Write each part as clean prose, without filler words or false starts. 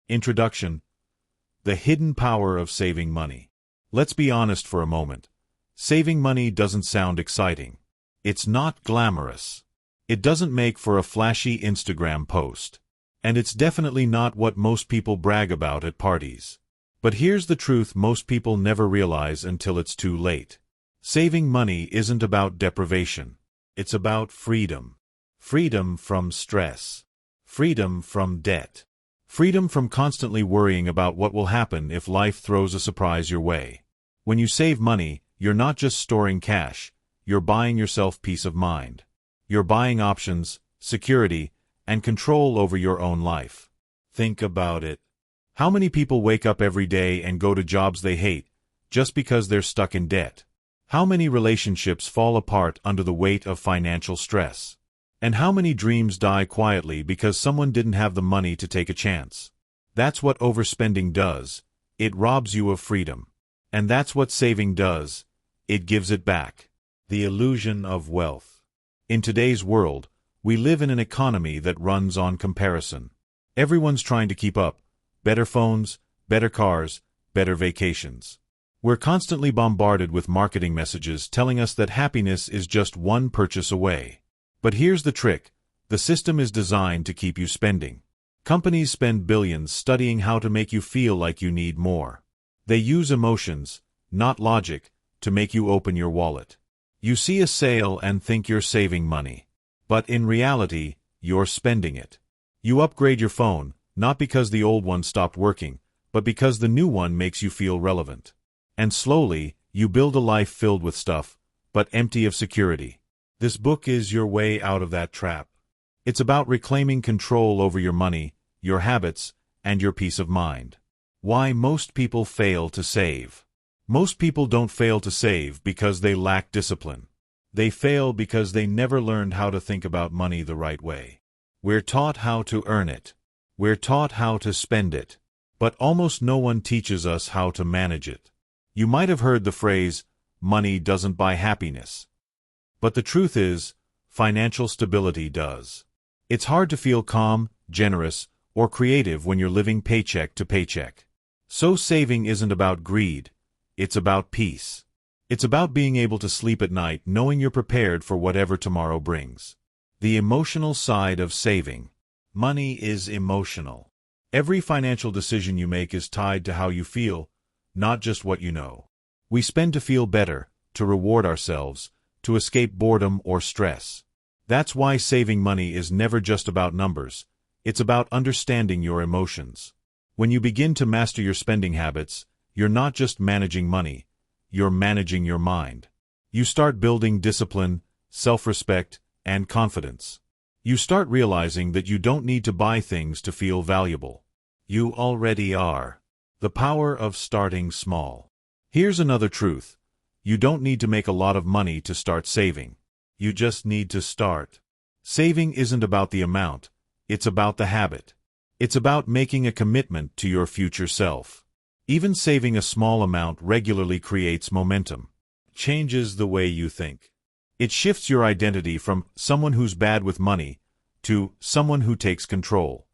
Introduction: The hidden power of saving money. Let's be honest for a moment. Saving money doesn't sound exciting. It's not glamorous. It doesn't make for a flashy Instagram post. And it's definitely not what most people brag about at parties. But here's the truth most people never realize until it's too late. Saving money isn't about deprivation. It's about freedom. Freedom from stress. Freedom from debt. Freedom from constantly worrying about what will happen if life throws a surprise your way. When you save money, you're not just storing cash, you're buying yourself peace of mind. You're buying options, security, and control over your own life. Think about it. How many people wake up every day and go to jobs they hate, just because they're stuck in debt? How many relationships fall apart under the weight of financial stress? And how many dreams die quietly because someone didn't have the money to take a chance? That's what overspending does. It robs you of freedom. And that's what saving does. It gives it back. The illusion of wealth. In today's world, we live in an economy that runs on comparison. Everyone's trying to keep up. Better phones, better cars, better vacations. We're constantly bombarded with marketing messages telling us that happiness is just one purchase away. But here's the trick. The system is designed to keep you spending. Companies spend billions studying how to make you feel like you need more. They use emotions, not logic, to make you open your wallet. You see a sale and think you're saving money. But in reality, you're spending it. You upgrade your phone, not because the old one stopped working, but because the new one makes you feel relevant. And slowly, you build a life filled with stuff, but empty of security. This book is your way out of that trap. It's about reclaiming control over your money, your habits, and your peace of mind. Why most people fail to save. Most people don't fail to save because they lack discipline. They fail because they never learned how to think about money the right way. We're taught how to earn it. We're taught how to spend it. But almost no one teaches us how to manage it. You might have heard the phrase, money doesn't buy happiness. But the truth is, financial stability does. It's hard to feel calm, generous, or creative when you're living paycheck to paycheck. So saving isn't about greed. It's about peace. It's about being able to sleep at night knowing you're prepared for whatever tomorrow brings. The emotional side of saving. Money is emotional. Every financial decision you make is tied to how you feel, not just what you know. We spend to feel better, to reward ourselves, to escape boredom or stress. That's why saving money is never just about numbers. It's about understanding your emotions. When you begin to master your spending habits, you're not just managing money, you're managing your mind. You start building discipline, self-respect, and confidence. You start realizing that you don't need to buy things to feel valuable. You already are. The power of starting small. Here's another truth. You don't need to make a lot of money to start saving. You just need to start. Saving isn't about the amount, it's about the habit. It's about making a commitment to your future self. Even saving a small amount regularly creates momentum. Changes the way you think. It shifts your identity from someone who's bad with money to someone who takes control.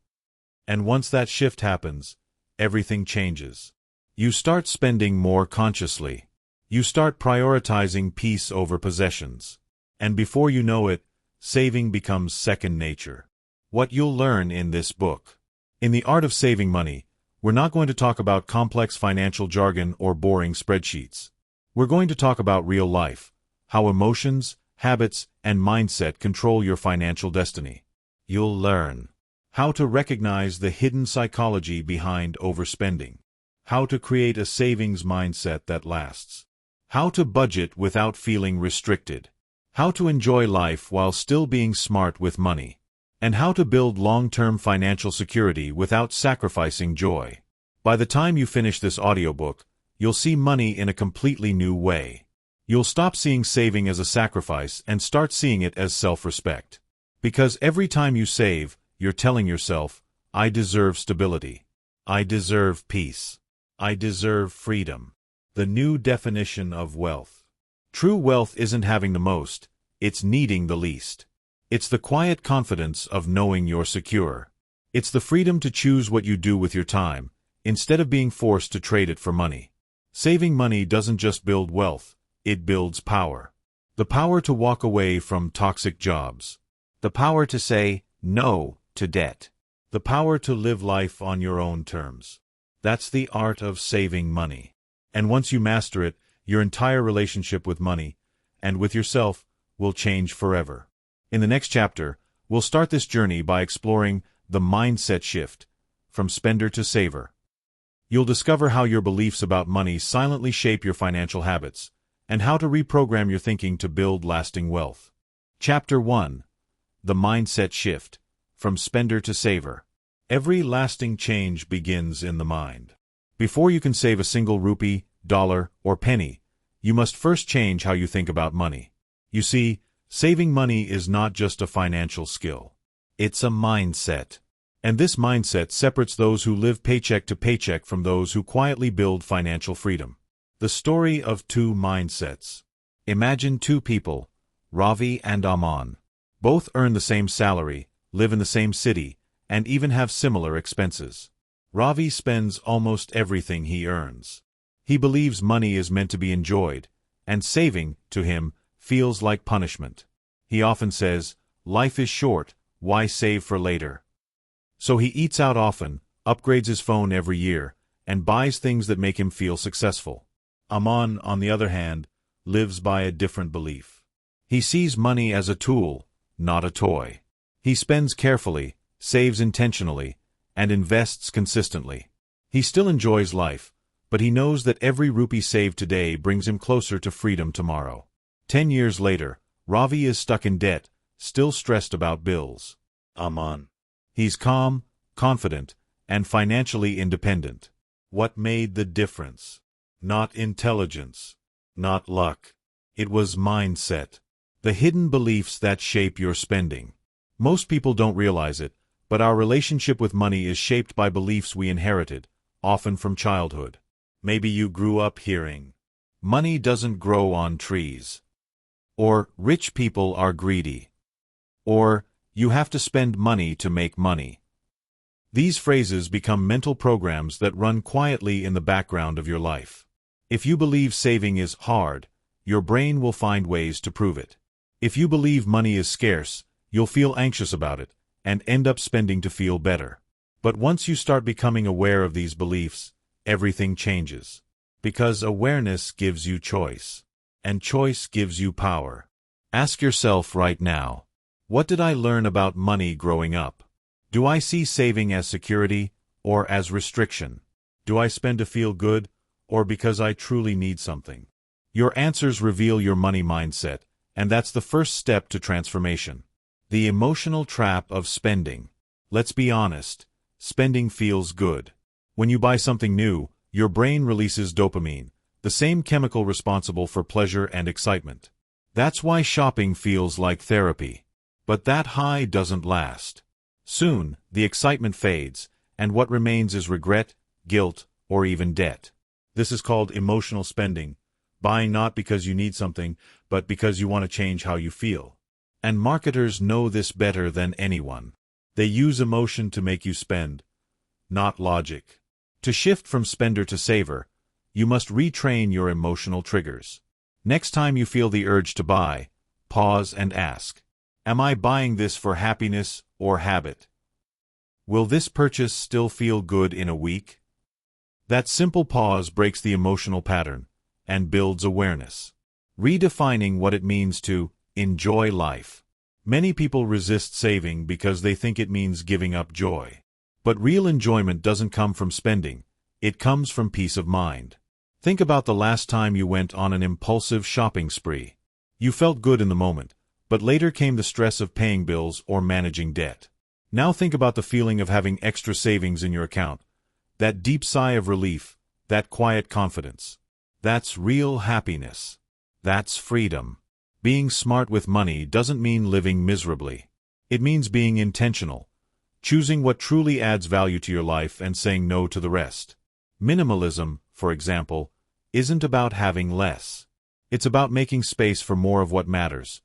And once that shift happens, everything changes. You start spending more consciously. You start prioritizing peace over possessions. And before you know it, saving becomes second nature. What you'll learn in this book. In the art of saving money, we're not going to talk about complex financial jargon or boring spreadsheets. We're going to talk about real life, how emotions, habits, and mindset control your financial destiny. You'll learn how to recognize the hidden psychology behind overspending, how to create a savings mindset that lasts, how to budget without feeling restricted, how to enjoy life while still being smart with money, and how to build long-term financial security without sacrificing joy. By the time you finish this audiobook, you'll see money in a completely new way. You'll stop seeing saving as a sacrifice and start seeing it as self-respect. Because every time you save, you're telling yourself, I deserve stability. I deserve peace. I deserve freedom. The new definition of wealth. True wealth isn't having the most, it's needing the least. It's the quiet confidence of knowing you're secure. It's the freedom to choose what you do with your time, instead of being forced to trade it for money. Saving money doesn't just build wealth, it builds power. The power to walk away from toxic jobs. The power to say no to debt. The power to live life on your own terms. That's the art of saving money. And once you master it, your entire relationship with money, and with yourself, will change forever. In the next chapter, we'll start this journey by exploring the mindset shift, from spender to saver. You'll discover how your beliefs about money silently shape your financial habits, and how to reprogram your thinking to build lasting wealth. Chapter 1. The Mindset Shift, from Spender to Saver. Every lasting change begins in the mind. Before you can save a single rupee, dollar, or penny, you must first change how you think about money. You see, saving money is not just a financial skill. It's a mindset. And this mindset separates those who live paycheck to paycheck from those who quietly build financial freedom. The story of two mindsets. Imagine two people, Ravi and Aman. Both earn the same salary, live in the same city, and even have similar expenses. Ravi spends almost everything he earns. He believes money is meant to be enjoyed, and saving, to him, feels like punishment. He often says, "Life is short, why save for later?" So he eats out often, upgrades his phone every year, and buys things that make him feel successful. Aman, on the other hand, lives by a different belief. He sees money as a tool, not a toy. He spends carefully, saves intentionally, and invests consistently. He still enjoys life, but he knows that every rupee saved today brings him closer to freedom tomorrow. 10 years later, Ravi is stuck in debt, still stressed about bills. Aman. He's calm, confident, and financially independent. What made the difference? Not intelligence, not luck. It was mindset. The hidden beliefs that shape your spending. Most people don't realize it, but our relationship with money is shaped by beliefs we inherited, often from childhood. Maybe you grew up hearing, "Money doesn't grow on trees," or "Rich people are greedy," or "You have to spend money to make money." These phrases become mental programs that run quietly in the background of your life. If you believe saving is hard, your brain will find ways to prove it. If you believe money is scarce, you'll feel anxious about it, and end up spending to feel better. But once you start becoming aware of these beliefs, everything changes. Because awareness gives you choice, and choice gives you power. Ask yourself right now, what did I learn about money growing up? Do I see saving as security, or as restriction? Do I spend to feel good, or because I truly need something? Your answers reveal your money mindset, and that's the first step to transformation. The emotional trap of spending. Let's be honest, spending feels good. When you buy something new, your brain releases dopamine, the same chemical responsible for pleasure and excitement. That's why shopping feels like therapy. But that high doesn't last. Soon, the excitement fades, and what remains is regret, guilt, or even debt. This is called emotional spending, buying not because you need something, but because you want to change how you feel. And marketers know this better than anyone. They use emotion to make you spend, not logic. To shift from spender to saver, you must retrain your emotional triggers. Next time you feel the urge to buy, pause and ask, am I buying this for happiness or habit? Will this purchase still feel good in a week? That simple pause breaks the emotional pattern and builds awareness, redefining what it means to enjoy life. Many people resist saving because they think it means giving up joy. But real enjoyment doesn't come from spending, it comes from peace of mind. Think about the last time you went on an impulsive shopping spree. You felt good in the moment, but later came the stress of paying bills or managing debt. Now think about the feeling of having extra savings in your account. That deep sigh of relief, that quiet confidence. That's real happiness. That's freedom. Being smart with money doesn't mean living miserably. It means being intentional, choosing what truly adds value to your life and saying no to the rest. Minimalism, for example, isn't about having less. It's about making space for more of what matters.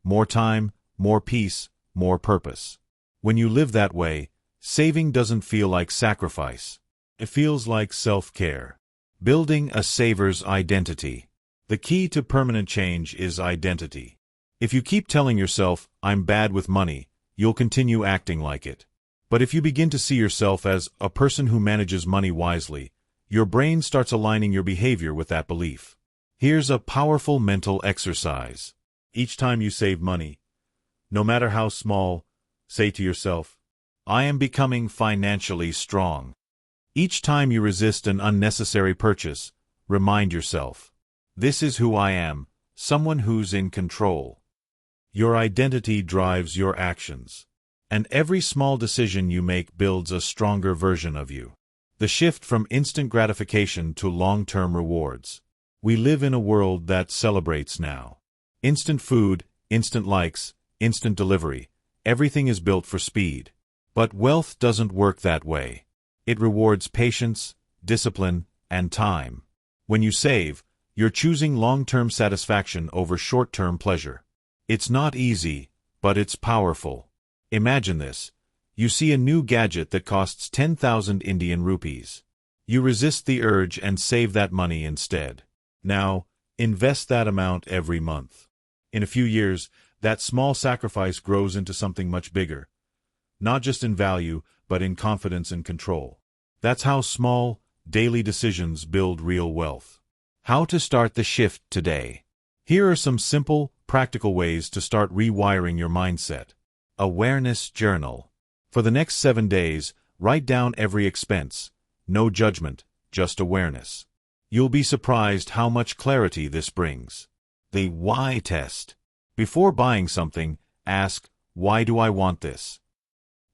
More time, more peace, more purpose. When you live that way, Saving doesn't feel like sacrifice. It feels like self-care. Building a saver's identity. The key to permanent change is identity. If you keep telling yourself, "I'm bad with money," you'll continue acting like it. But if you begin to see yourself as a person who manages money wisely, your brain starts aligning your behavior with that belief. Here's a powerful mental exercise. Each time you save money, no matter how small, say to yourself, "I am becoming financially strong." Each time you resist an unnecessary purchase, remind yourself, "This is who I am, someone who's in control." Your identity drives your actions, and every small decision you make builds a stronger version of you. The shift from instant gratification to long-term rewards. We live in a world that celebrates now. Instant food, instant likes, instant delivery. Everything is built for speed. But wealth doesn't work that way. It rewards patience, discipline, and time. When you save, you're choosing long-term satisfaction over short-term pleasure. It's not easy, but it's powerful. Imagine this. You see a new gadget that costs 10,000 Indian rupees. You resist the urge and save that money instead. Now, invest that amount every month. In a few years, that small sacrifice grows into something much bigger. Not just in value, but in confidence and control. That's how small, daily decisions build real wealth. How to start the shift today. Here are some simple, practical ways to start rewiring your mindset. Awareness journal. For the next 7 days, write down every expense. No judgment, just awareness. You'll be surprised how much clarity this brings. The why test. Before buying something, ask, "Why do I want this?"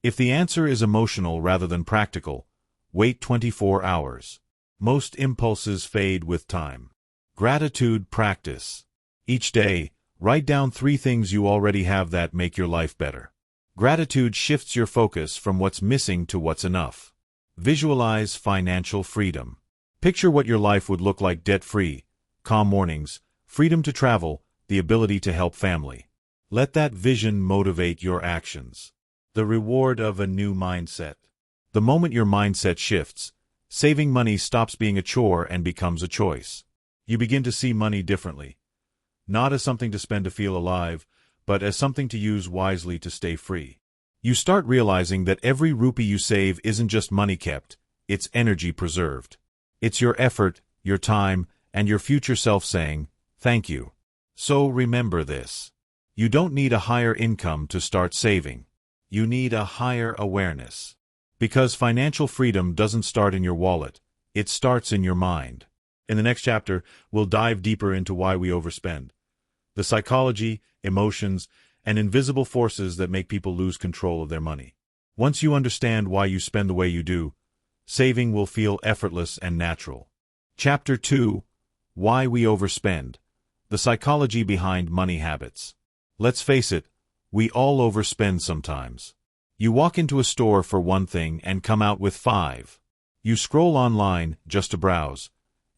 If the answer is emotional rather than practical, wait 24 hours. Most impulses fade with time. Gratitude practice. Each day, write down 3 things you already have that make your life better. Gratitude shifts your focus from what's missing to what's enough. Visualize financial freedom. Picture what your life would look like debt-free, calm mornings, freedom to travel, the ability to help family. Let that vision motivate your actions. The reward of a new mindset. The moment your mindset shifts, saving money stops being a chore and becomes a choice. You begin to see money differently. Not as something to spend to feel alive, but as something to use wisely to stay free. You start realizing that every rupee you save isn't just money kept, it's energy preserved. It's your effort, your time, and your future self saying, "Thank you." So remember this. You don't need a higher income to start saving. You need a higher awareness. Because financial freedom doesn't start in your wallet, it starts in your mind. In the next chapter, we'll dive deeper into why we overspend. The psychology, emotions, and invisible forces that make people lose control of their money. Once you understand why you spend the way you do, saving will feel effortless and natural. Chapter 2. Why we overspend. The psychology behind money habits. Let's face it, we all overspend sometimes. You walk into a store for one thing and come out with 5. You scroll online just to browse,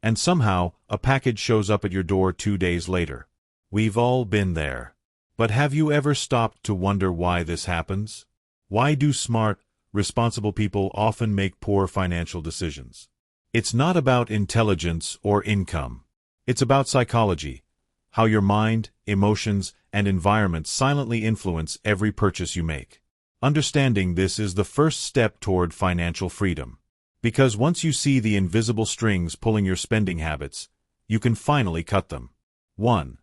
and somehow a package shows up at your door 2 days later. We've all been there. But have you ever stopped to wonder why this happens? Why do smart, responsible people often make poor financial decisions? It's not about intelligence or income. It's about psychology, how your mind, emotions, and environment silently influence every purchase you make. Understanding this is the first step toward financial freedom. Because once you see the invisible strings pulling your spending habits, you can finally cut them. 1.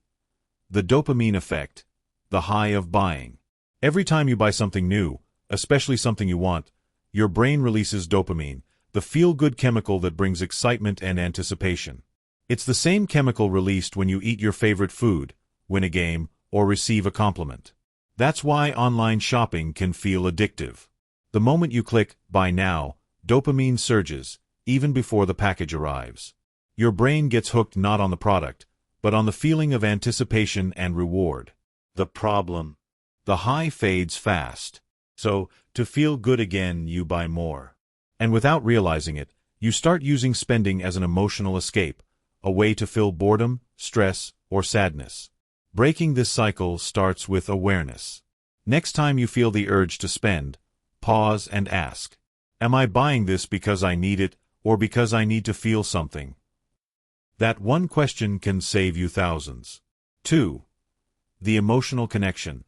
The dopamine effect. The high of buying. Every time you buy something new, especially something you want, your brain releases dopamine, the feel-good chemical that brings excitement and anticipation. It's the same chemical released when you eat your favorite food, win a game, or receive a compliment. That's why online shopping can feel addictive. The moment you click "Buy Now," dopamine surges, even before the package arrives. Your brain gets hooked not on the product, but on the feeling of anticipation and reward. The problem. The high fades fast. So, to feel good again, you buy more. And without realizing it, you start using spending as an emotional escape, a way to fill boredom, stress, or sadness. Breaking this cycle starts with awareness. Next time you feel the urge to spend, pause and ask, am I buying this because I need it or because I need to feel something? That one question can save you thousands. 2. The emotional connection.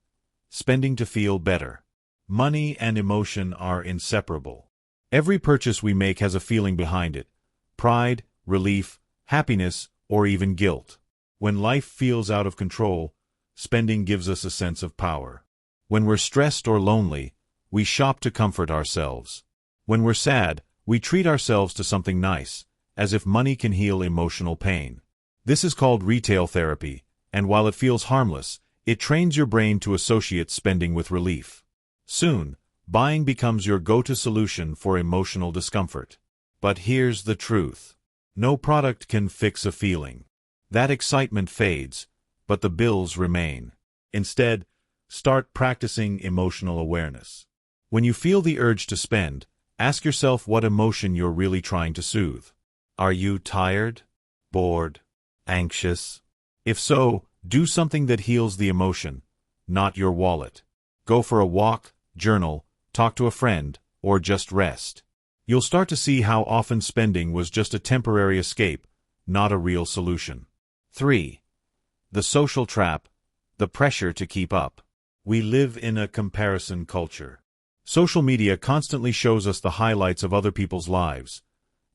Spending to feel better. Money and emotion are inseparable. Every purchase we make has a feeling behind it: pride, relief, happiness, or even guilt. When life feels out of control, spending gives us a sense of power. When we're stressed or lonely, we shop to comfort ourselves. When we're sad, we treat ourselves to something nice, as if money can heal emotional pain. This is called retail therapy, and while it feels harmless, it trains your brain to associate spending with relief. Soon, buying becomes your go-to solution for emotional discomfort. But here's the truth. No product can fix a feeling. That excitement fades, but the bills remain. Instead, start practicing emotional awareness. When you feel the urge to spend, ask yourself what emotion you're really trying to soothe. Are you tired? Bored? Anxious? If so, do something that heals the emotion, not your wallet. Go for a walk, journal, talk to a friend, or just rest. You'll start to see how often spending was just a temporary escape, not a real solution. 3. The social trap, the pressure to keep up. We live in a comparison culture. Social media constantly shows us the highlights of other people's lives: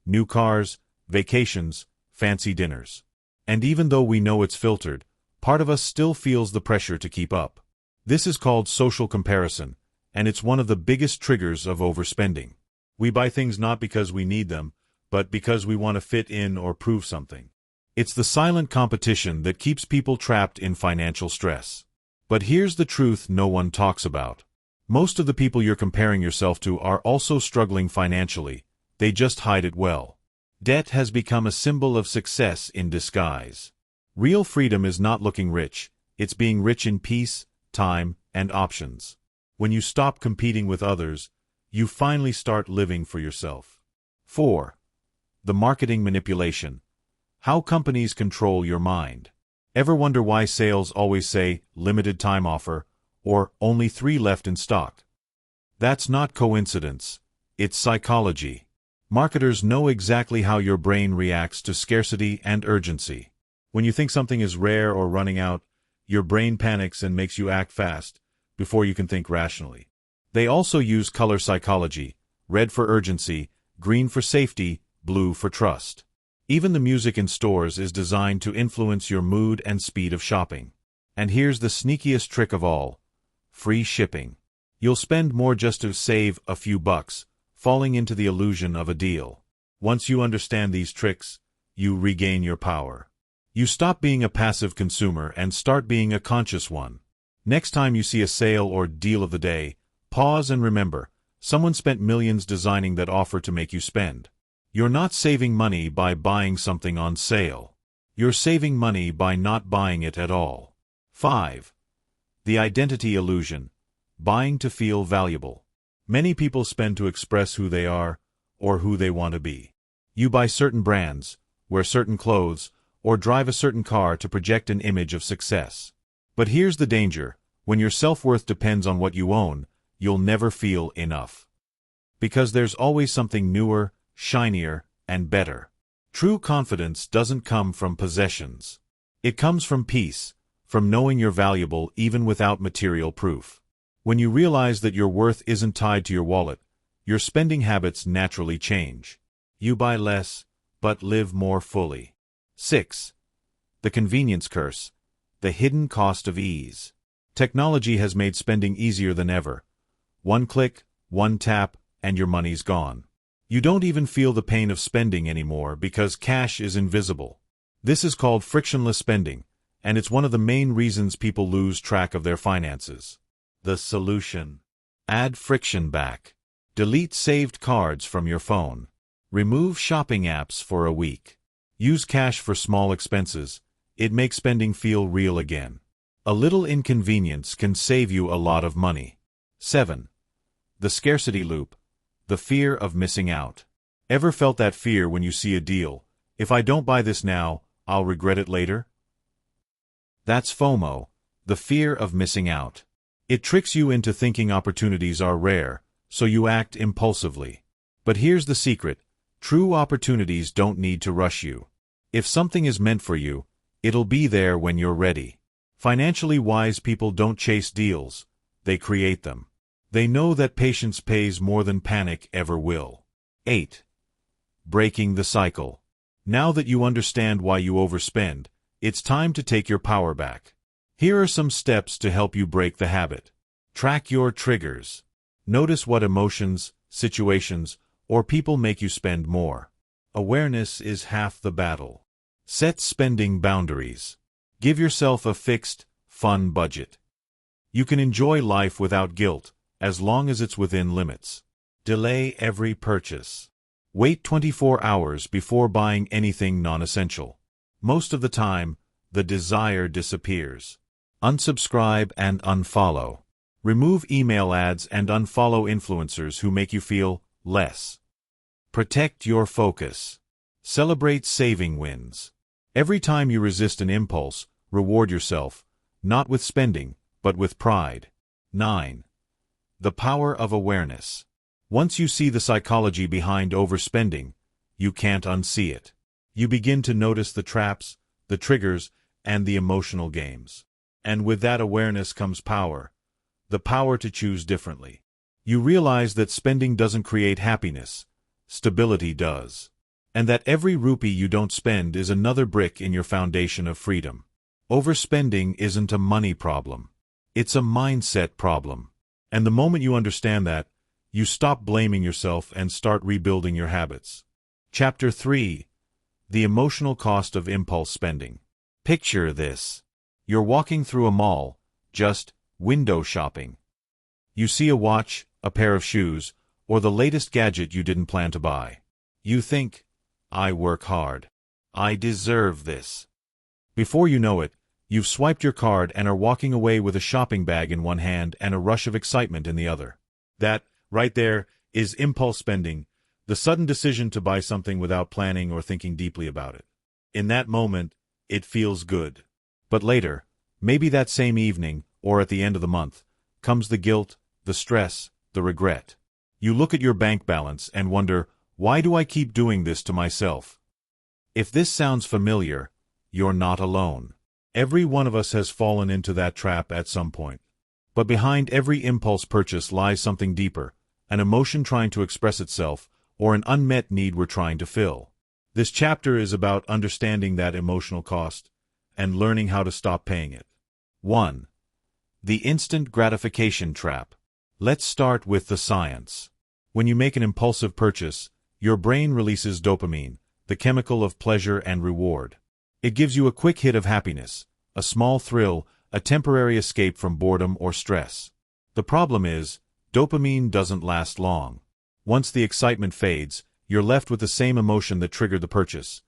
new cars, vacations, fancy dinners. And even though we know it's filtered, part of us still feels the pressure to keep up. This is called social comparison, and it's one of the biggest triggers of overspending. We buy things not because we need them, but because we want to fit in or prove something. It's the silent competition that keeps people trapped in financial stress. But here's the truth no one talks about. Most of the people you're comparing yourself to are also struggling financially. They just hide it well. Debt has become a symbol of success in disguise. Real freedom is not looking rich, it's being rich in peace, time, and options. When you stop competing with others, you finally start living for yourself. 4. The marketing manipulation. How companies control your mind. Ever wonder why sales always say limited time offer or only 3 left in stock? That's not coincidence. It's psychology. Marketers know exactly how your brain reacts to scarcity and urgency. When you think something is rare or running out, your brain panics and makes you act fast before you can think rationally. They also use color psychology: red for urgency, green for safety, blue for trust. Even the music in stores is designed to influence your mood and speed of shopping. And here's the sneakiest trick of all: free shipping. You'll spend more just to save a few bucks, falling into the illusion of a deal. Once you understand these tricks, you regain your power. You stop being a passive consumer and start being a conscious one. Next time you see a sale or deal of the day, pause and remember, someone spent millions designing that offer to make you spend. You're not saving money by buying something on sale. You're saving money by not buying it at all. 5. The identity illusion. Buying to feel valuable. Many people spend to express who they are or who they want to be. You buy certain brands, wear certain clothes, or drive a certain car to project an image of success. But here's the danger: when your self-worth depends on what you own, you'll never feel enough. Because there's always something newer, shinier, and better. True confidence doesn't come from possessions. It comes from peace, from knowing you're valuable even without material proof. When you realize that your worth isn't tied to your wallet, your spending habits naturally change. You buy less, but live more fully. 6. The convenience curse. The hidden cost of ease. Technology has made spending easier than ever. One click, one tap, and your money's gone. You don't even feel the pain of spending anymore because cash is invisible. This is called frictionless spending, and it's one of the main reasons people lose track of their finances. The solution: add friction back. Delete saved cards from your phone. Remove shopping apps for a week. Use cash for small expenses. It makes spending feel real again. A little inconvenience can save you a lot of money. 7. The scarcity loop. The fear of missing out. Ever felt that fear when you see a deal? If I don't buy this now, I'll regret it later? That's FOMO, the fear of missing out. It tricks you into thinking opportunities are rare, so you act impulsively. But here's the secret: true opportunities don't need to rush you. If something is meant for you, it'll be there when you're ready. Financially wise people don't chase deals, they create them. They know that patience pays more than panic ever will. 8. Breaking the cycle. Now that you understand why you overspend, it's time to take your power back. Here are some steps to help you break the habit. Track your triggers. Notice what emotions, situations, or people make you spend more. Awareness is half the battle. Set spending boundaries. Give yourself a fixed, fun budget. You can enjoy life without guilt, as long as it's within limits. Delay every purchase. Wait 24 hours before buying anything non-essential. Most of the time, the desire disappears. Unsubscribe and unfollow. Remove email ads and unfollow influencers who make you feel less. Protect your focus. Celebrate saving wins. Every time you resist an impulse, reward yourself, not with spending, but with pride. 9. The power of awareness. Once you see the psychology behind overspending, you can't unsee it. You begin to notice the traps, the triggers, and the emotional games. And with that awareness comes power, the power to choose differently. You realize that spending doesn't create happiness, stability does. And that every rupee you don't spend is another brick in your foundation of freedom. Overspending isn't a money problem. It's a mindset problem. And the moment you understand that, you stop blaming yourself and start rebuilding your habits. Chapter 3. The emotional cost of impulse spending. Picture this. You're walking through a mall, just window shopping. You see a watch, a pair of shoes, or the latest gadget you didn't plan to buy. You think, I work hard. I deserve this. Before you know it, you've swiped your card and are walking away with a shopping bag in one hand and a rush of excitement in the other. That, right there, is impulse spending, the sudden decision to buy something without planning or thinking deeply about it. In that moment, it feels good. But later, maybe that same evening, or at the end of the month, comes the guilt, the stress, the regret. You look at your bank balance and wonder, why do I keep doing this to myself? If this sounds familiar, you're not alone. Every one of us has fallen into that trap at some point. But behind every impulse purchase lies something deeper, an emotion trying to express itself, or an unmet need we're trying to fill. This chapter is about understanding that emotional cost and learning how to stop paying it. 1. The instant gratification trap. Let's start with the science. When you make an impulsive purchase, your brain releases dopamine, the chemical of pleasure and reward. It gives you a quick hit of happiness, a small thrill, a temporary escape from boredom or stress. The problem is, dopamine doesn't last long. Once the excitement fades, you're left with the same emotion that triggered the purchase.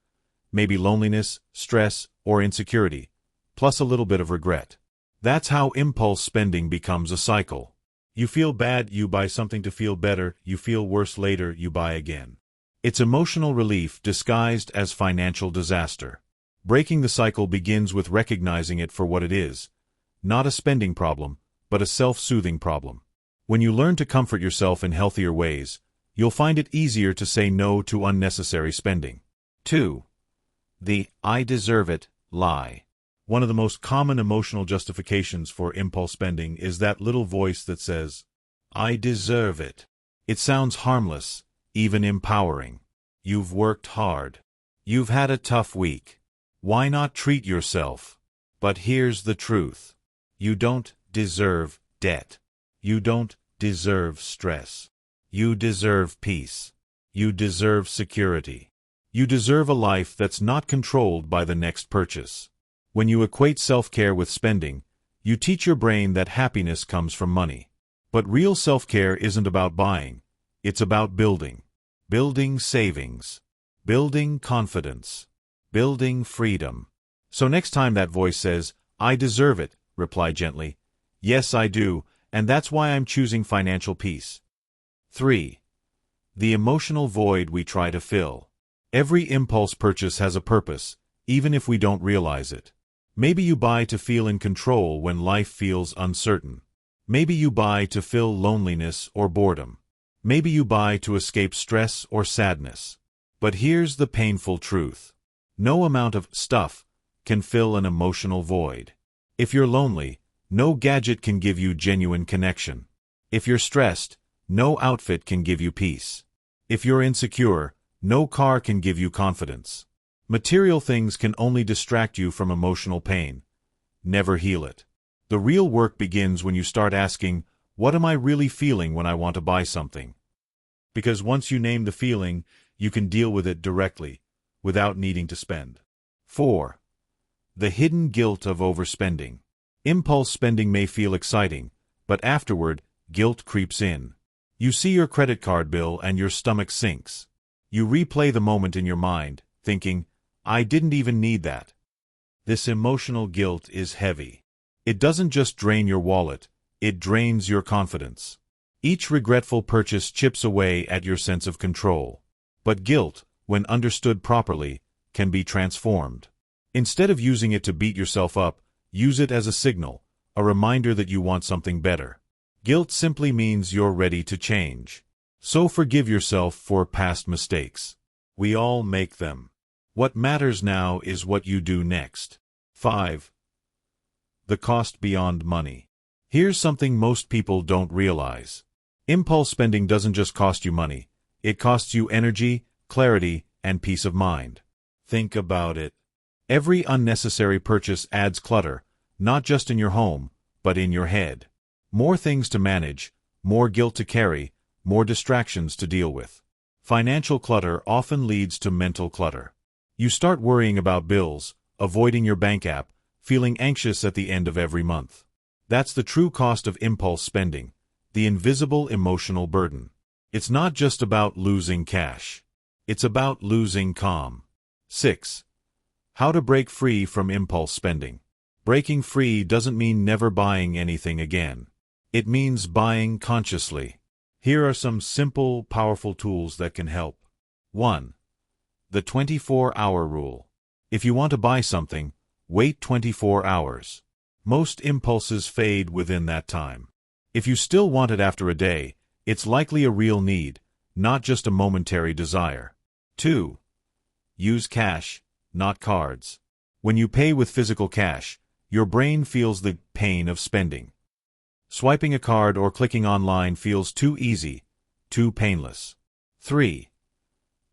Maybe loneliness, stress, or insecurity, plus a little bit of regret. That's how impulse spending becomes a cycle. You feel bad, you buy something to feel better, you feel worse later, you buy again. It's emotional relief disguised as financial disaster. Breaking the cycle begins with recognizing it for what it is. Not a spending problem, but a self-soothing problem. When you learn to comfort yourself in healthier ways, you'll find it easier to say no to unnecessary spending. 2. The I deserve it lie. One of the most common emotional justifications for impulse spending is that little voice that says, I deserve it. It sounds harmless, even empowering. You've worked hard. You've had a tough week. Why not treat yourself? But here's the truth. You don't deserve debt. You don't deserve stress. You deserve peace. You deserve security. You deserve a life that's not controlled by the next purchase. When you equate self-care with spending, you teach your brain that happiness comes from money. But real self-care isn't about buying. It's about building. Building savings. Building confidence. Building freedom. So next time that voice says, I deserve it, reply gently, yes, I do, and that's why I'm choosing financial peace. 3. The emotional void we try to fill. Every impulse purchase has a purpose, even if we don't realize it. Maybe you buy to feel in control when life feels uncertain. Maybe you buy to fill loneliness or boredom. Maybe you buy to escape stress or sadness. But here's the painful truth. No amount of stuff can fill an emotional void. If you're lonely, no gadget can give you genuine connection. If you're stressed, no outfit can give you peace. If you're insecure, no car can give you confidence. Material things can only distract you from emotional pain, never heal it. The real work begins when you start asking, what am I really feeling when I want to buy something? Because once you name the feeling, you can deal with it directly, without needing to spend. 4. The hidden guilt of overspending. Impulse spending may feel exciting, but afterward, guilt creeps in. You see your credit card bill and your stomach sinks. You replay the moment in your mind, thinking, I didn't even need that. This emotional guilt is heavy. It doesn't just drain your wallet, it drains your confidence. Each regretful purchase chips away at your sense of control. But guilt, when understood properly, can be transformed. Instead of using it to beat yourself up, use it as a signal, a reminder that you want something better. Guilt simply means you're ready to change. So forgive yourself for past mistakes. We all make them. What matters now is what you do next. 5. The cost beyond money. Here's something most people don't realize. Impulse spending doesn't just cost you money. It costs you energy, clarity, and peace of mind. Think about it. Every unnecessary purchase adds clutter, not just in your home, but in your head. More things to manage, more guilt to carry, more distractions to deal with. Financial clutter often leads to mental clutter. You start worrying about bills, avoiding your bank app, feeling anxious at the end of every month. That's the true cost of impulse spending, the invisible emotional burden. It's not just about losing cash. It's about losing calm. 6. How to break free from impulse spending. Breaking free doesn't mean never buying anything again. It means buying consciously. Here are some simple, powerful tools that can help. 1. The 24-hour rule. If you want to buy something, wait 24 hours. Most impulses fade within that time. If you still want it after a day, it's likely a real need, not just a momentary desire. 2. Use cash, not cards. When you pay with physical cash, your brain feels the pain of spending. Swiping a card or clicking online feels too easy, too painless. 3.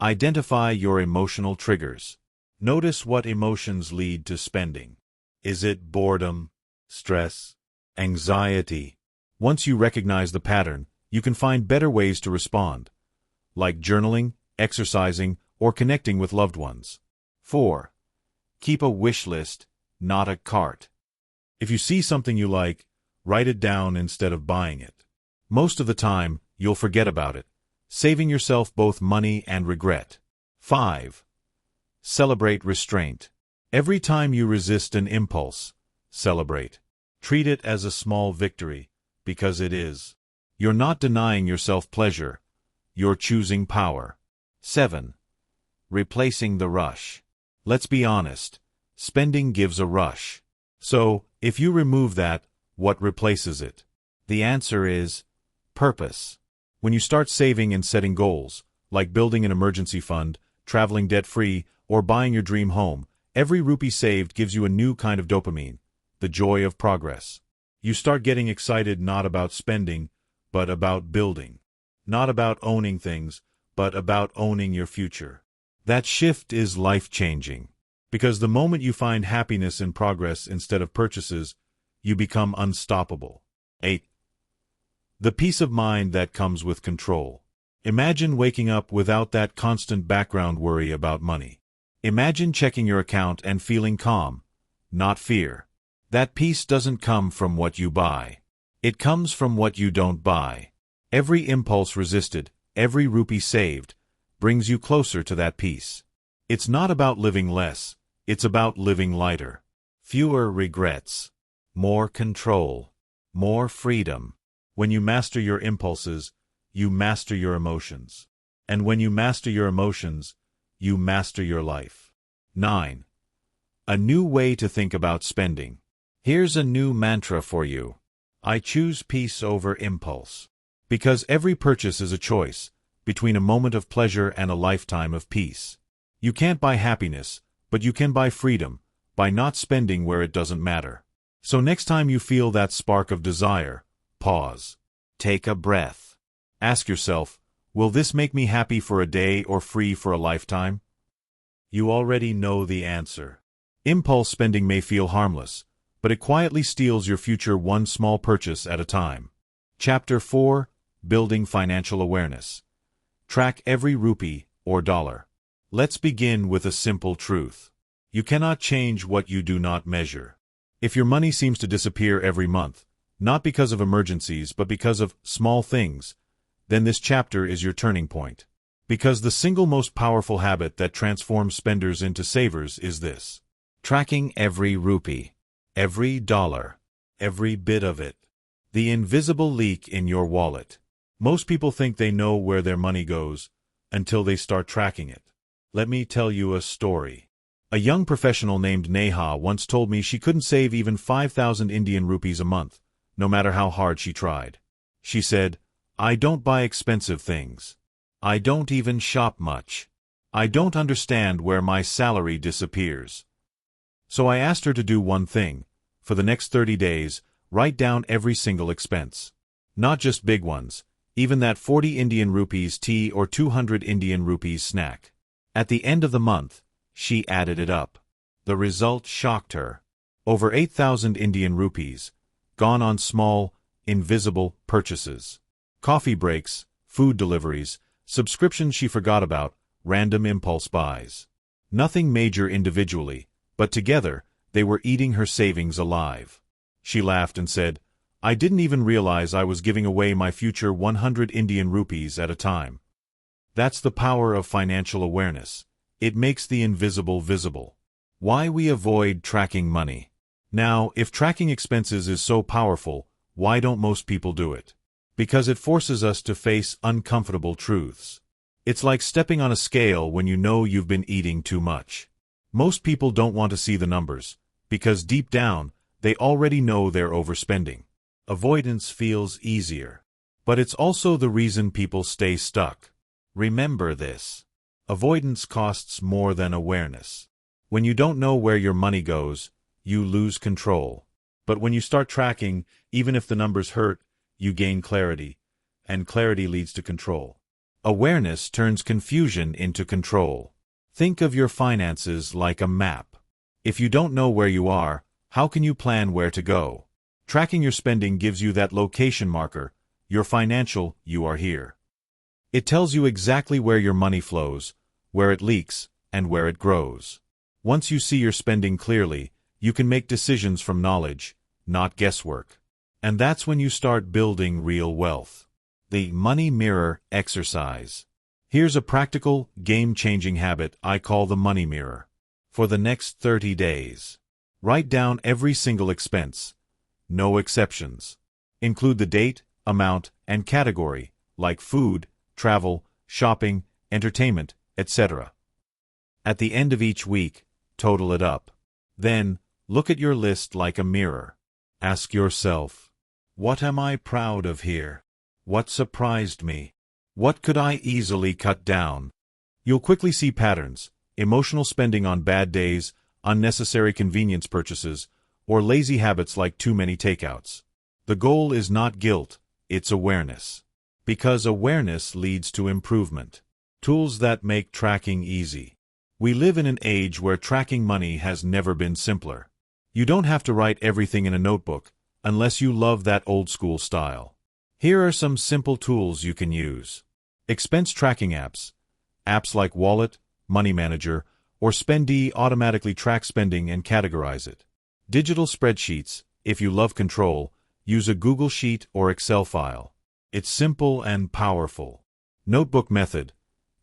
Identify your emotional triggers. Notice what emotions lead to spending. Is it boredom, stress, anxiety? Once you recognize the pattern, you can find better ways to respond, like journaling, exercising, or connecting with loved ones. 4. Keep a wish list, not a cart. If you see something you like, write it down instead of buying it. Most of the time, you'll forget about it, saving yourself both money and regret. 5. Celebrate restraint. Every time you resist an impulse, celebrate. Treat it as a small victory, because it is. You're not denying yourself pleasure. You're choosing power. 7. Replacing the rush. Let's be honest, spending gives a rush. So, if you remove that, what replaces it? The answer is purpose. When you start saving and setting goals, like building an emergency fund, traveling debt-free, or buying your dream home, every rupee saved gives you a new kind of dopamine, the joy of progress. You start getting excited not about spending, but about building. Not about owning things, but about owning your future. That shift is life-changing, because the moment you find happiness in progress instead of purchases, you become unstoppable. 8. The peace of mind that comes with control. Imagine waking up without that constant background worry about money. Imagine checking your account and feeling calm, not fear. That peace doesn't come from what you buy. It comes from what you don't buy. Every impulse resisted, every rupee saved, brings you closer to that peace. It's not about living less, it's about living lighter. Fewer regrets. More control. More freedom. When you master your impulses, you master your emotions. And when you master your emotions, you master your life. 9. A new way to think about spending. Here's a new mantra for you. I choose peace over impulse. Because every purchase is a choice, between a moment of pleasure and a lifetime of peace. You can't buy happiness, but you can buy freedom, by not spending where it doesn't matter. So next time you feel that spark of desire, pause. Take a breath. Ask yourself, will this make me happy for a day or free for a lifetime? You already know the answer. Impulse spending may feel harmless, but it quietly steals your future one small purchase at a time. Chapter 4: Building Financial Awareness. Track every rupee or dollar. Let's begin with a simple truth. You cannot change what you do not measure. If your money seems to disappear every month, not because of emergencies but because of small things, then this chapter is your turning point. Because the single most powerful habit that transforms spenders into savers is this: tracking every rupee, every dollar, every bit of it. The invisible leak in your wallet. Most people think they know where their money goes until they start tracking it. Let me tell you a story. A young professional named Neha once told me she couldn't save even 5,000 Indian rupees a month, no matter how hard she tried. She said, "I don't buy expensive things. I don't even shop much. I don't understand where my salary disappears." So I asked her to do one thing. For the next 30 days, write down every single expense. Not just big ones, even that 40 Indian rupees tea or 200 Indian rupees snack. At the end of the month, she added it up. The result shocked her. Over 8,000 Indian rupees, gone on small, invisible purchases. Coffee breaks, food deliveries, subscriptions she forgot about, random impulse buys. Nothing major individually, but together, they were eating her savings alive. She laughed and said, "I didn't even realize I was giving away my future 100 Indian rupees at a time." That's the power of financial awareness. It makes the invisible visible. Why we avoid tracking money. Now, if tracking expenses is so powerful, why don't most people do it? Because it forces us to face uncomfortable truths. It's like stepping on a scale when you know you've been eating too much. Most people don't want to see the numbers, because deep down, they already know they're overspending. Avoidance feels easier. But it's also the reason people stay stuck. Remember this. Avoidance costs more than awareness. When you don't know where your money goes, you lose control. But when you start tracking, even if the numbers hurt, you gain clarity, and clarity leads to control. Awareness turns confusion into control. Think of your finances like a map. If you don't know where you are, how can you plan where to go? Tracking your spending gives you that location marker, your financial "you are here." It tells you exactly where your money flows, where it leaks, and where it grows. Once you see your spending clearly, you can make decisions from knowledge, not guesswork. And that's when you start building real wealth. The money mirror exercise. Here's a practical, game-changing habit I call the money mirror. For the next 30 days, write down every single expense. No exceptions. Include the date, amount, and category, like food, travel, shopping, entertainment, etc. At the end of each week, total it up. Then, look at your list like a mirror. Ask yourself, what am I proud of here? What surprised me? What could I easily cut down? You'll quickly see patterns: emotional spending on bad days, unnecessary convenience purchases, or lazy habits like too many takeouts. The goal is not guilt, it's awareness. Because awareness leads to improvement. Tools that make tracking easy. We live in an age where tracking money has never been simpler. You don't have to write everything in a notebook, unless you love that old-school style. Here are some simple tools you can use. Expense tracking apps. Apps like Wallet, Money Manager, or Spendee automatically track spending and categorize it. Digital spreadsheets. If you love control, use a Google Sheet or Excel file. It's simple and powerful. Notebook method.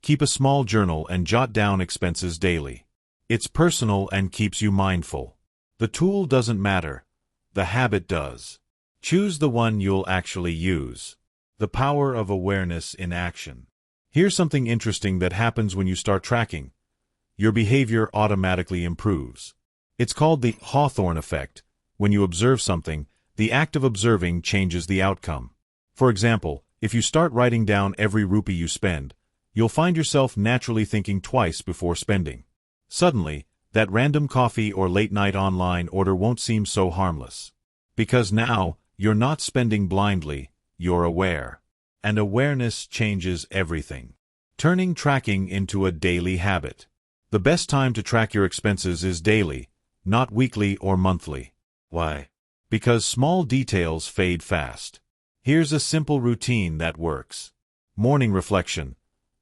Keep a small journal and jot down expenses daily. It's personal and keeps you mindful. The tool doesn't matter. The habit does. Choose the one you'll actually use. The power of awareness in action. Here's something interesting that happens when you start tracking. Your behavior automatically improves. It's called the Hawthorne effect. When you observe something, the act of observing changes the outcome. For example, If you start writing down every rupee you spend, you'll find yourself naturally thinking twice before spending. Suddenly, that random coffee or late-night online order won't seem so harmless. Because now, you're not spending blindly, you're aware. And awareness changes everything. Turning tracking into a daily habit. The best time to track your expenses is daily, not weekly or monthly. Why? Because small details fade fast. Here's a simple routine that works. Morning reflection.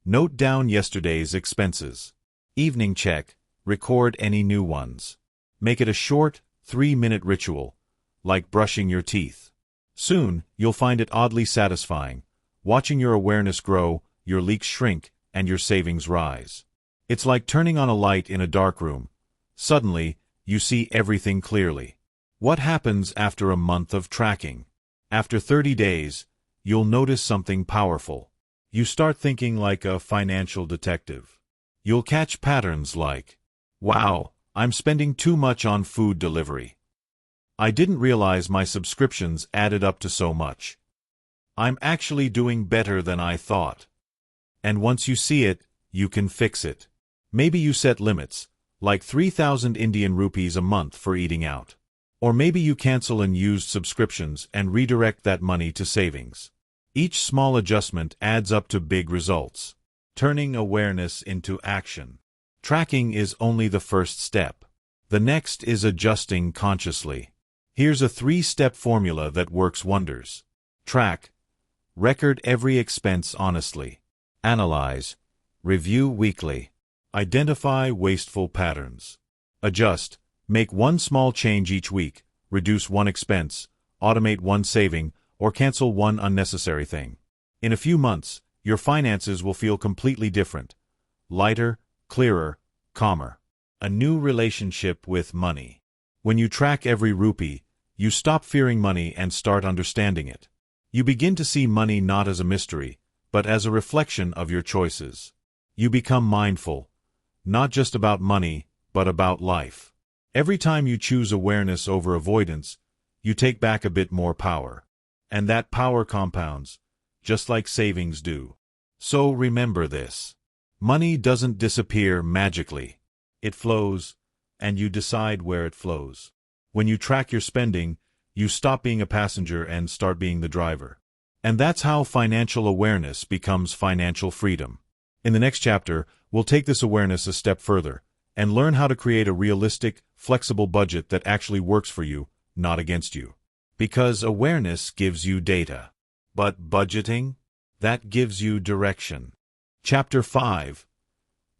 Note down yesterday's expenses. Evening check. Record any new ones. Make it a short, 3-minute ritual, like brushing your teeth. Soon, you'll find it oddly satisfying, watching your awareness grow, your leaks shrink, and your savings rise. It's like turning on a light in a dark room. Suddenly, you see everything clearly. What happens after a month of tracking? After 30 days, you'll notice something powerful. You start thinking like a financial detective. You'll catch patterns like, wow, I'm spending too much on food delivery. I didn't realize my subscriptions added up to so much. I'm actually doing better than I thought. And once you see it, you can fix it. Maybe you set limits, like 3,000 Indian rupees a month for eating out. Or maybe you cancel unused subscriptions and redirect that money to savings. Each small adjustment adds up to big results. Turning awareness into action. Tracking is only the first step. The next is adjusting consciously. Here's a 3-step formula that works wonders. Track. Record every expense honestly. Analyze. Review weekly. Identify wasteful patterns. Adjust. Make one small change each week, reduce one expense, automate one saving, or cancel one unnecessary thing. In a few months, your finances will feel completely different. Lighter, clearer, calmer. A new relationship with money. When you track every rupee, you stop fearing money and start understanding it. You begin to see money not as a mystery, but as a reflection of your choices. You become mindful, not just about money, but about life. Every time you choose awareness over avoidance, you take back a bit more power. And that power compounds, just like savings do. So remember this. Money doesn't disappear magically. It flows, and you decide where it flows. When you track your spending, you stop being a passenger and start being the driver. And that's how financial awareness becomes financial freedom. In the next chapter, we'll take this awareness a step further and learn how to create a realistic, flexible budget that actually works for you, not against you. Because awareness gives you data. But budgeting? That gives you direction. Chapter 5.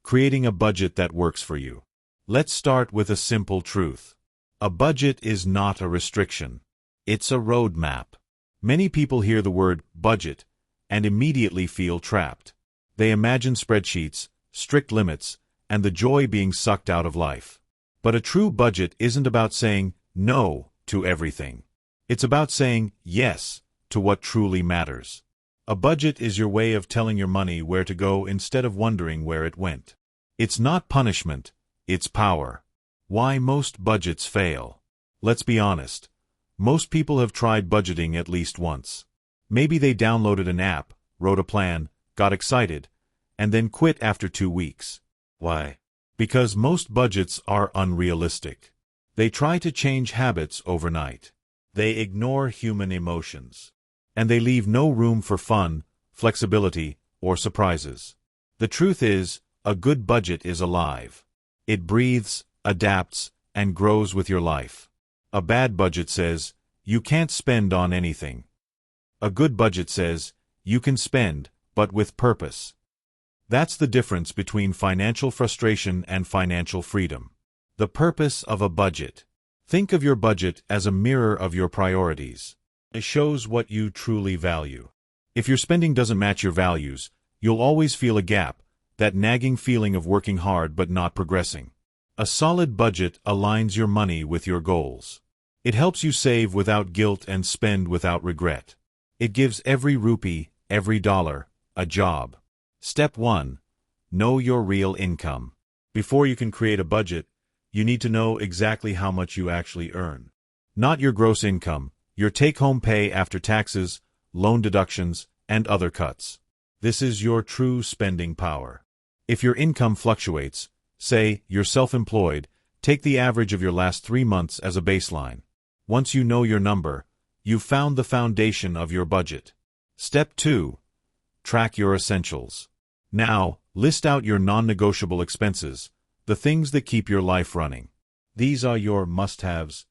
Creating a budget that works for you. Let's start with a simple truth. A budget is not a restriction. It's a roadmap. Many people hear the word budget and immediately feel trapped. They imagine spreadsheets, strict limits, and the joy being sucked out of life. But a true budget isn't about saying no to everything. It's about saying yes to what truly matters. A budget is your way of telling your money where to go instead of wondering where it went. It's not punishment, it's power. Why most budgets fail? Let's be honest. Most people have tried budgeting at least once. Maybe they downloaded an app, wrote a plan, got excited, and then quit after 2 weeks. Why? Because most budgets are unrealistic. They try to change habits overnight. They ignore human emotions. And they leave no room for fun, flexibility, or surprises. The truth is, a good budget is alive. It breathes, adapts, and grows with your life. A bad budget says, you can't spend on anything. A good budget says, you can spend, but with purpose. That's the difference between financial frustration and financial freedom. The purpose of a budget. Think of your budget as a mirror of your priorities. It shows what you truly value. If your spending doesn't match your values, you'll always feel a gap, that nagging feeling of working hard but not progressing. A solid budget aligns your money with your goals. It helps you save without guilt and spend without regret. It gives every rupee, every dollar, a job. Step 1. Know your real income. Before you can create a budget, you need to know exactly how much you actually earn. Not your gross income, your take-home pay after taxes, loan deductions, and other cuts. This is your true spending power. If your income fluctuates, say you're self-employed, take the average of your last 3 months as a baseline. Once you know your number, you've found the foundation of your budget. Step 2. Track your essentials. Now, list out your non-negotiable expenses, the things that keep your life running. These are your must-haves,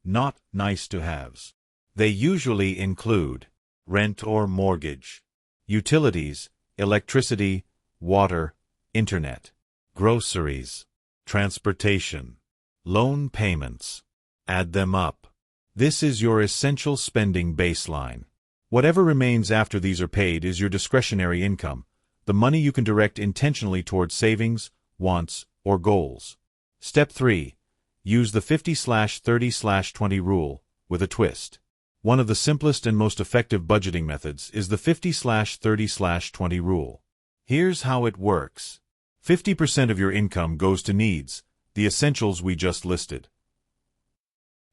not nice-to-haves. They usually include rent or mortgage, utilities, electricity, water, internet, groceries, transportation, loan payments. Add them up. This is your essential spending baseline. Whatever remains after these are paid is your discretionary income, the money you can direct intentionally towards savings, wants, or goals. Step 3. Use the 50/30/20 rule, with a twist. One of the simplest and most effective budgeting methods is the 50/30/20 rule. Here's how it works. 50% of your income goes to needs, the essentials we just listed.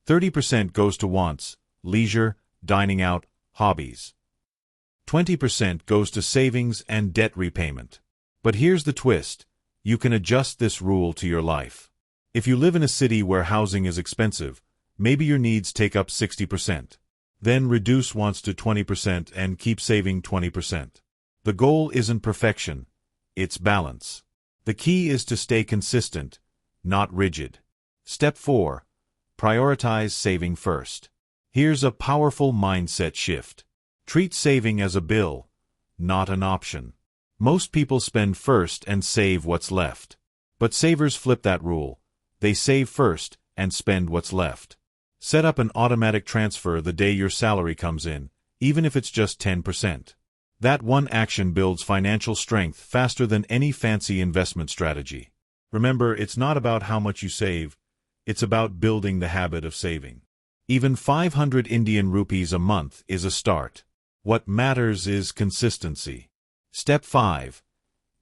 30% goes to wants, leisure, dining out, hobbies. 20% goes to savings and debt repayment. But here's the twist. You can adjust this rule to your life. If you live in a city where housing is expensive, maybe your needs take up 60%. Then reduce wants to 20% and keep saving 20%. The goal isn't perfection, it's balance. The key is to stay consistent, not rigid. Step 4. Prioritize saving first. Here's a powerful mindset shift. Treat saving as a bill, not an option. Most people spend first and save what's left. But savers flip that rule. They save first and spend what's left. Set up an automatic transfer the day your salary comes in, even if it's just 10%. That one action builds financial strength faster than any fancy investment strategy. Remember, it's not about how much you save, it's about building the habit of saving. Even 500 Indian rupees a month is a start. What matters is consistency. Step 5.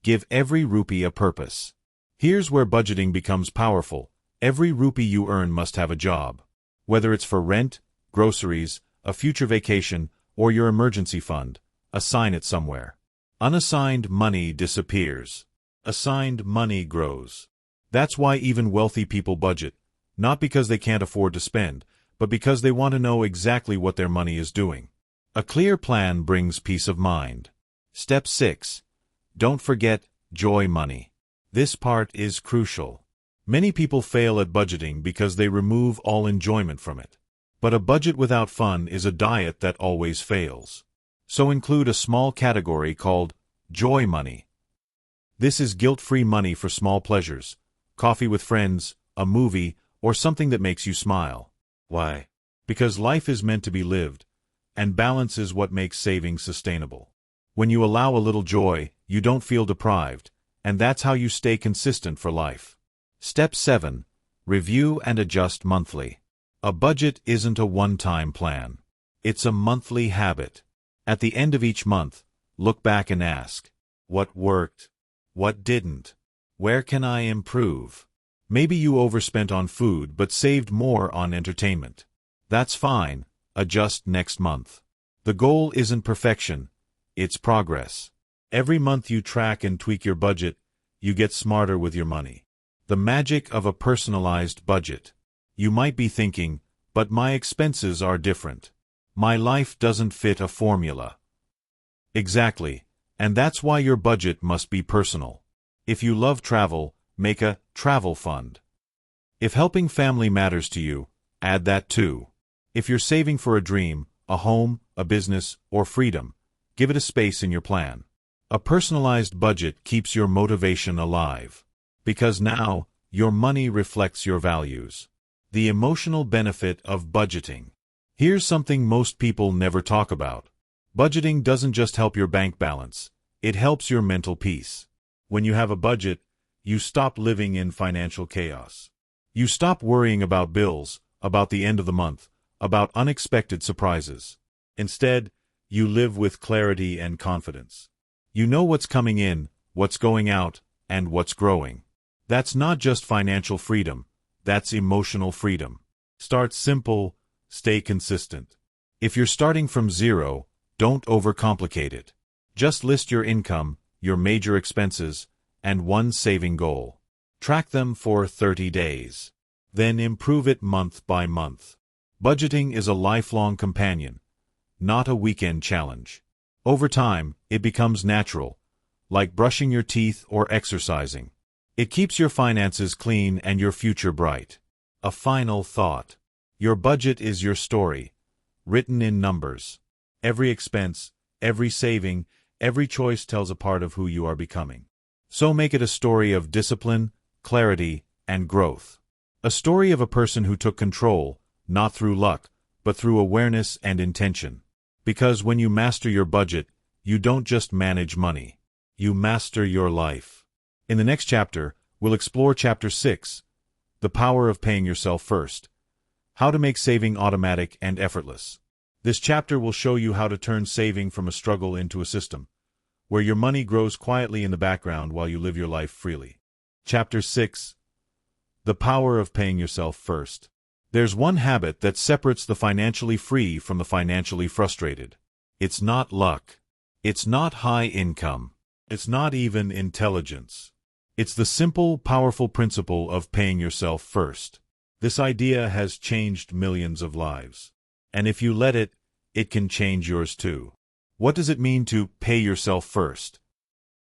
Give every rupee a purpose. Here's where budgeting becomes powerful. Every rupee you earn must have a job. Whether it's for rent, groceries, a future vacation, or your emergency fund, assign it somewhere. Unassigned money disappears. Assigned money grows. That's why even wealthy people budget, not because they can't afford to spend, but because they want to know exactly what their money is doing. A clear plan brings peace of mind. Step 6. Don't forget joy money. This part is crucial. Many people fail at budgeting because they remove all enjoyment from it. But a budget without fun is a diet that always fails. So include a small category called joy money. This is guilt-free money for small pleasures, coffee with friends, a movie, or something that makes you smile. Why? Because life is meant to be lived, and balance is what makes saving sustainable. When you allow a little joy, you don't feel deprived, and that's how you stay consistent for life. Step 7. Review and adjust monthly. A budget isn't a one-time plan. It's a monthly habit. At the end of each month, look back and ask, what worked? What didn't? Where can I improve? Maybe you overspent on food but saved more on entertainment. That's fine. Adjust next month. The goal isn't perfection, it's progress. Every month you track and tweak your budget, you get smarter with your money. The magic of a personalized budget. You might be thinking, but my expenses are different. My life doesn't fit a formula. Exactly, and that's why your budget must be personal. If you love travel, make a travel fund. If helping family matters to you, add that too. If you're saving for a dream, a home, a business, or freedom, give it a space in your plan. A personalized budget keeps your motivation alive. Because now, your money reflects your values. The emotional benefit of budgeting. Here's something most people never talk about. Budgeting doesn't just help your bank balance, it helps your mental peace. When you have a budget, you stop living in financial chaos. You stop worrying about bills, about the end of the month, about unexpected surprises. Instead, you live with clarity and confidence. You know what's coming in, what's going out, and what's growing. That's not just financial freedom, that's emotional freedom. Start simple, stay consistent. If you're starting from zero, Don't overcomplicate it. Just list your income, your major expenses, and one saving goal. Track them for 30 days. Then improve it month by month. Budgeting is a lifelong companion, not a weekend challenge. Over time, it becomes natural, like brushing your teeth or exercising. It keeps your finances clean and your future bright. A final thought. Your budget is your story, written in numbers. Every expense, every saving, every choice tells a part of who you are becoming. So make it a story of discipline, clarity, and growth. A story of a person who took control, not through luck, but through awareness and intention. Because when you master your budget, you don't just manage money. You master your life. In the next chapter, we'll explore Chapter 6, The Power of Paying Yourself First. How to make saving automatic and effortless. This chapter will show you how to turn saving from a struggle into a system, where your money grows quietly in the background while you live your life freely. Chapter 6. The Power of Paying Yourself First. There's one habit that separates the financially free from the financially frustrated. It's not luck. It's not high income. It's not even intelligence. It's the simple, powerful principle of paying yourself first. This idea has changed millions of lives. And if you let it, it can change yours too. What does it mean to pay yourself first?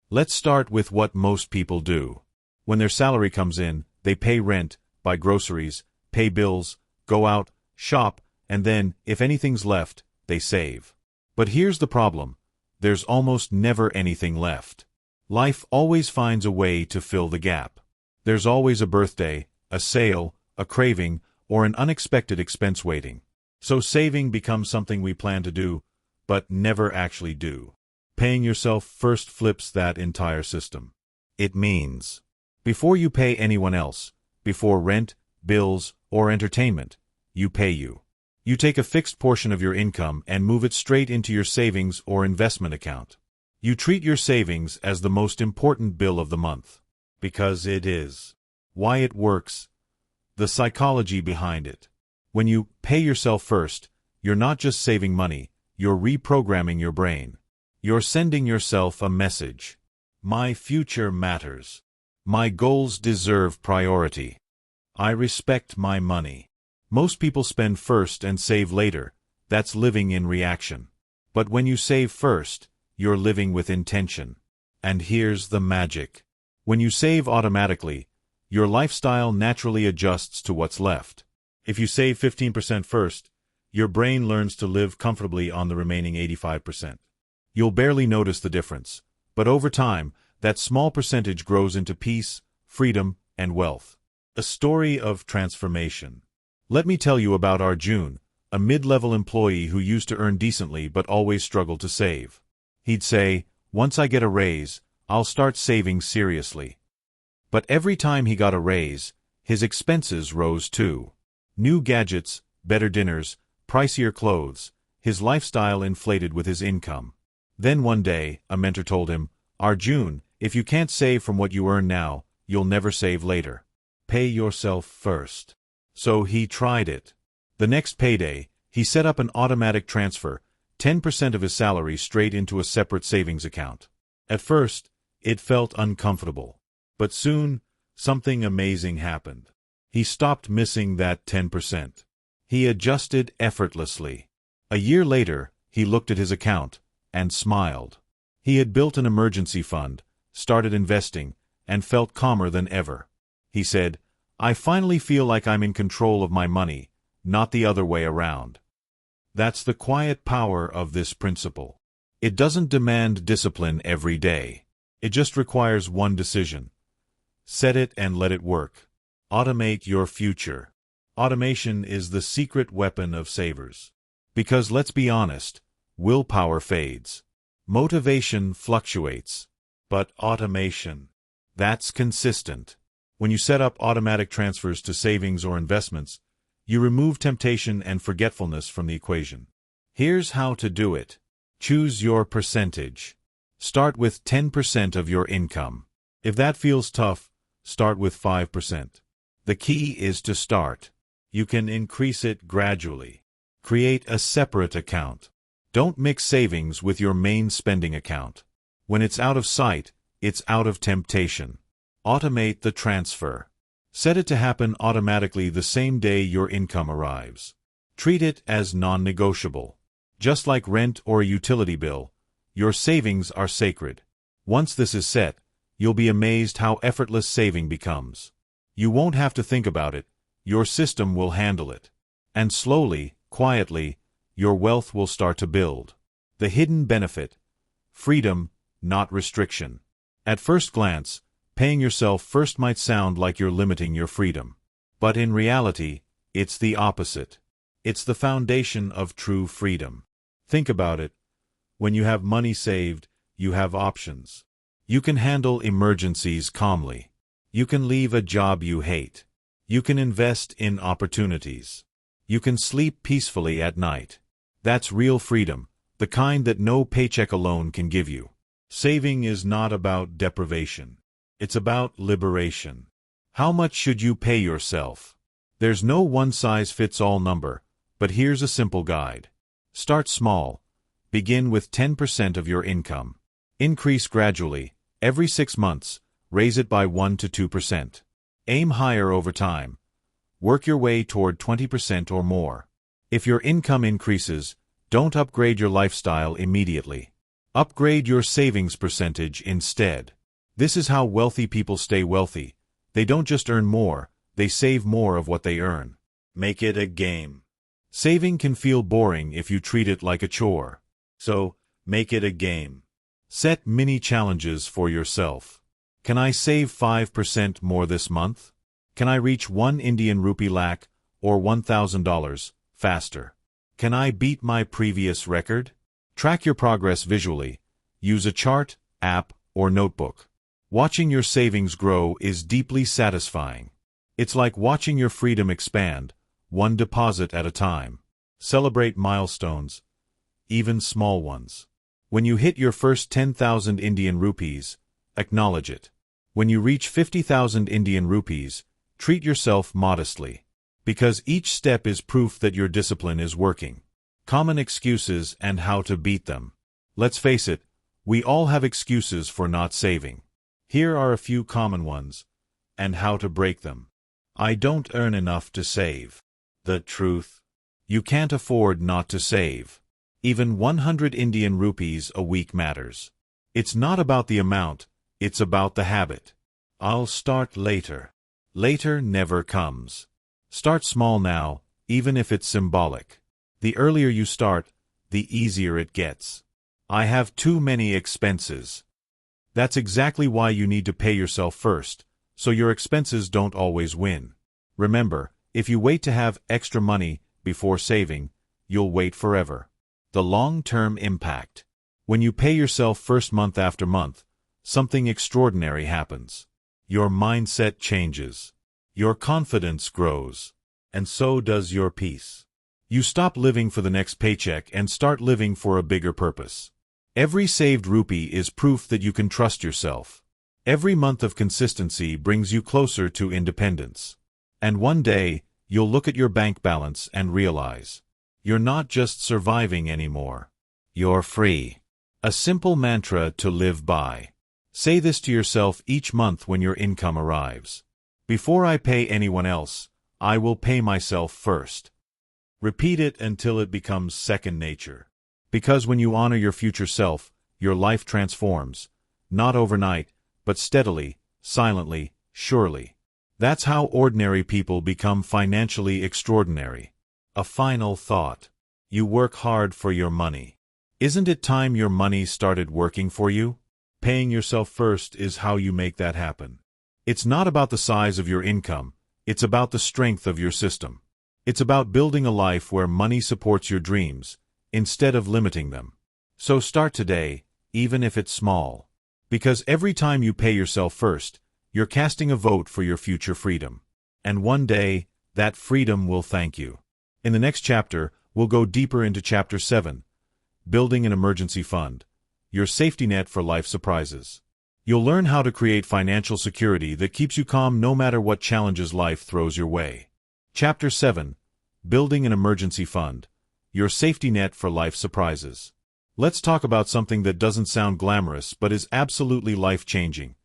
Let's start with what most people do. When their salary comes in, they pay rent, buy groceries, pay bills, go out, shop, and then, if anything's left, they save. But here's the problem. There's almost never anything left. Life always finds a way to fill the gap. There's always a birthday, a sale, a craving, or an unexpected expense waiting. So saving becomes something we plan to do, but never actually do. Paying yourself first flips that entire system. It means, before you pay anyone else, before rent, bills, or entertainment, you pay you. You take a fixed portion of your income and move it straight into your savings or investment account. You treat your savings as the most important bill of the month. Because it is. Why it works. The psychology behind it. When you pay yourself first, you're not just saving money, you're reprogramming your brain. You're sending yourself a message. My future matters. My goals deserve priority. I respect my money. Most people spend first and save later. That's living in reaction. But when you save first, you're living with intention. And here's the magic. When you save automatically, your lifestyle naturally adjusts to what's left. If you save 15% first, your brain learns to live comfortably on the remaining 85%. You'll barely notice the difference, but over time, that small percentage grows into peace, freedom, and wealth. A story of transformation. Let me tell you about Arjun, a mid-level employee who used to earn decently but always struggled to save. He'd say, "Once I get a raise, I'll start saving seriously." But every time he got a raise, his expenses rose too. New gadgets, better dinners, pricier clothes, his lifestyle inflated with his income. Then one day, a mentor told him, "Arjun, if you can't save from what you earn now, you'll never save later. Pay yourself first." So he tried it. The next payday, he set up an automatic transfer, 10% of his salary straight into a separate savings account. At first, it felt uncomfortable. But soon, something amazing happened. He stopped missing that 10%. He adjusted effortlessly. A year later, he looked at his account and smiled. He had built an emergency fund, started investing, and felt calmer than ever. He said, "I finally feel like I'm in control of my money, not the other way around." That's the quiet power of this principle. It doesn't demand discipline every day. It just requires one decision. Set it and let it work. Automate your future. Automation is the secret weapon of savers. Because let's be honest, willpower fades. Motivation fluctuates. But automation, that's consistent. When you set up automatic transfers to savings or investments, you remove temptation and forgetfulness from the equation. Here's how to do it. Choose your percentage. Start with 10% of your income. If that feels tough, start with 5%. The key is to start. You can increase it gradually. Create a separate account. Don't mix savings with your main spending account. When it's out of sight, it's out of temptation. Automate the transfer. Set it to happen automatically the same day your income arrives. Treat it as non-negotiable. Just like rent or a utility bill, your savings are sacred. Once this is set, you'll be amazed how effortless saving becomes. You won't have to think about it, your system will handle it. And slowly, quietly, your wealth will start to build. The hidden benefit: freedom, not restriction. At first glance, paying yourself first might sound like you're limiting your freedom. But in reality, it's the opposite. It's the foundation of true freedom. Think about it. When you have money saved, you have options. You can handle emergencies calmly. You can leave a job you hate. You can invest in opportunities. You can sleep peacefully at night. That's real freedom, the kind that no paycheck alone can give you. Saving is not about deprivation. It's about liberation. How much should you pay yourself? There's no one-size-fits-all number, but here's a simple guide. Start small. Begin with 10% of your income. Increase gradually. Every 6 months, raise it by 1 to 2%. Aim higher over time. Work your way toward 20% or more. If your income increases, don't upgrade your lifestyle immediately. Upgrade your savings percentage instead. This is how wealthy people stay wealthy. They don't just earn more, they save more of what they earn. Make it a game. Saving can feel boring if you treat it like a chore. So, make it a game. Set mini challenges for yourself. Can I save 5% more this month? Can I reach 1 Indian rupee lakh, or $1,000, faster? Can I beat my previous record? Track your progress visually. Use a chart, app, or notebook. Watching your savings grow is deeply satisfying. It's like watching your freedom expand, one deposit at a time. Celebrate milestones, even small ones. When you hit your first 10,000 Indian rupees, acknowledge it. When you reach 50,000 Indian rupees, treat yourself modestly. Because each step is proof that your discipline is working. Common excuses and how to beat them. Let's face it, we all have excuses for not saving. Here are a few common ones, and how to break them. I don't earn enough to save. The truth? You can't afford not to save. Even 100 Indian rupees a week matters. It's not about the amount, it's about the habit. I'll start later. Later never comes. Start small now, even if it's symbolic. The earlier you start, the easier it gets. I have too many expenses. That's exactly why you need to pay yourself first, so your expenses don't always win. Remember, if you wait to have extra money before saving, you'll wait forever. The long-term impact. When you pay yourself first month after month, something extraordinary happens. Your mindset changes. Your confidence grows. And so does your peace. You stop living for the next paycheck and start living for a bigger purpose. Every saved rupee is proof that you can trust yourself. Every month of consistency brings you closer to independence. And one day, you'll look at your bank balance and realize, you're not just surviving anymore. You're free. A simple mantra to live by. Say this to yourself each month when your income arrives. Before I pay anyone else, I will pay myself first. Repeat it until it becomes second nature. Because when you honor your future self, your life transforms. Not overnight, but steadily, silently, surely. That's how ordinary people become financially extraordinary. A final thought. You work hard for your money. Isn't it time your money started working for you? Paying yourself first is how you make that happen. It's not about the size of your income, it's about the strength of your system. It's about building a life where money supports your dreams, instead of limiting them. So start today, even if it's small. Because every time you pay yourself first, you're casting a vote for your future freedom. And one day, that freedom will thank you. In the next chapter, we'll go deeper into Chapter 7, Building an Emergency Fund, your safety net for life surprises. You'll learn how to create financial security that keeps you calm no matter what challenges life throws your way. Chapter 7, Building an Emergency Fund, your safety net for life surprises. Let's talk about something that doesn't sound glamorous but is absolutely life-changing: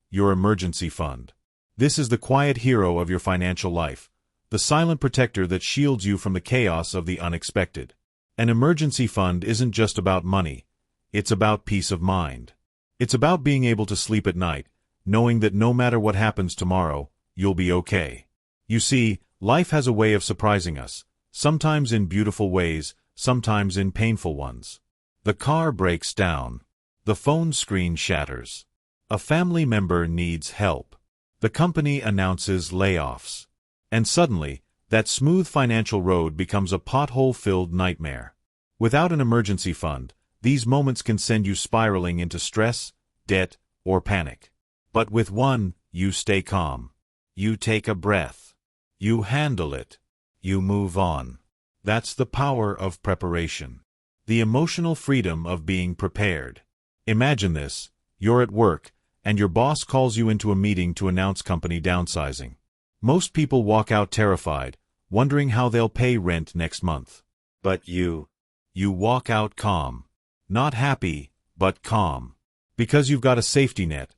your emergency fund. This is the quiet hero of your financial life, the silent protector that shields you from the chaos of the unexpected. An emergency fund isn't just about money, it's about peace of mind. It's about being able to sleep at night, knowing that no matter what happens tomorrow, you'll be okay. You see, life has a way of surprising us, sometimes in beautiful ways, sometimes in painful ones. The car breaks down. The phone screen shatters. A family member needs help. The company announces layoffs. And suddenly, that smooth financial road becomes a pothole-filled nightmare. Without an emergency fund, these moments can send you spiraling into stress, debt, or panic. But with one, you stay calm. You take a breath. You handle it. You move on. That's the power of preparation. The emotional freedom of being prepared. Imagine this: you're at work, and your boss calls you into a meeting to announce company downsizing. Most people walk out terrified, wondering how they'll pay rent next month. But you walk out calm. Not happy, but calm. Because you've got a safety net.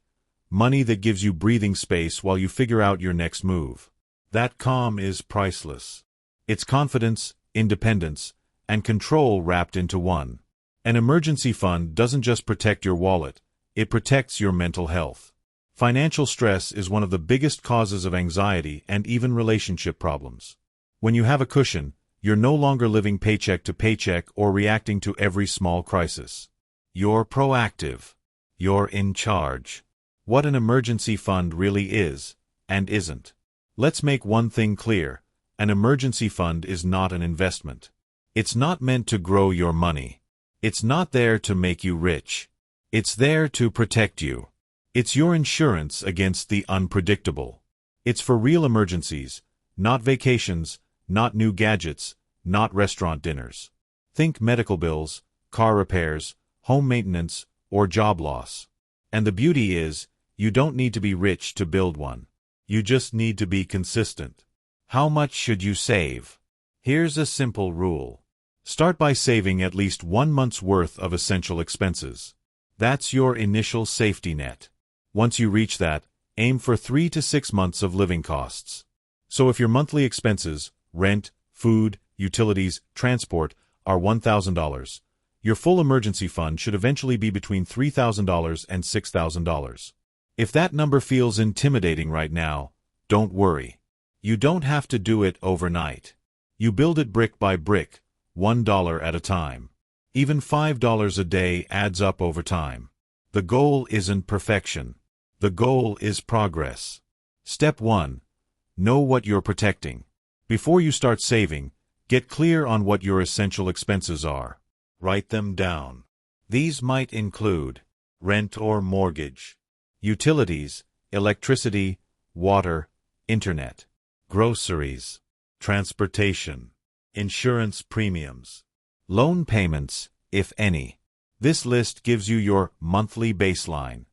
Money that gives you breathing space while you figure out your next move. That calm is priceless. It's confidence, independence, and control wrapped into one. An emergency fund doesn't just protect your wallet, it protects your mental health. Financial stress is one of the biggest causes of anxiety and even relationship problems. When you have a cushion, you're no longer living paycheck to paycheck or reacting to every small crisis. You're proactive. You're in charge. What an emergency fund really is, and isn't. Let's make one thing clear: an emergency fund is not an investment. It's not meant to grow your money. It's not there to make you rich. It's there to protect you. It's your insurance against the unpredictable. It's for real emergencies, not vacations, not new gadgets, not restaurant dinners. Think medical bills, car repairs, home maintenance, or job loss. And the beauty is, you don't need to be rich to build one. You just need to be consistent. How much should you save? Here's a simple rule. Start by saving at least 1 month's worth of essential expenses. That's your initial safety net. Once you reach that, aim for 3 to 6 months of living costs. So if your monthly expenses, rent, food, utilities, transport, are $1,000, your full emergency fund should eventually be between $3,000 and $6,000. If that number feels intimidating right now, don't worry. You don't have to do it overnight. You build it brick by brick, $1 at a time. Even $5 a day adds up over time. The goal isn't perfection. The goal is progress. Step 1. Know what you're protecting. Before you start saving, get clear on what your essential expenses are. Write them down. These might include rent or mortgage, utilities, electricity, water, internet, groceries, transportation, insurance premiums, loan payments, if any. This list gives you your monthly baseline.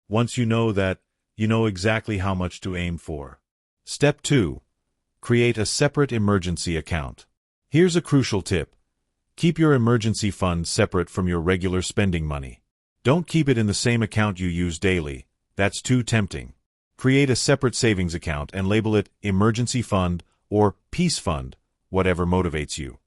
Once you know that, you know exactly how much to aim for. Step 2. Create a separate emergency account. Here's a crucial tip. Keep your emergency fund separate from your regular spending money. Don't keep it in the same account you use daily. That's too tempting. Create a separate savings account and label it Emergency Fund or Peace Fund, whatever motivates you.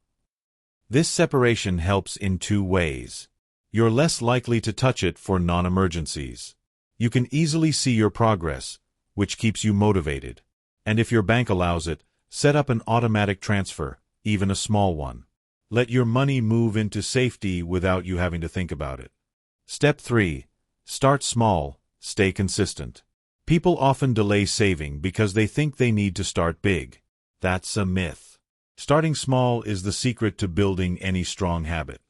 This separation helps in 2 ways. You're less likely to touch it for non-emergencies. You can easily see your progress, which keeps you motivated. And if your bank allows it, set up an automatic transfer, even a small one. Let your money move into safety without you having to think about it. Step 3. Start small, stay consistent. People often delay saving because they think they need to start big. That's a myth. Starting small is the secret to building any strong habit.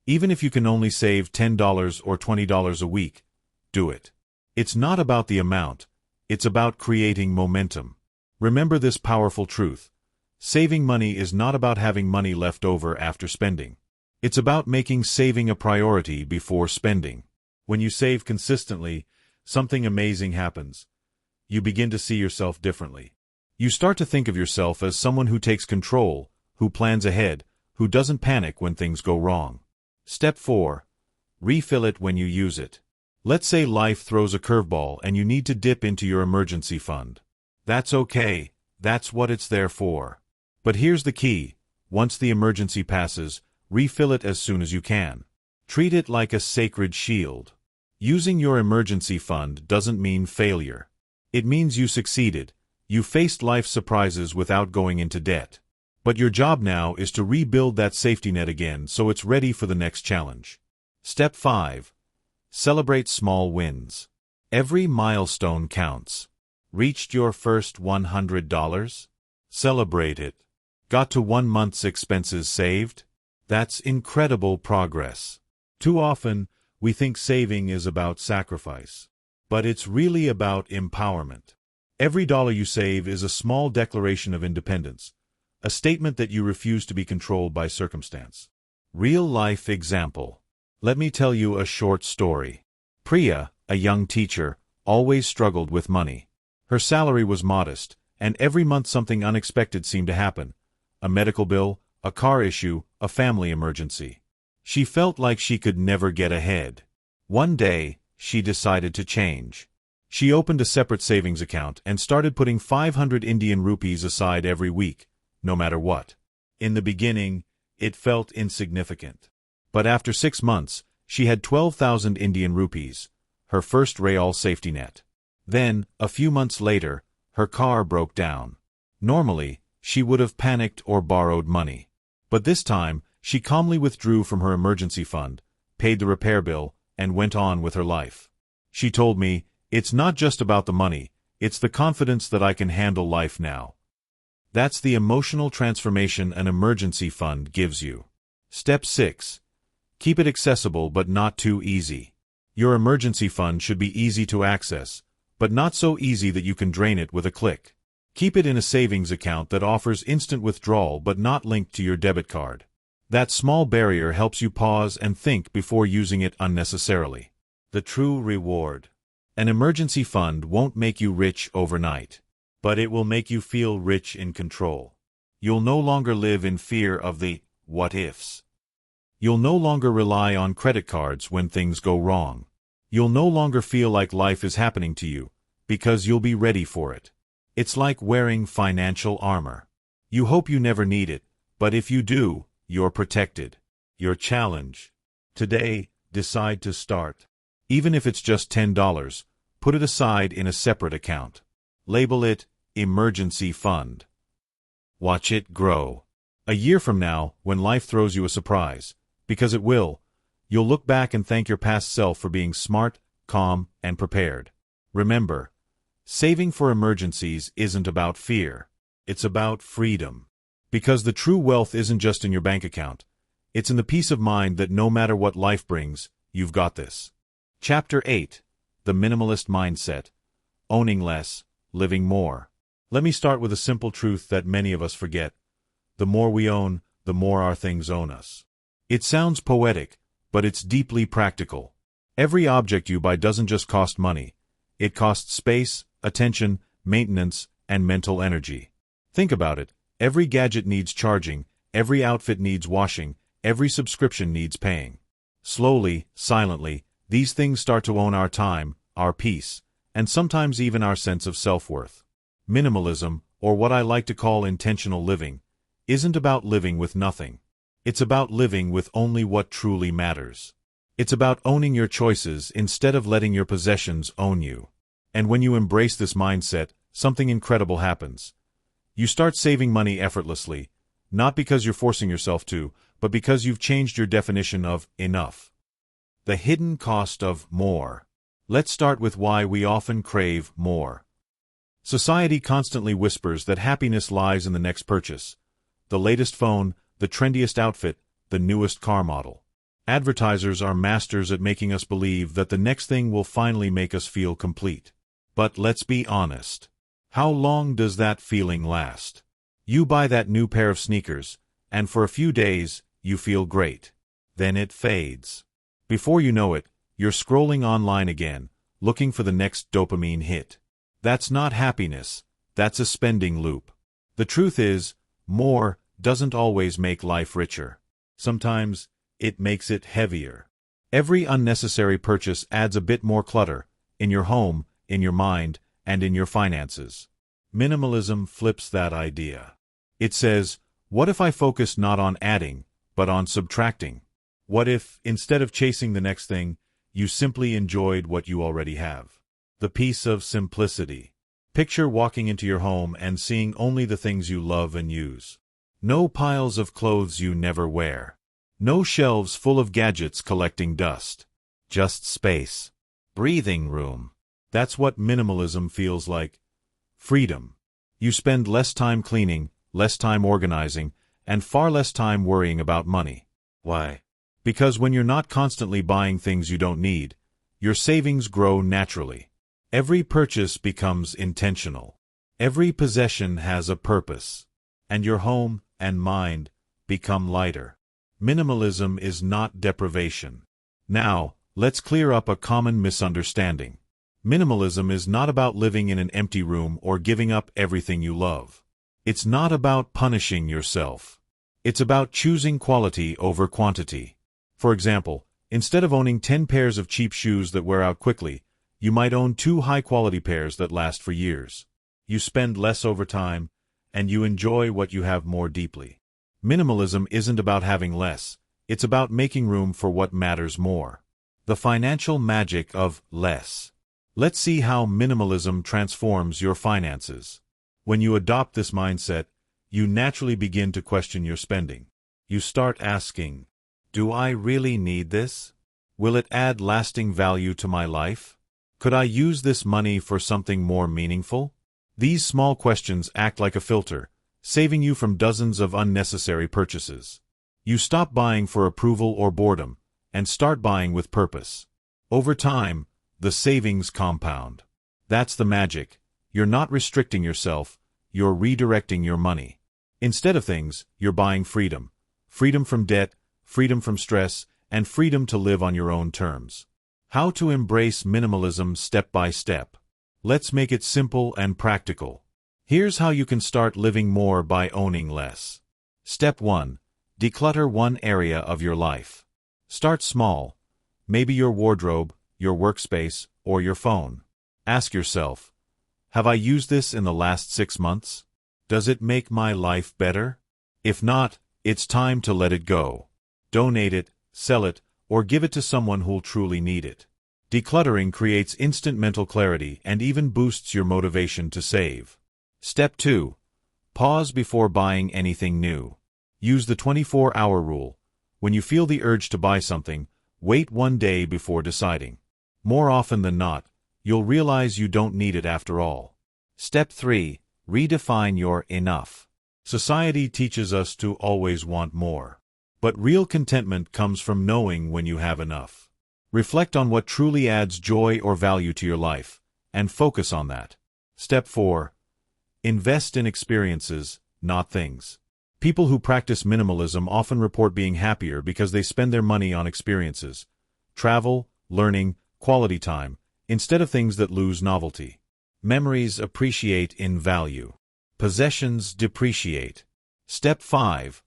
Even if you can only save $10 or $20 a week, do it. It's not about the amount, it's about creating momentum. Remember this powerful truth. Saving money is not about having money left over after spending. It's about making saving a priority before spending. When you save consistently, something amazing happens. You begin to see yourself differently. You start to think of yourself as someone who takes control, who plans ahead, who doesn't panic when things go wrong. Step 4. Refill it when you use it. Let's say life throws a curveball and you need to dip into your emergency fund. That's okay, that's what it's there for. But here's the key: once the emergency passes, refill it as soon as you can. Treat it like a sacred shield. Using your emergency fund doesn't mean failure. It means you succeeded. You faced life's surprises without going into debt. But your job now is to rebuild that safety net again so it's ready for the next challenge. Step 5. Celebrate small wins. Every milestone counts. Reached your first $100? Celebrate it. Got to 1 month's expenses saved? That's incredible progress. Too often, we think saving is about sacrifice. But it's really about empowerment. Every dollar you save is a small declaration of independence, a statement that you refuse to be controlled by circumstance. Real-life example. Let me tell you a short story. Priya, a young teacher, always struggled with money. Her salary was modest, and every month something unexpected seemed to happen. A medical bill, a car issue, a family emergency. She felt like she could never get ahead. One day, she decided to change. She opened a separate savings account and started putting 500 Indian rupees aside every week, no matter what. In the beginning, it felt insignificant. But after 6 months, she had 12,000 Indian rupees, her first real safety net. Then, a few months later, her car broke down. Normally, she would have panicked or borrowed money. But this time, she calmly withdrew from her emergency fund, paid the repair bill, and went on with her life. She told me, "It's not just about the money, it's the confidence that I can handle life now." That's the emotional transformation an emergency fund gives you. Step 6. Keep it accessible but not too easy. Your emergency fund should be easy to access, but not so easy that you can drain it with a click. Keep it in a savings account that offers instant withdrawal but not linked to your debit card. That small barrier helps you pause and think before using it unnecessarily. The true reward. An emergency fund won't make you rich overnight, but it will make you feel rich in control. You'll no longer live in fear of the what-ifs. You'll no longer rely on credit cards when things go wrong. You'll no longer feel like life is happening to you, because you'll be ready for it. It's like wearing financial armor. You hope you never need it, but if you do, you're protected. Your challenge. Today, decide to start. Even if it's just $10, put it aside in a separate account. Label it Emergency Fund. Watch it grow. A year from now, when life throws you a surprise, because it will, you'll look back and thank your past self for being smart, calm, and prepared. Remember, saving for emergencies isn't about fear. It's about freedom. Because the true wealth isn't just in your bank account. It's in the peace of mind that no matter what life brings, you've got this. Chapter 8. The Minimalist Mindset. Owning less, living more. Let me start with a simple truth that many of us forget. The more we own, the more our things own us. It sounds poetic, but it's deeply practical. Every object you buy doesn't just cost money. It costs space, attention, maintenance, and mental energy. Think about it. Every gadget needs charging, every outfit needs washing, every subscription needs paying. Slowly, silently, these things start to own our time, our peace, and sometimes even our sense of self-worth. Minimalism, or what I like to call intentional living, isn't about living with nothing. It's about living with only what truly matters. It's about owning your choices instead of letting your possessions own you. And when you embrace this mindset, something incredible happens. You start saving money effortlessly, not because you're forcing yourself to, but because you've changed your definition of enough. The hidden cost of more. Let's start with why we often crave more. Society constantly whispers that happiness lies in the next purchase. The latest phone, the trendiest outfit, the newest car model. Advertisers are masters at making us believe that the next thing will finally make us feel complete. But let's be honest. How long does that feeling last? You buy that new pair of sneakers, and for a few days, you feel great. Then it fades. Before you know it, you're scrolling online again, looking for the next dopamine hit. That's not happiness, that's a spending loop. The truth is, more doesn't always make life richer. Sometimes, it makes it heavier. Every unnecessary purchase adds a bit more clutter, in your home, in your mind, and in your finances. Minimalism flips that idea. It says, what if I focus not on adding, but on subtracting? What if, instead of chasing the next thing, you simply enjoyed what you already have? The peace of simplicity. Picture walking into your home and seeing only the things you love and use. No piles of clothes you never wear. No shelves full of gadgets collecting dust. Just space. Breathing room. That's what minimalism feels like. Freedom. You spend less time cleaning, less time organizing, and far less time worrying about money. Why? Because when you're not constantly buying things you don't need, your savings grow naturally. Every purchase becomes intentional. Every possession has a purpose. And your home and mind become lighter. Minimalism is not deprivation. Now, let's clear up a common misunderstanding. Minimalism is not about living in an empty room or giving up everything you love. It's not about punishing yourself. It's about choosing quality over quantity. For example, instead of owning 10 pairs of cheap shoes that wear out quickly, you might own 2 high-quality pairs that last for years. You spend less over time, and you enjoy what you have more deeply. Minimalism isn't about having less, it's about making room for what matters more. The financial magic of less. Let's see how minimalism transforms your finances. When you adopt this mindset, you naturally begin to question your spending. You start asking, do I really need this? Will it add lasting value to my life? Could I use this money for something more meaningful? These small questions act like a filter, saving you from dozens of unnecessary purchases. You stop buying for approval or boredom, and start buying with purpose. Over time, the savings compound. That's the magic. You're not restricting yourself, you're redirecting your money. Instead of things, you're buying freedom. Freedom from debt, freedom from stress, and freedom to live on your own terms. How to embrace minimalism step by step. Let's make it simple and practical. Here's how you can start living more by owning less. Step 1. Declutter one area of your life. Start small. Maybe your wardrobe, your workspace, or your phone. Ask yourself, have I used this in the last 6 months? Does it make my life better? If not, it's time to let it go. Donate it, sell it, or give it to someone who'll truly need it. Decluttering creates instant mental clarity and even boosts your motivation to save. Step 2. Pause before buying anything new. Use the 24-hour rule. When you feel the urge to buy something, wait 1 day before deciding. More often than not, you'll realize you don't need it after all. Step 3. Redefine your enough. Society teaches us to always want more. But real contentment comes from knowing when you have enough. Reflect on what truly adds joy or value to your life, and focus on that. Step 4. Invest in experiences, not things. People who practice minimalism often report being happier because they spend their money on experiences, travel, learning, quality time, instead of things that lose novelty. Memories appreciate in value. Possessions depreciate. Step 5.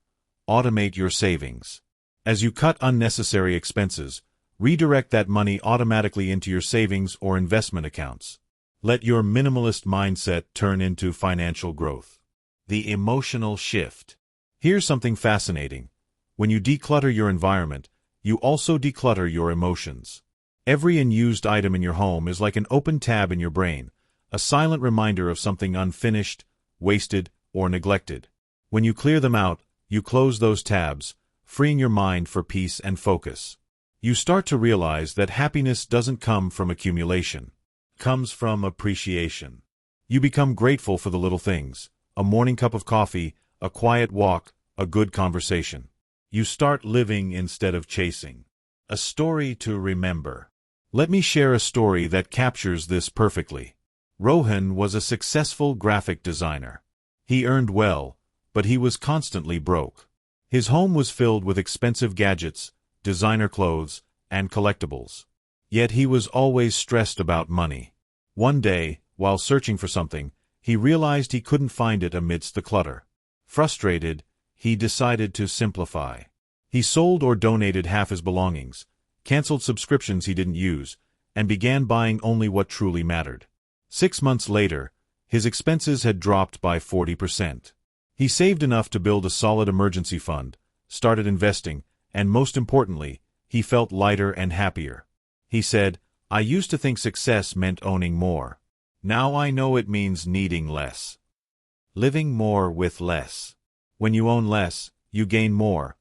Automate your savings. As you cut unnecessary expenses, redirect that money automatically into your savings or investment accounts. Let your minimalist mindset turn into financial growth. The emotional shift. Here's something fascinating. When you declutter your environment, you also declutter your emotions. Every unused item in your home is like an open tab in your brain, a silent reminder of something unfinished, wasted, or neglected. When you clear them out, you close those tabs, freeing your mind for peace and focus. You start to realize that happiness doesn't come from accumulation. It comes from appreciation. You become grateful for the little things, a morning cup of coffee, a quiet walk, a good conversation. You start living instead of chasing. A story to remember. Let me share a story that captures this perfectly. Rohan was a successful graphic designer. He earned well, but he was constantly broke. His home was filled with expensive gadgets, designer clothes, and collectibles. Yet he was always stressed about money. One day, while searching for something, he realized he couldn't find it amidst the clutter. Frustrated, he decided to simplify. He sold or donated half his belongings, canceled subscriptions he didn't use, and began buying only what truly mattered. 6 months later, his expenses had dropped by 40%. He saved enough to build a solid emergency fund, started investing, and most importantly, he felt lighter and happier. He said, "I used to think success meant owning more. Now I know it means needing less. Living more with less. When you own less, you gain more.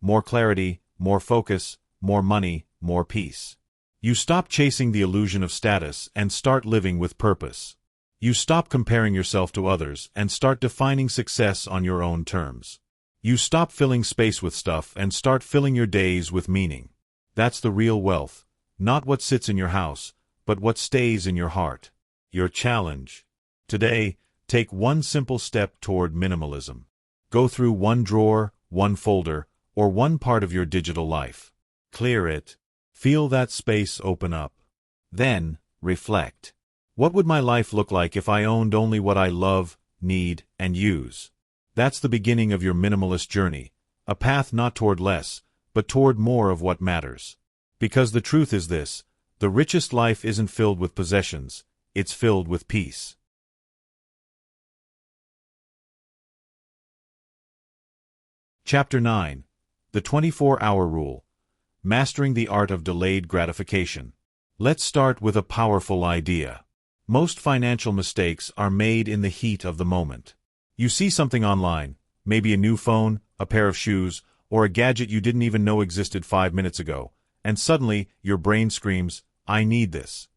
More clarity, more focus, more money, more peace. You stop chasing the illusion of status and start living with purpose. You stop comparing yourself to others and start defining success on your own terms. You stop filling space with stuff and start filling your days with meaning. That's the real wealth, not what sits in your house, but what stays in your heart." Your challenge. Today, take one simple step toward minimalism. Go through one drawer, one folder, or one part of your digital life. Clear it. Feel that space open up. Then, reflect. What would my life look like if I owned only what I love, need, and use? That's the beginning of your minimalist journey, a path not toward less, but toward more of what matters. Because the truth is this, the richest life isn't filled with possessions, it's filled with peace. Chapter 9. The 24-Hour Rule. Mastering the Art of Delayed Gratification. Let's start with a powerful idea. Most financial mistakes are made in the heat of the moment. You see something online, maybe a new phone, a pair of shoes, or a gadget you didn't even know existed 5 minutes ago, and suddenly your brain screams, "I need this."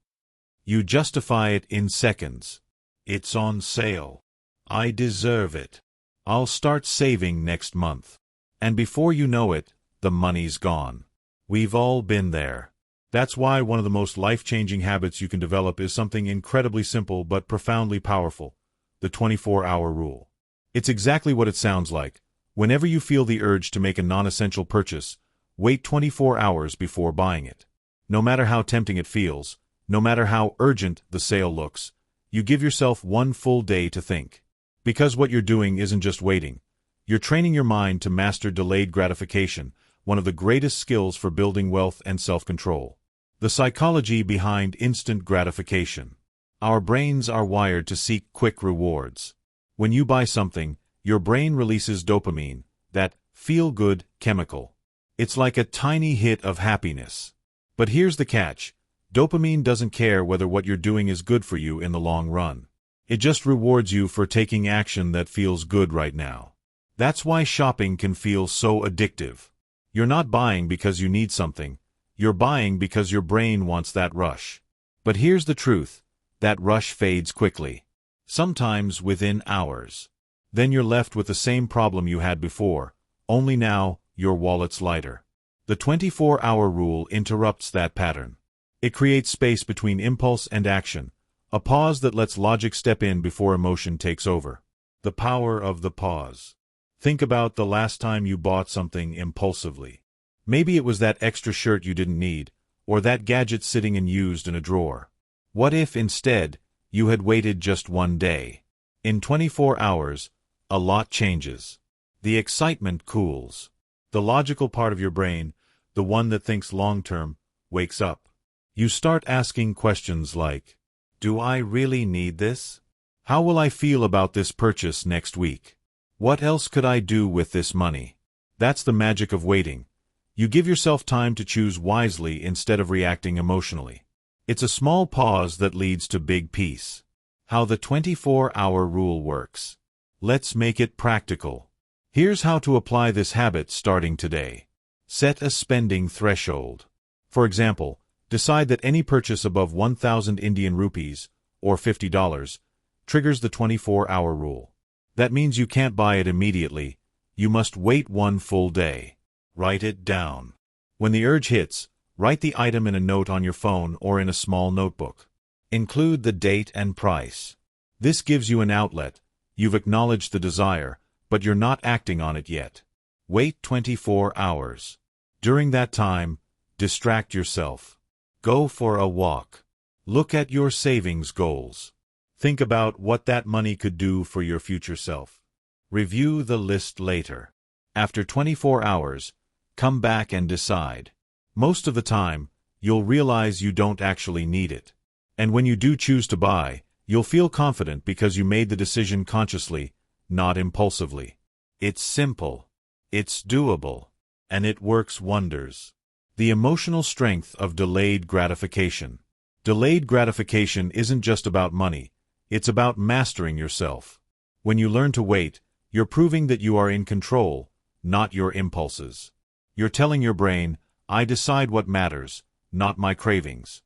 You justify it in seconds. "It's on sale. I deserve it. I'll start saving next month." And before you know it, the money's gone. We've all been there. That's why one of the most life-changing habits you can develop is something incredibly simple but profoundly powerful: the 24-hour rule. It's exactly what it sounds like. Whenever you feel the urge to make a non-essential purchase, wait 24 hours before buying it. No matter how tempting it feels, no matter how urgent the sale looks, you give yourself one full day to think. Because what you're doing isn't just waiting. You're training your mind to master delayed gratification, one of the greatest skills for building wealth and self-control. The psychology behind instant gratification. Our brains are wired to seek quick rewards. When you buy something, your brain releases dopamine, that feel-good chemical. It's like a tiny hit of happiness. But here's the catch. Dopamine doesn't care whether what you're doing is good for you in the long run. It just rewards you for taking action that feels good right now. That's why shopping can feel so addictive. You're not buying because you need something. You're buying because your brain wants that rush. But here's the truth. That rush fades quickly. Sometimes within hours. Then you're left with the same problem you had before, only now your wallet's lighter. The 24-hour rule interrupts that pattern. It creates space between impulse and action, a pause that lets logic step in before emotion takes over. The power of the pause. Think about the last time you bought something impulsively. Maybe it was that extra shirt you didn't need, or that gadget sitting unused in a drawer. What if, instead, you had waited just one day? In 24 hours, a lot changes. The excitement cools. The logical part of your brain, the one that thinks long-term, wakes up. You start asking questions like, do I really need this? How will I feel about this purchase next week? What else could I do with this money? That's the magic of waiting. You give yourself time to choose wisely instead of reacting emotionally. It's a small pause that leads to big peace. How the 24-hour rule works. Let's make it practical. Here's how to apply this habit starting today. Set a spending threshold. For example, decide that any purchase above 1,000 Indian rupees, or $50, triggers the 24-hour rule. That means you can't buy it immediately. You must wait one full day. Write it down. When the urge hits, write the item in a note on your phone or in a small notebook. Include the date and price. This gives you an outlet. You've acknowledged the desire, but you're not acting on it yet. Wait 24 hours. During that time, distract yourself. Go for a walk. Look at your savings goals. Think about what that money could do for your future self. Review the list later. After 24 hours, come back and decide. Most of the time, you'll realize you don't actually need it. And when you do choose to buy, you'll feel confident because you made the decision consciously, not impulsively. It's simple, it's doable, and it works wonders. The emotional strength of delayed gratification. Delayed gratification isn't just about money, it's about mastering yourself. When you learn to wait, you're proving that you are in control, not your impulses. You're telling your brain, I decide what matters, not my cravings.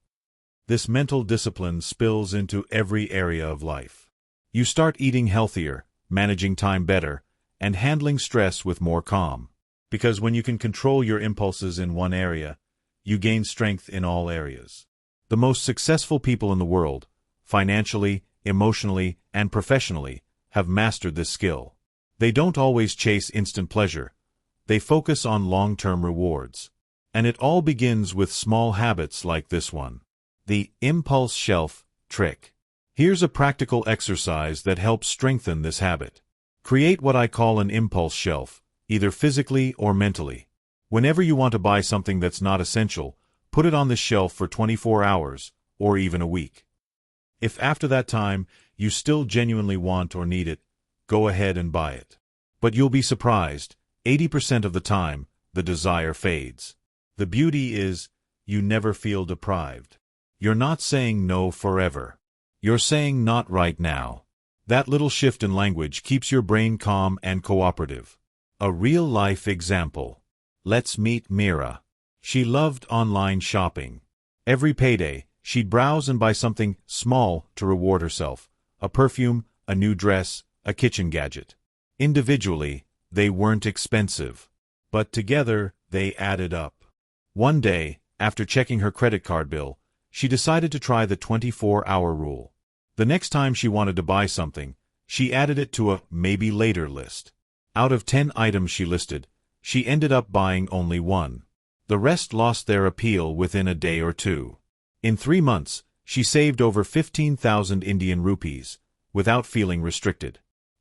This mental discipline spills into every area of life. You start eating healthier, managing time better, and handling stress with more calm. Because when you can control your impulses in one area, you gain strength in all areas. The most successful people in the world, financially, emotionally, and professionally, have mastered this skill. They don't always chase instant pleasure. They focus on long-term rewards. And it all begins with small habits like this one. The impulse shelf trick. Here's a practical exercise that helps strengthen this habit. Create what I call an impulse shelf, either physically or mentally. Whenever you want to buy something that's not essential, put it on this shelf for 24 hours, or even a week. If after that time you still genuinely want or need it, go ahead and buy it. But you'll be surprised, 80% of the time, the desire fades. The beauty is, you never feel deprived. You're not saying no forever. You're saying not right now. That little shift in language keeps your brain calm and cooperative. A real-life example. Let's meet Mira. She loved online shopping. Every payday, she'd browse and buy something small to reward herself. A perfume, a new dress, a kitchen gadget. Individually, they weren't expensive. But together, they added up. One day, after checking her credit card bill, she decided to try the 24-hour rule. The next time she wanted to buy something, she added it to a maybe later list. Out of 10 items she listed, she ended up buying only one. The rest lost their appeal within a day or two. In 3 months, she saved over 15,000 Indian rupees, without feeling restricted.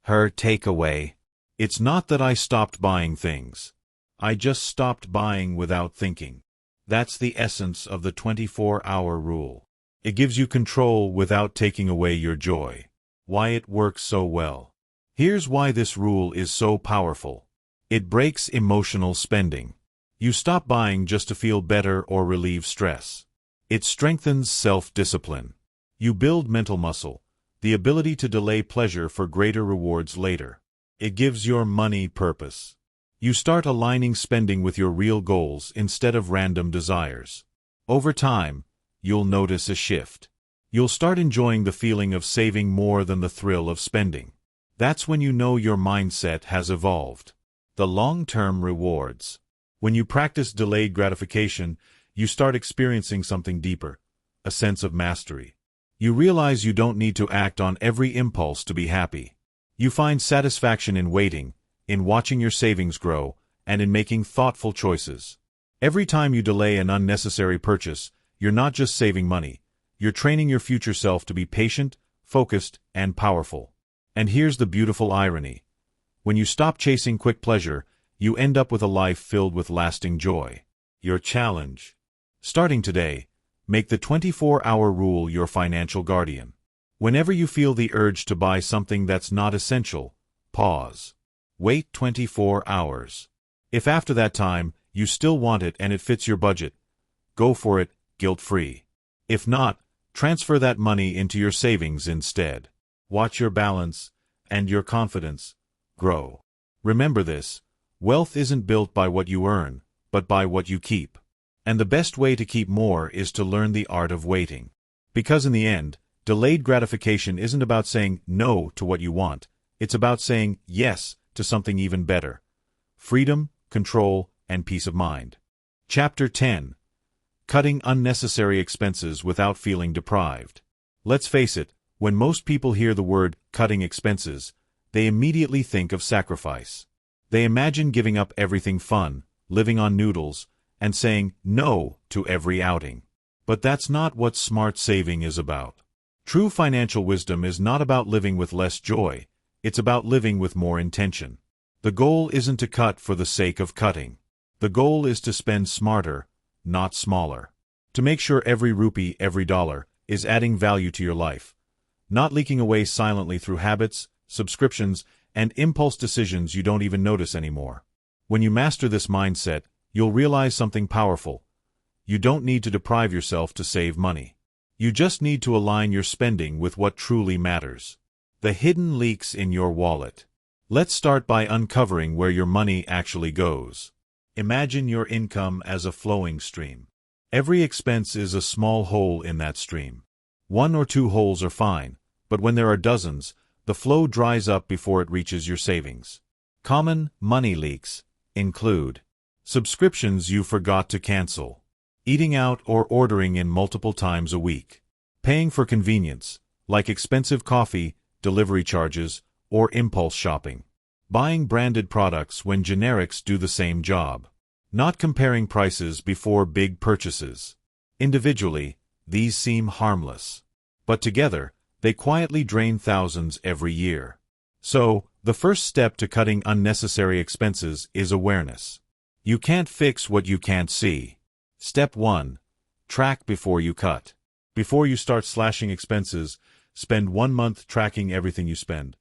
Her takeaway: it's not that I stopped buying things. I just stopped buying without thinking. That's the essence of the 24-hour rule. It gives you control without taking away your joy. Why it works so well. Here's why this rule is so powerful. It breaks emotional spending. You stop buying just to feel better or relieve stress. It strengthens self-discipline. You build mental muscle, the ability to delay pleasure for greater rewards later. It gives your money purpose. You start aligning spending with your real goals instead of random desires. Over time, you'll notice a shift. You'll start enjoying the feeling of saving more than the thrill of spending. That's when you know your mindset has evolved. The long-term rewards. When you practice delayed gratification, you start experiencing something deeper, a sense of mastery. You realize you don't need to act on every impulse to be happy. You find satisfaction in waiting, in watching your savings grow, and in making thoughtful choices. Every time you delay an unnecessary purchase, you're not just saving money, you're training your future self to be patient, focused, and powerful. And here's the beautiful irony. When you stop chasing quick pleasure, you end up with a life filled with lasting joy. Your challenge. Starting today, make the 24-hour rule your financial guardian. Whenever you feel the urge to buy something that's not essential, pause. Wait 24 hours. If after that time, you still want it and it fits your budget, go for it, guilt-free. If not, transfer that money into your savings instead. Watch your balance, and your confidence grow. Remember this, wealth isn't built by what you earn, but by what you keep. And the best way to keep more is to learn the art of waiting. Because in the end, delayed gratification isn't about saying no to what you want, it's about saying yes to something even better. Freedom, control, and peace of mind. Chapter 10. Cutting unnecessary expenses without feeling deprived. Let's face it, when most people hear the word cutting expenses, they immediately think of sacrifice. They imagine giving up everything fun, living on noodles, and saying no to every outing. But that's not what smart saving is about. True financial wisdom is not about living with less joy, it's about living with more intention. The goal isn't to cut for the sake of cutting. The goal is to spend smarter, not smaller. To make sure every rupee, every dollar, is adding value to your life, not leaking away silently through habits, subscriptions, and impulse decisions you don't even notice anymore. When you master this mindset, you'll realize something powerful. You don't need to deprive yourself to save money. You just need to align your spending with what truly matters. The hidden leaks in your wallet. Let's start by uncovering where your money actually goes. Imagine your income as a flowing stream. Every expense is a small hole in that stream. 1 or 2 holes are fine, but when there are dozens, the flow dries up before it reaches your savings. Common money leaks include subscriptions you forgot to cancel, eating out or ordering in multiple times a week, paying for convenience, like expensive coffee, delivery charges, or impulse shopping, buying branded products when generics do the same job, not comparing prices before big purchases. Individually, these seem harmless, but together, they quietly drain thousands every year. So, the first step to cutting unnecessary expenses is awareness. You can't fix what you can't see. Step 1. Track before you cut. Before you start slashing expenses, spend 1 month tracking everything you spend.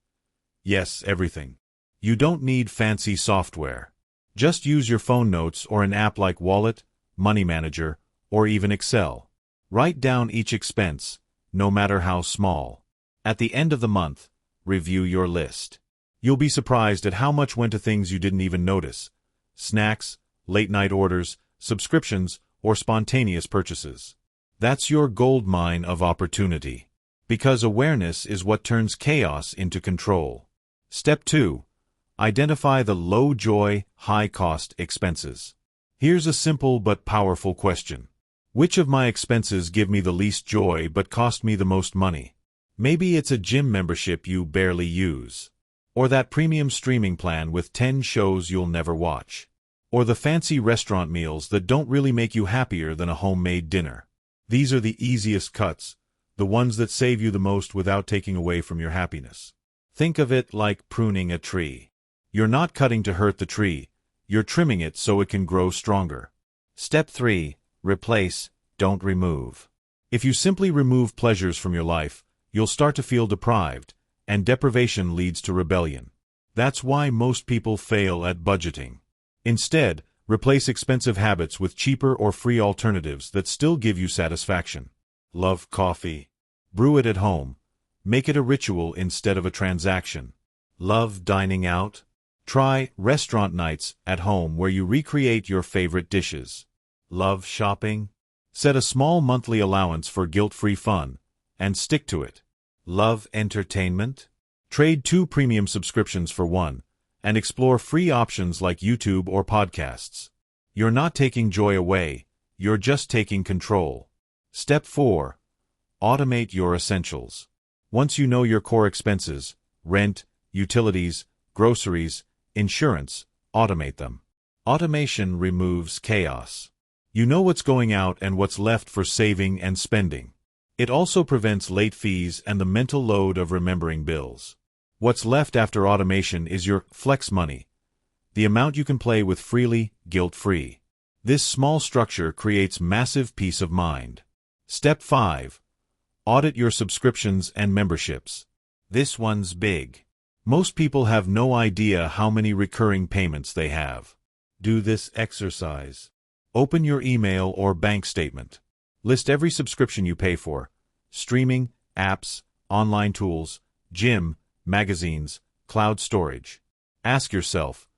Yes, everything. You don't need fancy software. Just use your phone notes or an app like Wallet, Money Manager, or even Excel. Write down each expense, no matter how small. At the end of the month, review your list. You'll be surprised at how much went to things you didn't even notice. Snacks, late-night orders, subscriptions, or spontaneous purchases. That's your gold mine of opportunity. Because awareness is what turns chaos into control. Step 2. Identify the low-joy, high-cost expenses. Here's a simple but powerful question. Which of my expenses give me the least joy but cost me the most money? Maybe it's a gym membership you barely use. Or that premium streaming plan with 10 shows you'll never watch. Or the fancy restaurant meals that don't really make you happier than a homemade dinner. These are the easiest cuts, the ones that save you the most without taking away from your happiness. Think of it like pruning a tree. You're not cutting to hurt the tree, you're trimming it so it can grow stronger. Step 3. Replace, don't remove. If you simply remove pleasures from your life, you'll start to feel deprived, and deprivation leads to rebellion. That's why most people fail at budgeting. Instead, replace expensive habits with cheaper or free alternatives that still give you satisfaction. Love coffee? Brew it at home. Make it a ritual instead of a transaction. Love dining out? Try restaurant nights at home where you recreate your favorite dishes. Love shopping? Set a small monthly allowance for guilt-free fun, and stick to it. Love entertainment? Trade 2 premium subscriptions for 1, and explore free options like YouTube or podcasts. You're not taking joy away, you're just taking control. Step 4. Automate your essentials. Once you know your core expenses, rent, utilities, groceries, insurance, automate them. Automation removes chaos. You know what's going out and what's left for saving and spending. It also prevents late fees and the mental load of remembering bills. What's left after automation is your flex money, the amount you can play with freely, guilt-free. This small structure creates massive peace of mind. Step 5. Audit your subscriptions and memberships. This one's big. Most people have no idea how many recurring payments they have. Do this exercise. Open your email or bank statement. List every subscription you pay for: streaming, apps, online tools, gym, magazines, cloud storage. Ask yourself,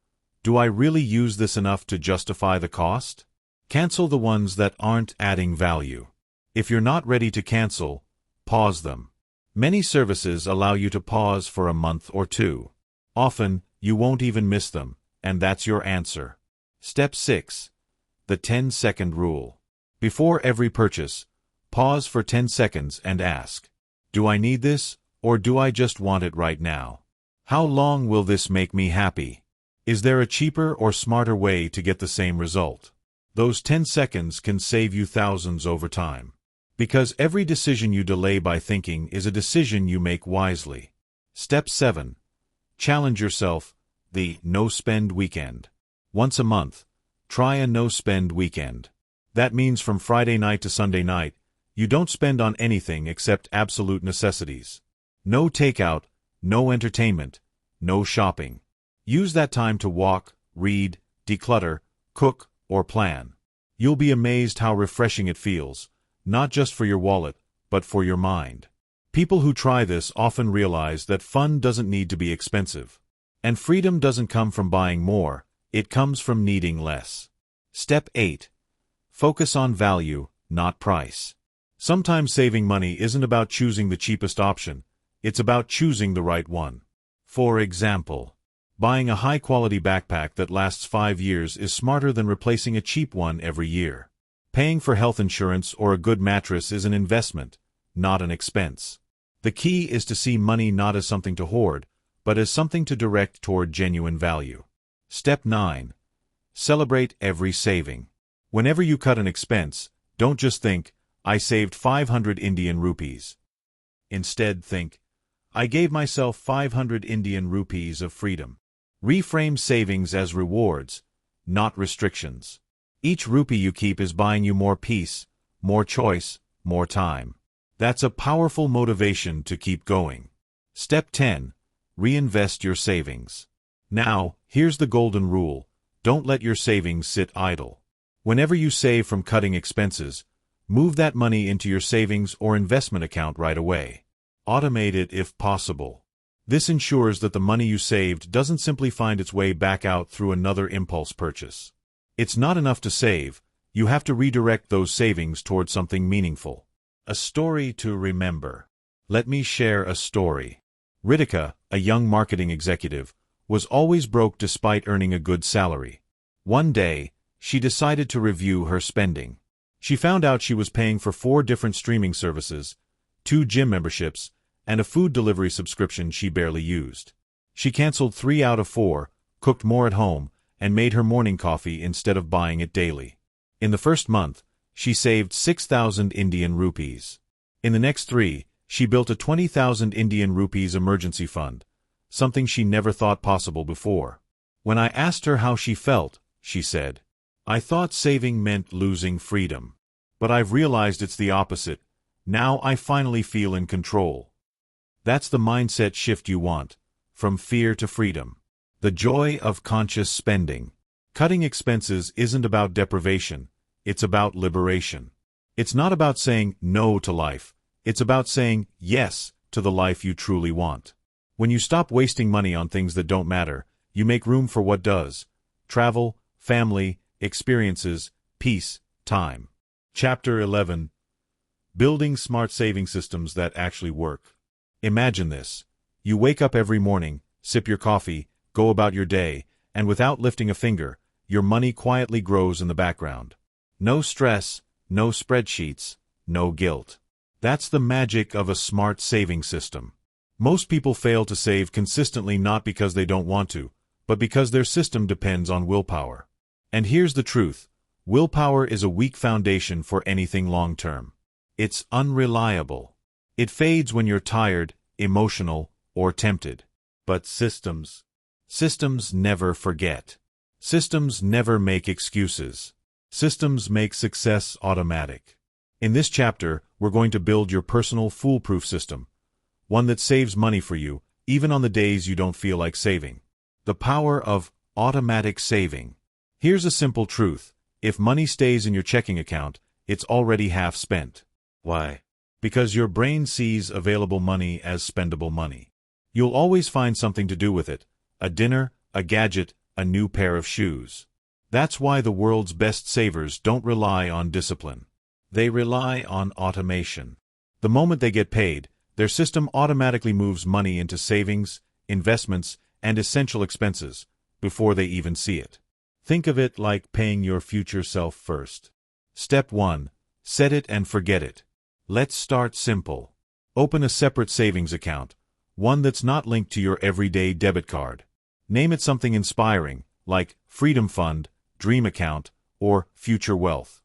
do I really use this enough to justify the cost? Cancel the ones that aren't adding value. If you're not ready to cancel, pause them. Many services allow you to pause for a month or 2. Often, you won't even miss them, and that's your answer. Step 6. The 10-second rule. Before every purchase, pause for 10 seconds and ask, do I need this, or do I just want it right now? How long will this make me happy? Is there a cheaper or smarter way to get the same result? Those 10 seconds can save you thousands over time. Because every decision you delay by thinking is a decision you make wisely. Step 7. Challenge yourself, The no-spend weekend. Once a month, try a no-spend weekend. That means from Friday night to Sunday night, you don't spend on anything except absolute necessities. No takeout, no entertainment, no shopping. Use that time to walk, read, declutter, cook, or plan. You'll be amazed how refreshing it feels, not just for your wallet, but for your mind. People who try this often realize that fun doesn't need to be expensive. And freedom doesn't come from buying more, it comes from needing less. Step 8. Focus on value, not price. Sometimes saving money isn't about choosing the cheapest option, it's about choosing the right one. For example, buying a high-quality backpack that lasts 5 years is smarter than replacing a cheap one every year. Paying for health insurance or a good mattress is an investment, not an expense. The key is to see money not as something to hoard, but as something to direct toward genuine value. Step 9. Celebrate every saving. Whenever you cut an expense, don't just think, I saved 500 Indian rupees. Instead think, I gave myself 500 Indian rupees of freedom. Reframe savings as rewards, not restrictions. Each rupee you keep is buying you more peace, more choice, more time. That's a powerful motivation to keep going. Step 10. Reinvest your savings. Now, here's the golden rule. Don't let your savings sit idle. Whenever you save from cutting expenses, move that money into your savings or investment account right away. Automate it if possible. This ensures that the money you saved doesn't simply find its way back out through another impulse purchase. It's not enough to save, you have to redirect those savings toward something meaningful. A story to remember. Let me share a story. Ritika, a young marketing executive, was always broke despite earning a good salary. One day, she decided to review her spending. She found out she was paying for 4 different streaming services, 2 gym memberships, and a food delivery subscription she barely used. She canceled 3 out of 4, cooked more at home, and made her morning coffee instead of buying it daily. In the first month, she saved 6,000 Indian rupees. In the next 3, she built a 20,000 Indian rupees emergency fund, something she never thought possible before. When I asked her how she felt, she said, I thought saving meant losing freedom. But I've realized it's the opposite. Now I finally feel in control. That's the mindset shift you want, from fear to freedom. The joy of conscious spending. Cutting expenses isn't about deprivation, it's about liberation. It's not about saying no to life, it's about saying yes to the life you truly want. When you stop wasting money on things that don't matter, you make room for what does. Travel, family, experiences, peace, time. Chapter 11. Building smart saving systems that actually work. Imagine this. You wake up every morning, sip your coffee, go about your day, and without lifting a finger, your money quietly grows in the background. No stress, no spreadsheets, no guilt. That's the magic of a smart saving system. Most people fail to save consistently not because they don't want to, but because their system depends on willpower. And here's the truth. Willpower is a weak foundation for anything long-term. It's unreliable. It fades when you're tired, emotional, or tempted. But systems never forget. Systems never make excuses. Systems make success automatic. In this chapter, we're going to build your personal foolproof system, one that saves money for you, even on the days you don't feel like saving. The power of automatic saving. Here's a simple truth. If money stays in your checking account, it's already half spent. Why? Because your brain sees available money as spendable money. You'll always find something to do with it. A dinner, a gadget, a new pair of shoes. That's why the world's best savers don't rely on discipline. They rely on automation. The moment they get paid, their system automatically moves money into savings, investments, and essential expenses, before they even see it. Think of it like paying your future self first. Step 1. Set it and forget it. Let's start simple. Open a separate savings account, one that's not linked to your everyday debit card. Name it something inspiring, like Freedom Fund, Dream Account, or Future Wealth.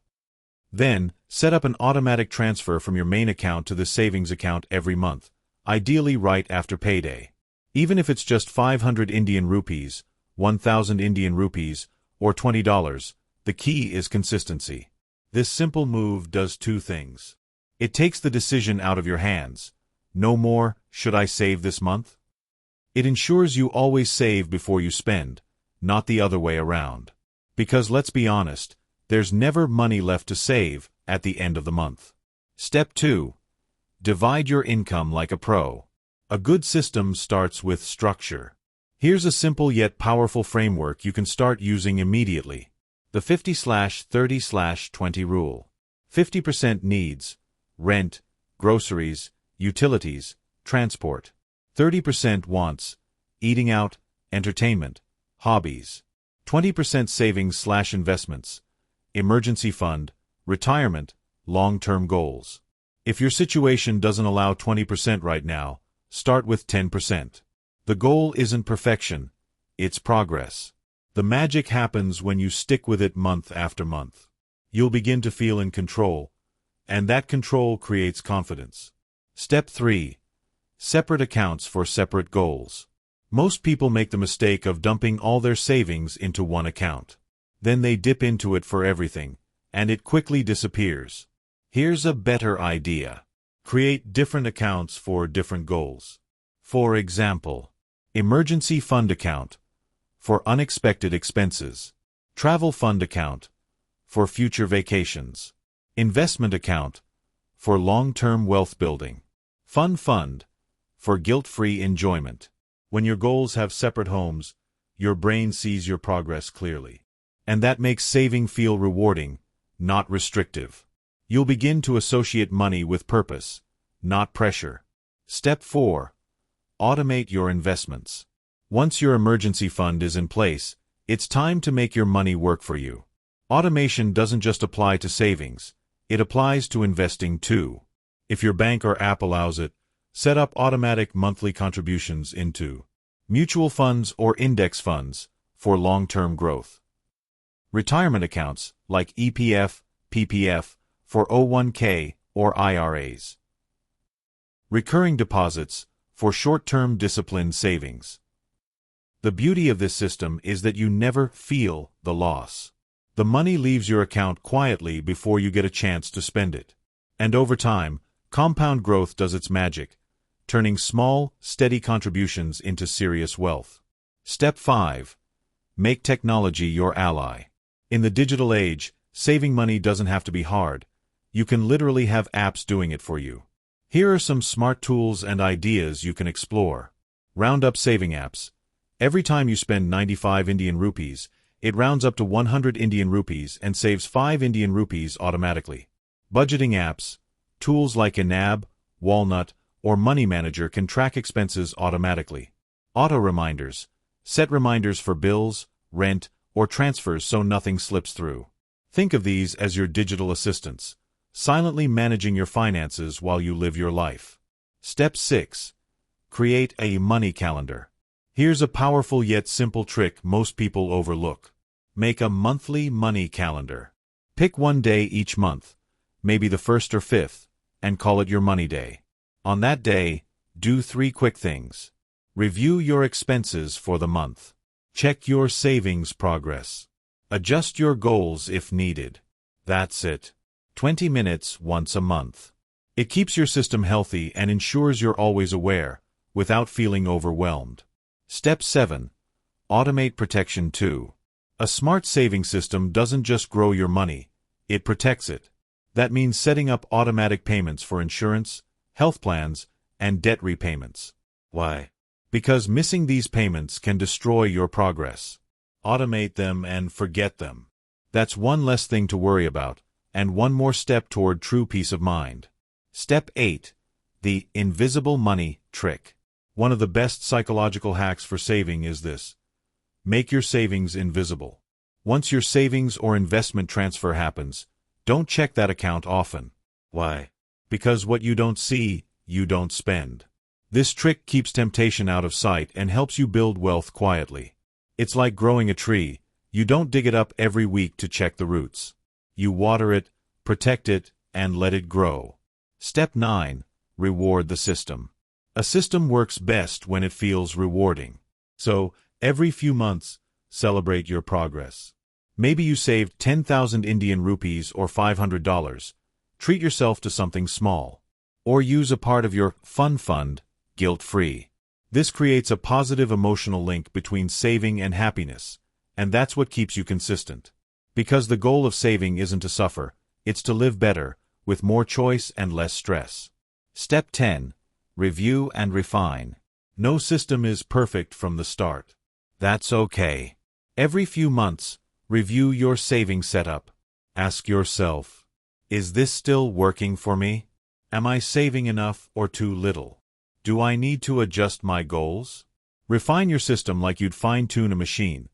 Then, set up an automatic transfer from your main account to the savings account every month, ideally right after payday. Even if it's just 500 Indian rupees, 1,000 Indian rupees, or $20, the key is consistency. This simple move does two things. It takes the decision out of your hands. No more, should I save this month? It ensures you always save before you spend, not the other way around. Because let's be honest, there's never money left to save at the end of the month. Step 2. Divide your income like a pro. A good system starts with structure. Here's a simple yet powerful framework you can start using immediately. The 50/30/20 rule. 50% needs, rent, groceries, utilities, transport. 30% wants, eating out, entertainment, hobbies. 20% savings/investments, emergency fund, retirement, long-term goals. If your situation doesn't allow 20% right now, start with 10%. The goal isn't perfection, it's progress. The magic happens when you stick with it month after month. You'll begin to feel in control, and that control creates confidence. Step 3. Separate accounts for separate goals. Most people make the mistake of dumping all their savings into one account. Then they dip into it for everything, and it quickly disappears. Here's a better idea. Create different accounts for different goals. For example, emergency fund account for unexpected expenses, travel fund account for future vacations, investment account for long-term wealth building, fund for guilt-free enjoyment. When your goals have separate homes, your brain sees your progress clearly. And that makes saving feel rewarding, not restrictive. You'll begin to associate money with purpose, not pressure. Step 4. Automate your investments. Once your emergency fund is in place, it's time to make your money work for you. Automation doesn't just apply to savings, it applies to investing too. If your bank or app allows it, set up automatic monthly contributions into mutual funds or index funds for long-term growth. Retirement accounts like EPF, PPF for 401k or IRAs. Recurring deposits for short-term disciplined savings. The beauty of this system is that you never feel the loss. The money leaves your account quietly before you get a chance to spend it. And over time, compound growth does its magic, turning small, steady contributions into serious wealth. Step 5. Make technology your ally. In the digital age, saving money doesn't have to be hard. You can literally have apps doing it for you. Here are some smart tools and ideas you can explore. Roundup saving apps. Every time you spend 95 Indian rupees, it rounds up to 100 Indian rupees and saves 5 Indian rupees automatically. Budgeting apps. Tools like Enab, Walnut, or Money Manager can track expenses automatically. Auto reminders. Set reminders for bills, rent, or transfers so nothing slips through. Think of these as your digital assistants, silently managing your finances while you live your life. Step 6. Create a money calendar. Here's a powerful yet simple trick most people overlook. Make a monthly money calendar. Pick one day each month, maybe the 1st or 5th, and call it your money day. On that day, do 3 quick things. Review your expenses for the month. Check your savings progress. Adjust your goals if needed. That's it. 20 minutes once a month. It keeps your system healthy and ensures you're always aware, without feeling overwhelmed. Step 7. Automate protection too. A smart saving system doesn't just grow your money, it protects it. That means setting up automatic payments for insurance, health plans, and debt repayments. Why? Because missing these payments can destroy your progress. Automate them and forget them. That's one less thing to worry about, and one more step toward true peace of mind. Step 8. The invisible money trick. One of the best psychological hacks for saving is this. Make your savings invisible. Once your savings or investment transfer happens, don't check that account often. Why? Because what you don't see, you don't spend. This trick keeps temptation out of sight and helps you build wealth quietly. It's like growing a tree. You don't dig it up every week to check the roots. You water it, protect it, and let it grow. Step 9. Reward the system. A system works best when it feels rewarding. So, every few months, celebrate your progress. Maybe you saved 10,000 Indian rupees or $500. Treat yourself to something small. Or use a part of your fun fund, guilt-free. This creates a positive emotional link between saving and happiness, and that's what keeps you consistent. Because the goal of saving isn't to suffer, it's to live better, with more choice and less stress. Step 10. Review and refine. No system is perfect from the start. That's okay. Every few months, review your saving setup. Ask yourself, is this still working for me? Am I saving enough or too little? Do I need to adjust my goals? Refine your system like you'd fine-tune a machine.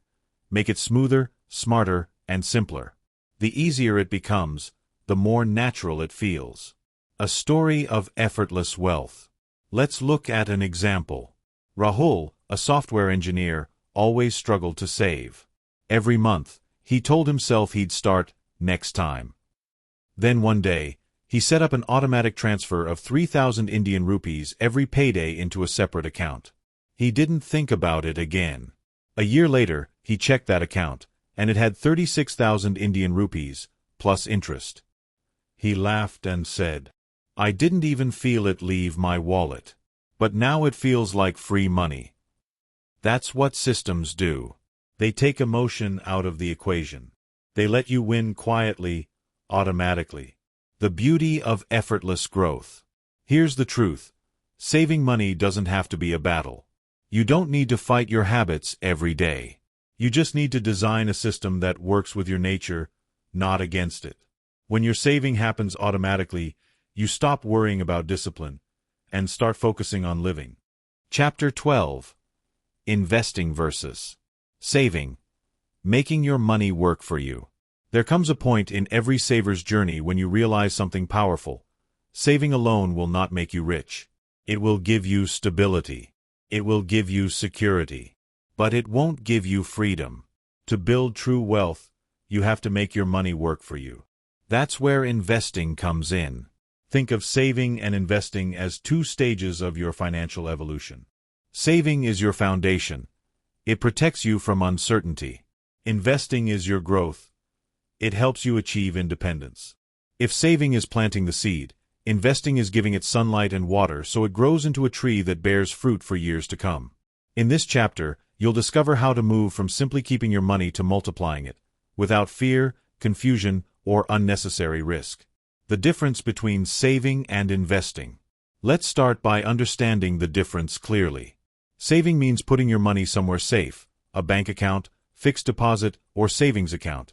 Make it smoother, smarter, and simpler. The easier it becomes, the more natural it feels. A story of effortless wealth. Let's look at an example. Rahul, a software engineer, always struggled to save. Every month, he told himself he'd start next time. Then one day, he set up an automatic transfer of 3,000 Indian rupees every payday into a separate account. He didn't think about it again. A year later, he checked that account, and it had 36,000 Indian rupees, plus interest. He laughed and said, "I didn't even feel it leave my wallet. But now it feels like free money." That's what systems do. They take emotion out of the equation. They let you win quietly, automatically. The beauty of effortless growth. Here's the truth. Saving money doesn't have to be a battle. You don't need to fight your habits every day. You just need to design a system that works with your nature, not against it. When your saving happens automatically, you stop worrying about discipline and start focusing on living. Chapter 12. Investing versus saving. Making your money work for you. There comes a point in every saver's journey when you realize something powerful. Saving alone will not make you rich. It will give you stability. It will give you security. But it won't give you freedom. To build true wealth, you have to make your money work for you. That's where investing comes in. Think of saving and investing as two stages of your financial evolution. Saving is your foundation. It protects you from uncertainty. Investing is your growth. It helps you achieve independence. If saving is planting the seed, investing is giving it sunlight and water so it grows into a tree that bears fruit for years to come. In this chapter, you'll discover how to move from simply keeping your money to multiplying it, without fear, confusion, or unnecessary risk. The difference between saving and investing. Let's start by understanding the difference clearly. Saving means putting your money somewhere safe, a bank account, fixed deposit, or savings account,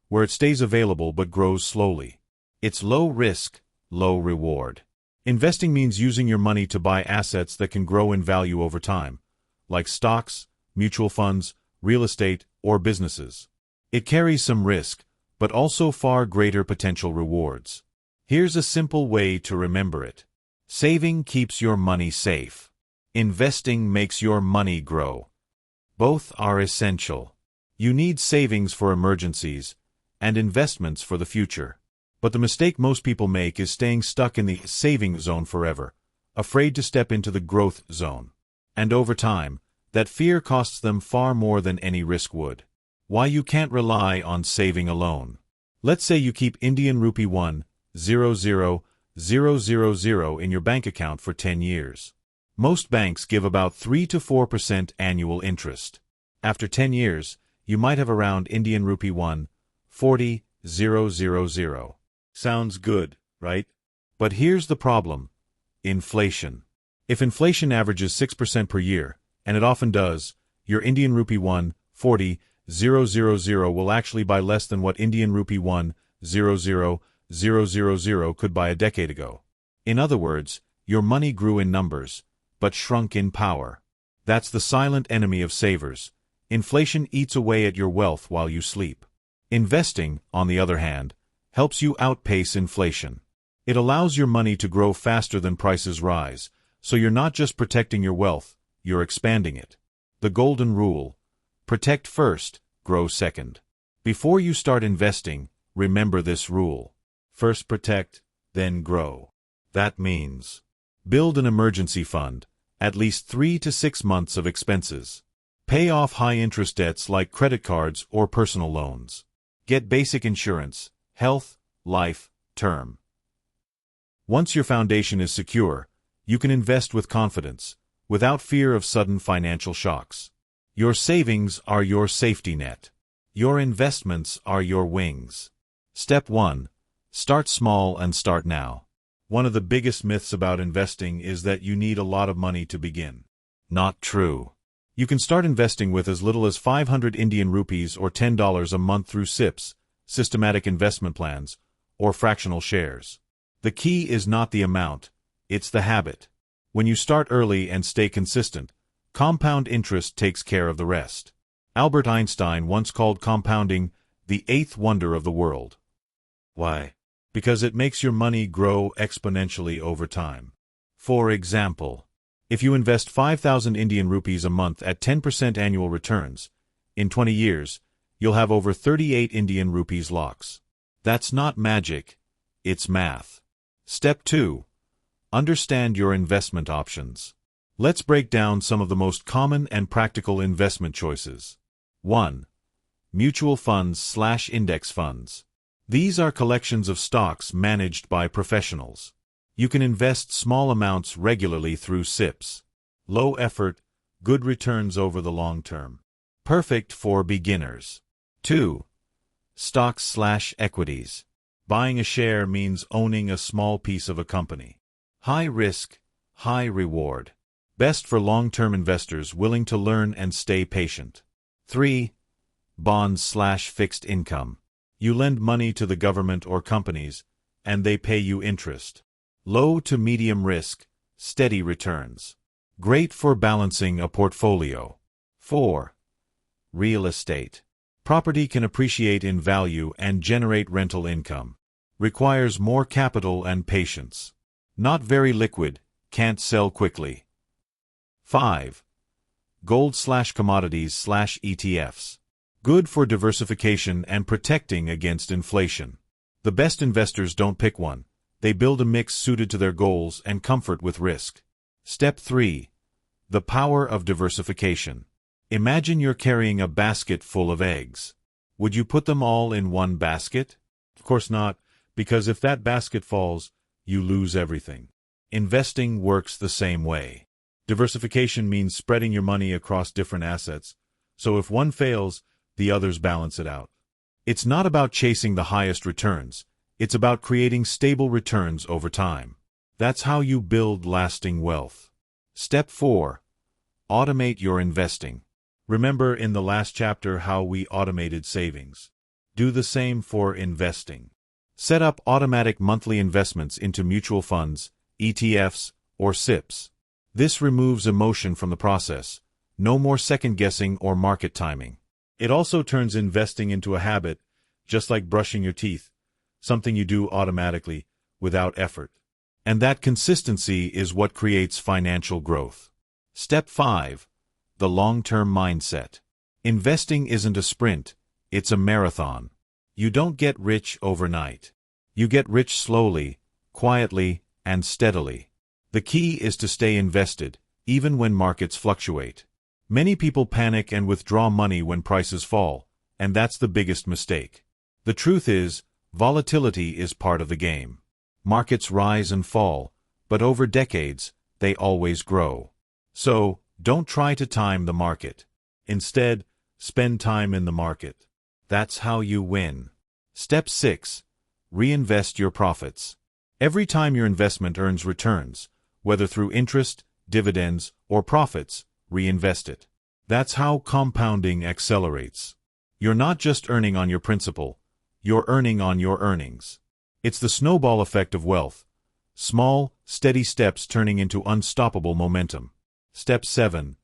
where it stays available but grows slowly. It's low risk, low reward. Investing means using your money to buy assets that can grow in value over time, like stocks, mutual funds, real estate, or businesses. It carries some risk, but also far greater potential rewards. Here's a simple way to remember it. Saving keeps your money safe. Investing makes your money grow. Both are essential. You need savings for emergencies and investments for the future. But the mistake most people make is staying stuck in the saving zone forever, afraid to step into the growth zone. And over time, that fear costs them far more than any risk would. Why you can't rely on saving alone. Let's say you keep Indian rupee 1,000,000 in your bank account for 10 years. Most banks give about 3 to 4% annual interest. After 10 years, you might have around Indian rupee 1,40,000. Sounds good, right? But here's the problem. Inflation. If inflation averages 6% per year, and it often does, your Indian rupee 1,40,000 will actually buy less than what Indian rupee 1,000,000 could buy a decade ago. In other words, your money grew in numbers, but shrunk in power. That's the silent enemy of savers. Inflation eats away at your wealth while you sleep. Investing, on the other hand, helps you outpace inflation. It allows your money to grow faster than prices rise, so you're not just protecting your wealth, you're expanding it. The golden rule: protect first, grow second. Before you start investing, remember this rule. First protect, then grow. That means build an emergency fund, at least 3 to 6 months of expenses. Pay off high-interest debts like credit cards or personal loans. Get basic insurance, health, life, term. Once your foundation is secure, you can invest with confidence, without fear of sudden financial shocks. Your savings are your safety net. Your investments are your wings. Step 1. Start small and start now. One of the biggest myths about investing is that you need a lot of money to begin. Not true. You can start investing with as little as 500 Indian rupees or $10 a month through SIPs, systematic investment plans, or fractional shares. The key is not the amount, it's the habit. When you start early and stay consistent, compound interest takes care of the rest. Albert Einstein once called compounding the eighth wonder of the world. Why? Because it makes your money grow exponentially over time. For example, if you invest 5,000 Indian rupees a month at 10% annual returns, in 20 years, you'll have over 38 Indian rupees lakhs. That's not magic, it's math. Step 2. Understand your investment options. Let's break down some of the most common and practical investment choices. 1. Mutual funds/index funds. These are collections of stocks managed by professionals. You can invest small amounts regularly through SIPs. Low effort, good returns over the long term. Perfect for beginners. 2. Stocks/equities. Buying a share means owning a small piece of a company. High risk, high reward. Best for long-term investors willing to learn and stay patient. 3. Bonds/fixed income. You lend money to the government or companies, and they pay you interest. Low to medium risk, steady returns. Great for balancing a portfolio. 4. Real estate. Property can appreciate in value and generate rental income. Requires more capital and patience. Not very liquid, can't sell quickly. 5. Gold/commodities/ETFs. Good for diversification and protecting against inflation. The best investors don't pick one. They build a mix suited to their goals and comfort with risk. Step 3. The power of diversification. Imagine you're carrying a basket full of eggs. Would you put them all in one basket? Of course not, because if that basket falls, you lose everything. Investing works the same way. Diversification means spreading your money across different assets, so if one fails, the others balance it out. It's not about chasing the highest returns, it's about creating stable returns over time. That's how you build lasting wealth. Step 4. Automate your investing. Remember in the last chapter how we automated savings. Do the same for investing. Set up automatic monthly investments into mutual funds, ETFs, or SIPs. This removes emotion from the process. No more second-guessing or market timing. It also turns investing into a habit, just like brushing your teeth, something you do automatically, without effort. And that consistency is what creates financial growth. Step 5. The long-term mindset. Investing isn't a sprint, it's a marathon. You don't get rich overnight. You get rich slowly, quietly, and steadily. The key is to stay invested, even when markets fluctuate. Many people panic and withdraw money when prices fall, and that's the biggest mistake. The truth is, volatility is part of the game. Markets rise and fall, but over decades, they always grow. So, don't try to time the market. Instead, spend time in the market. That's how you win. Step 6. Reinvest your profits. Every time your investment earns returns, whether through interest, dividends, or profits, reinvest it. That's how compounding accelerates. You're not just earning on your principal, you're earning on your earnings. It's the snowball effect of wealth. Small, steady steps turning into unstoppable momentum. Step 7.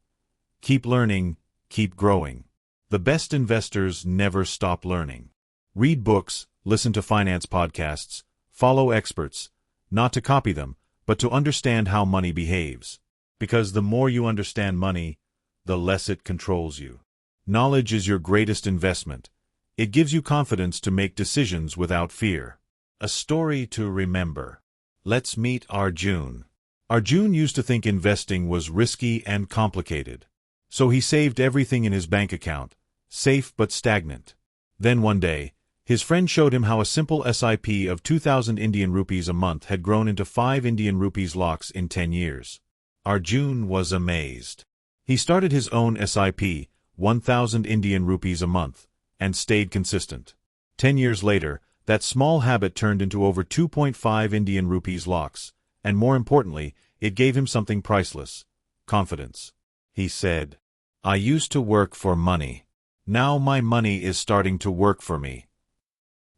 Keep learning, keep growing. The best investors never stop learning. Read books, listen to finance podcasts, follow experts, not to copy them, but to understand how money behaves. Because the more you understand money, the less it controls you. Knowledge is your greatest investment. It gives you confidence to make decisions without fear. A story to remember. Let's meet Arjun. Arjun used to think investing was risky and complicated. So he saved everything in his bank account, safe but stagnant. Then one day, his friend showed him how a simple SIP of 2,000 Indian rupees a month had grown into 5 Indian rupees lakhs in 10 years. Arjun was amazed. He started his own SIP, 1,000 Indian rupees a month, and stayed consistent. 10 years later, that small habit turned into over 2.5 Indian rupees lakhs, and more importantly, it gave him something priceless: confidence. He said, "I used to work for money. Now my money is starting to work for me."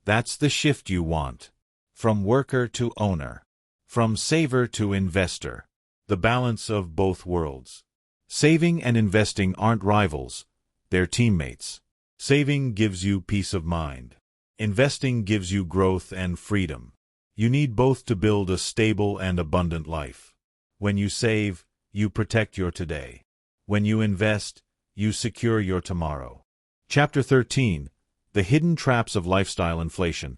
That's the shift you want. From worker to owner. From saver to investor. The balance of both worlds. Saving and investing aren't rivals, they're teammates. Saving gives you peace of mind. Investing gives you growth and freedom. You need both to build a stable and abundant life. When you save, you protect your today. When you invest, you secure your tomorrow. Chapter 13. The Hidden Traps of Lifestyle Inflation.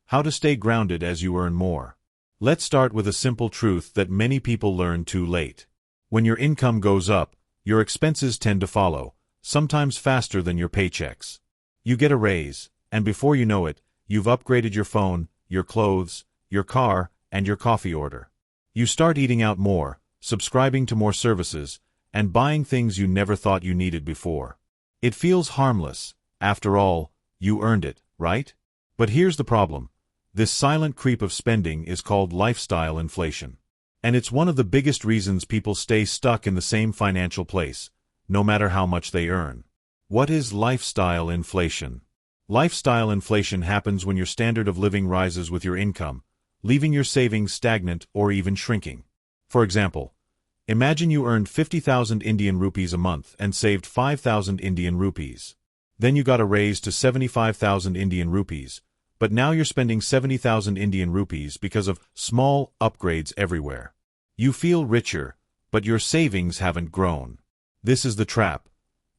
How to stay grounded as you earn more. Let's start with a simple truth that many people learn too late. When your income goes up, your expenses tend to follow, sometimes faster than your paychecks. You get a raise, and before you know it, you've upgraded your phone, your clothes, your car, and your coffee order. You start eating out more, subscribing to more services, and buying things you never thought you needed before. It feels harmless. After all, you earned it, right? But here's the problem. This silent creep of spending is called lifestyle inflation. And it's one of the biggest reasons people stay stuck in the same financial place, no matter how much they earn. What is lifestyle inflation? Lifestyle inflation happens when your standard of living rises with your income, leaving your savings stagnant or even shrinking. For example, imagine you earned 50,000 Indian rupees a month and saved 5,000 Indian rupees. Then you got a raise to 75,000 Indian rupees, but now you're spending 70,000 Indian rupees because of small upgrades everywhere. You feel richer, but your savings haven't grown. This is the trap.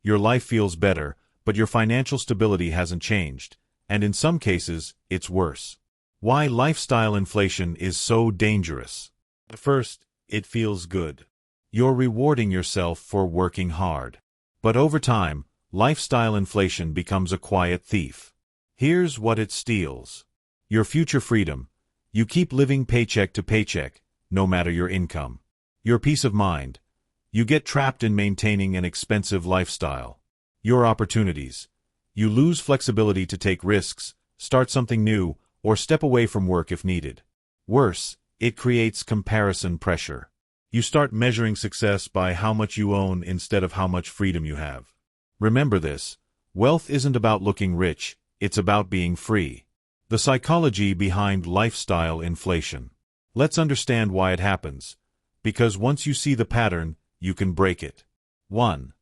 Your life feels better, but your financial stability hasn't changed, and in some cases, it's worse. Why lifestyle inflation is so dangerous. First, it feels good. You're rewarding yourself for working hard. But over time, lifestyle inflation becomes a quiet thief. Here's what it steals. Your future freedom. You keep living paycheck to paycheck, no matter your income. Your peace of mind. You get trapped in maintaining an expensive lifestyle. Your opportunities. You lose flexibility to take risks, start something new, or step away from work if needed. Worse, it creates comparison pressure. You start measuring success by how much you own instead of how much freedom you have. Remember this: wealth isn't about looking rich, it's about being free. The psychology behind lifestyle inflation. Let's understand why it happens, because once you see the pattern, you can break it. 1.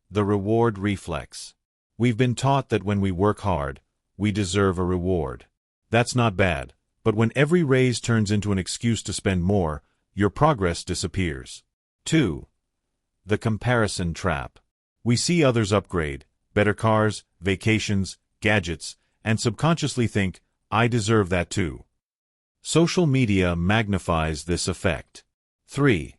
The reward reflex. We've been taught that when we work hard, we deserve a reward. That's not bad, but when every raise turns into an excuse to spend more, your progress disappears. 2. The comparison trap. We see others upgrade, better cars, vacations, gadgets, and subconsciously think, I deserve that too. Social media magnifies this effect. 3.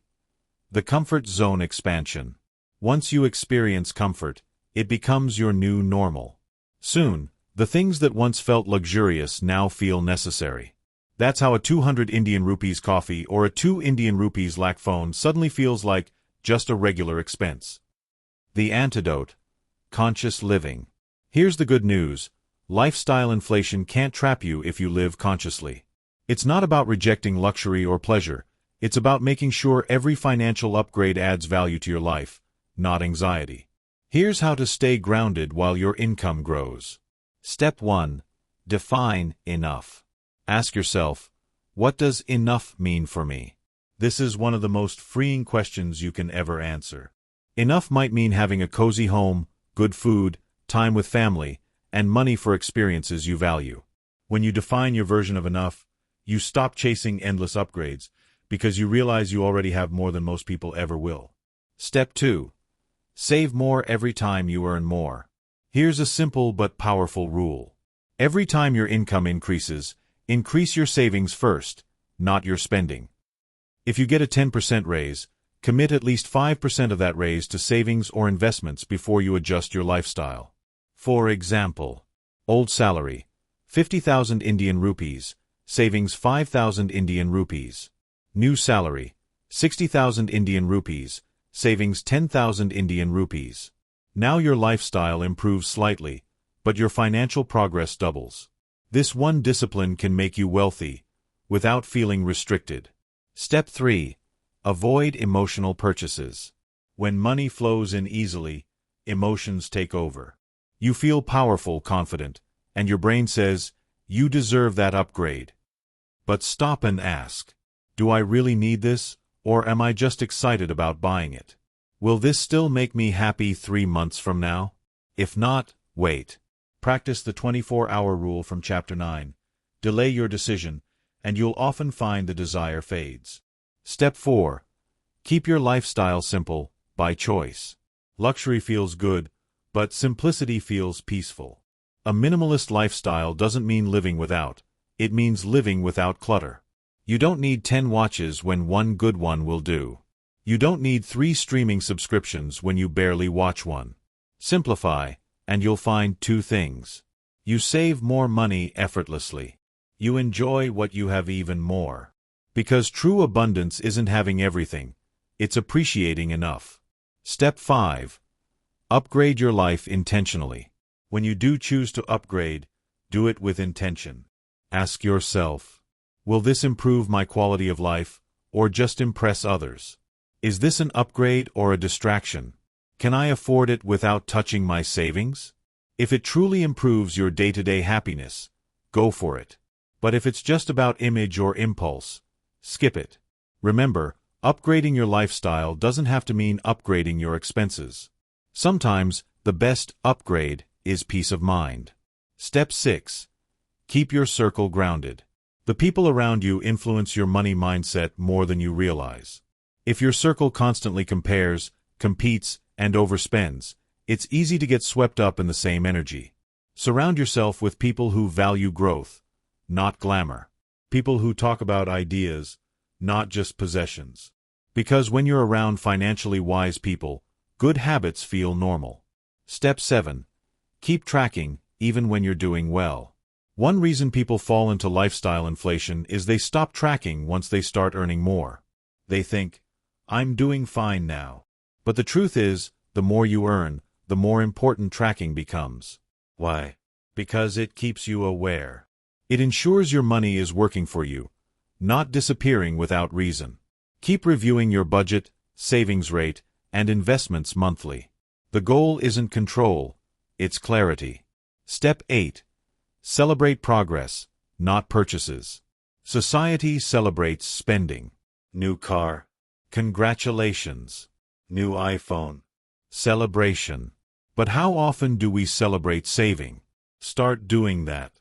The comfort zone expansion. Once you experience comfort, it becomes your new normal. Soon, the things that once felt luxurious now feel necessary. That's how a 200 Indian rupees coffee or a 2 Indian rupees lakh phone suddenly feels like just a regular expense. The antidote: conscious living. Here's the good news: lifestyle inflation can't trap you if you live consciously. It's not about rejecting luxury or pleasure, it's about making sure every financial upgrade adds value to your life, not anxiety. Here's how to stay grounded while your income grows. Step 1. Define enough. Ask yourself, what does enough mean for me? This is one of the most freeing questions you can ever answer. Enough might mean having a cozy home, good food, time with family, and money for experiences you value. When you define your version of enough, you stop chasing endless upgrades because you realize you already have more than most people ever will. Step 2. Save more every time you earn more. Here's a simple but powerful rule. Every time your income increases, increase your savings first, not your spending. If you get a 10% raise, Commit at least 5% of that raise to savings or investments before you adjust your lifestyle. For example, old salary, 50,000 Indian rupees, savings 5,000 Indian rupees. New salary, 60,000 Indian rupees, savings 10,000 Indian rupees. Now your lifestyle improves slightly, but your financial progress doubles. This one discipline can make you wealthy, without feeling restricted. Step 3. Avoid emotional purchases. When money flows in easily, emotions take over. You feel powerful, confident, and your brain says, you deserve that upgrade. But stop and ask, do I really need this, or am I just excited about buying it? Will this still make me happy 3 months from now? If not, wait. Practice the 24-hour rule from Chapter 9. Delay your decision, and you'll often find the desire fades. Step 4. Keep your lifestyle simple, by choice. Luxury feels good, but simplicity feels peaceful. A minimalist lifestyle doesn't mean living without. It means living without clutter. You don't need 10 watches when one good one will do. You don't need 3 streaming subscriptions when you barely watch one. Simplify, and you'll find 2 things. You save more money effortlessly. You enjoy what you have even more. Because true abundance isn't having everything, it's appreciating enough. Step 5. Upgrade your life intentionally. When you do choose to upgrade, do it with intention. Ask yourself, will this improve my quality of life, or just impress others? Is this an upgrade or a distraction? Can I afford it without touching my savings? If it truly improves your day-to-day happiness, go for it. But if it's just about image or impulse, skip it. Remember, upgrading your lifestyle doesn't have to mean upgrading your expenses. Sometimes, the best upgrade is peace of mind. Step 6. Keep your circle grounded. The people around you influence your money mindset more than you realize. If your circle constantly compares, competes, and overspends, it's easy to get swept up in the same energy. Surround yourself with people who value growth, not glamour. People who talk about ideas, not just possessions. Because when you're around financially wise people, good habits feel normal. Step 7. Keep tracking, even when you're doing well. One reason people fall into lifestyle inflation is they stop tracking once they start earning more. They think, I'm doing fine now. But the truth is, the more you earn, the more important tracking becomes. Why? Because it keeps you aware. It ensures your money is working for you, not disappearing without reason. Keep reviewing your budget, savings rate, and investments monthly. The goal isn't control, it's clarity. Step 8. Celebrate progress, not purchases. Society celebrates spending. New car. Congratulations. New iPhone. Celebration. But how often do we celebrate saving? Start doing that.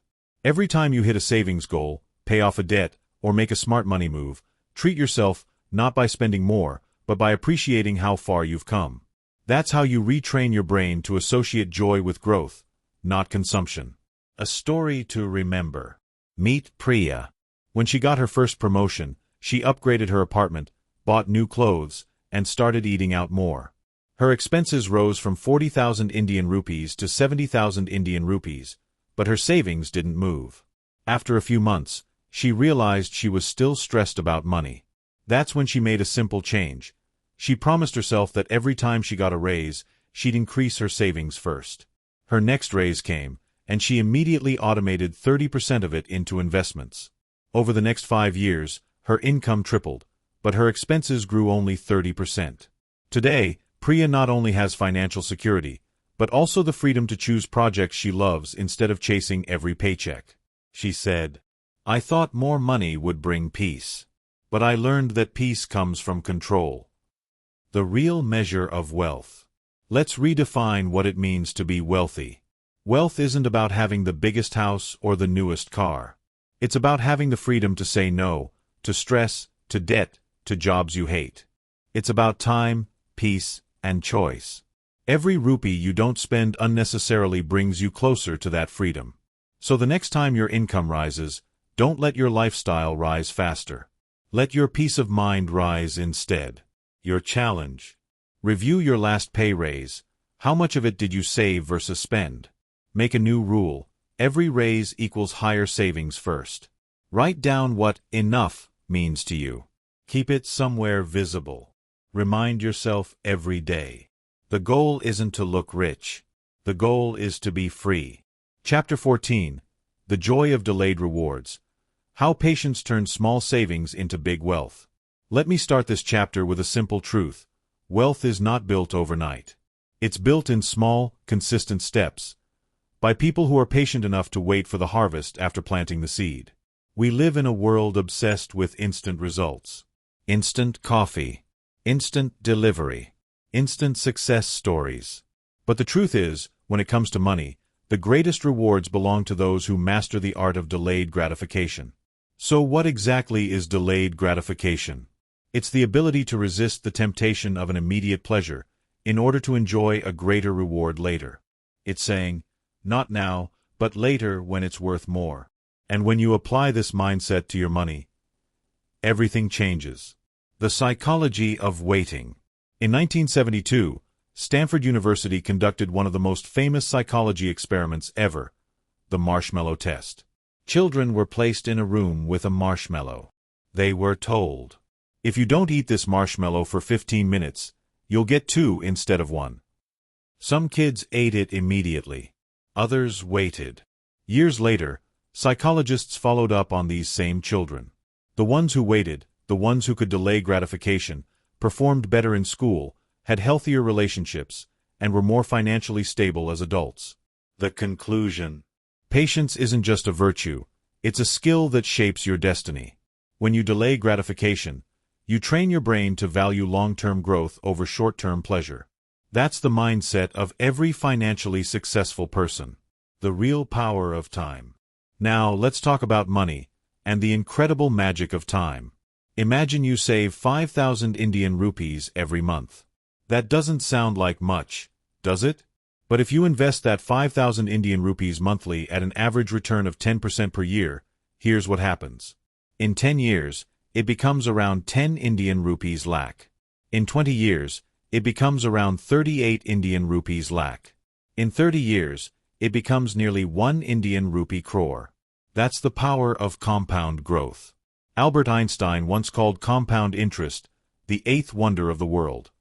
Every time you hit a savings goal, pay off a debt, or make a smart money move, treat yourself not by spending more, but by appreciating how far you've come. That's how you retrain your brain to associate joy with growth, not consumption. A story to remember. Meet Priya. When she got her first promotion, she upgraded her apartment, bought new clothes, and started eating out more. Her expenses rose from 40,000 Indian rupees to 70,000 Indian rupees, but her savings didn't move. After a few months, she realized she was still stressed about money. That's when she made a simple change. She promised herself that every time she got a raise, she'd increase her savings first. Her next raise came, and she immediately automated 30% of it into investments. Over the next 5 years, her income tripled, but her expenses grew only 30%. Today, Priya not only has financial security, but also the freedom to choose projects she loves instead of chasing every paycheck. She said, I thought more money would bring peace. But I learned that peace comes from control. The real measure of wealth. Let's redefine what it means to be wealthy. Wealth isn't about having the biggest house or the newest car. It's about having the freedom to say no, to stress, to debt, to jobs you hate. It's about time, peace, and choice. Every rupee you don't spend unnecessarily brings you closer to that freedom. So the next time your income rises, don't let your lifestyle rise faster. Let your peace of mind rise instead. Your challenge. Review your last pay raise. How much of it did you save versus spend? Make a new rule. Every raise equals higher savings first. Write down what enough means to you. Keep it somewhere visible. Remind yourself every day. The goal isn't to look rich. The goal is to be free. Chapter 14. The Joy of Delayed Rewards. How patience turns small savings into big wealth. Let me start this chapter with a simple truth. Wealth is not built overnight. It's built in small, consistent steps, by people who are patient enough to wait for the harvest after planting the seed. We live in a world obsessed with instant results. Instant coffee. Instant delivery. Instant success stories. But the truth is, when it comes to money, the greatest rewards belong to those who master the art of delayed gratification. So what exactly is delayed gratification? It's the ability to resist the temptation of an immediate pleasure in order to enjoy a greater reward later. It's saying, not now, but later when it's worth more. And when you apply this mindset to your money, everything changes. The psychology of waiting. In 1972, Stanford University conducted one of the most famous psychology experiments ever, the marshmallow test. Children were placed in a room with a marshmallow. They were told, if you don't eat this marshmallow for 15 minutes, you'll get 2 instead of 1. Some kids ate it immediately. Others waited. Years later, psychologists followed up on these same children. The ones who waited, the ones who could delay gratification, performed better in school, had healthier relationships, and were more financially stable as adults. The conclusion. Patience isn't just a virtue, it's a skill that shapes your destiny. When you delay gratification, you train your brain to value long-term growth over short-term pleasure. That's the mindset of every financially successful person. The real power of time. Now, let's talk about money and the incredible magic of time. Imagine you save 5,000 Indian rupees every month. That doesn't sound like much, does it? But if you invest that 5,000 Indian rupees monthly at an average return of 10% per year, here's what happens. In 10 years, it becomes around 10 Indian rupees lakh. In 20 years, it becomes around 38 Indian rupees lakh. In 30 years, it becomes nearly 1 Indian rupee crore. That's the power of compound growth. Albert Einstein once called compound interest the 8th wonder of the world.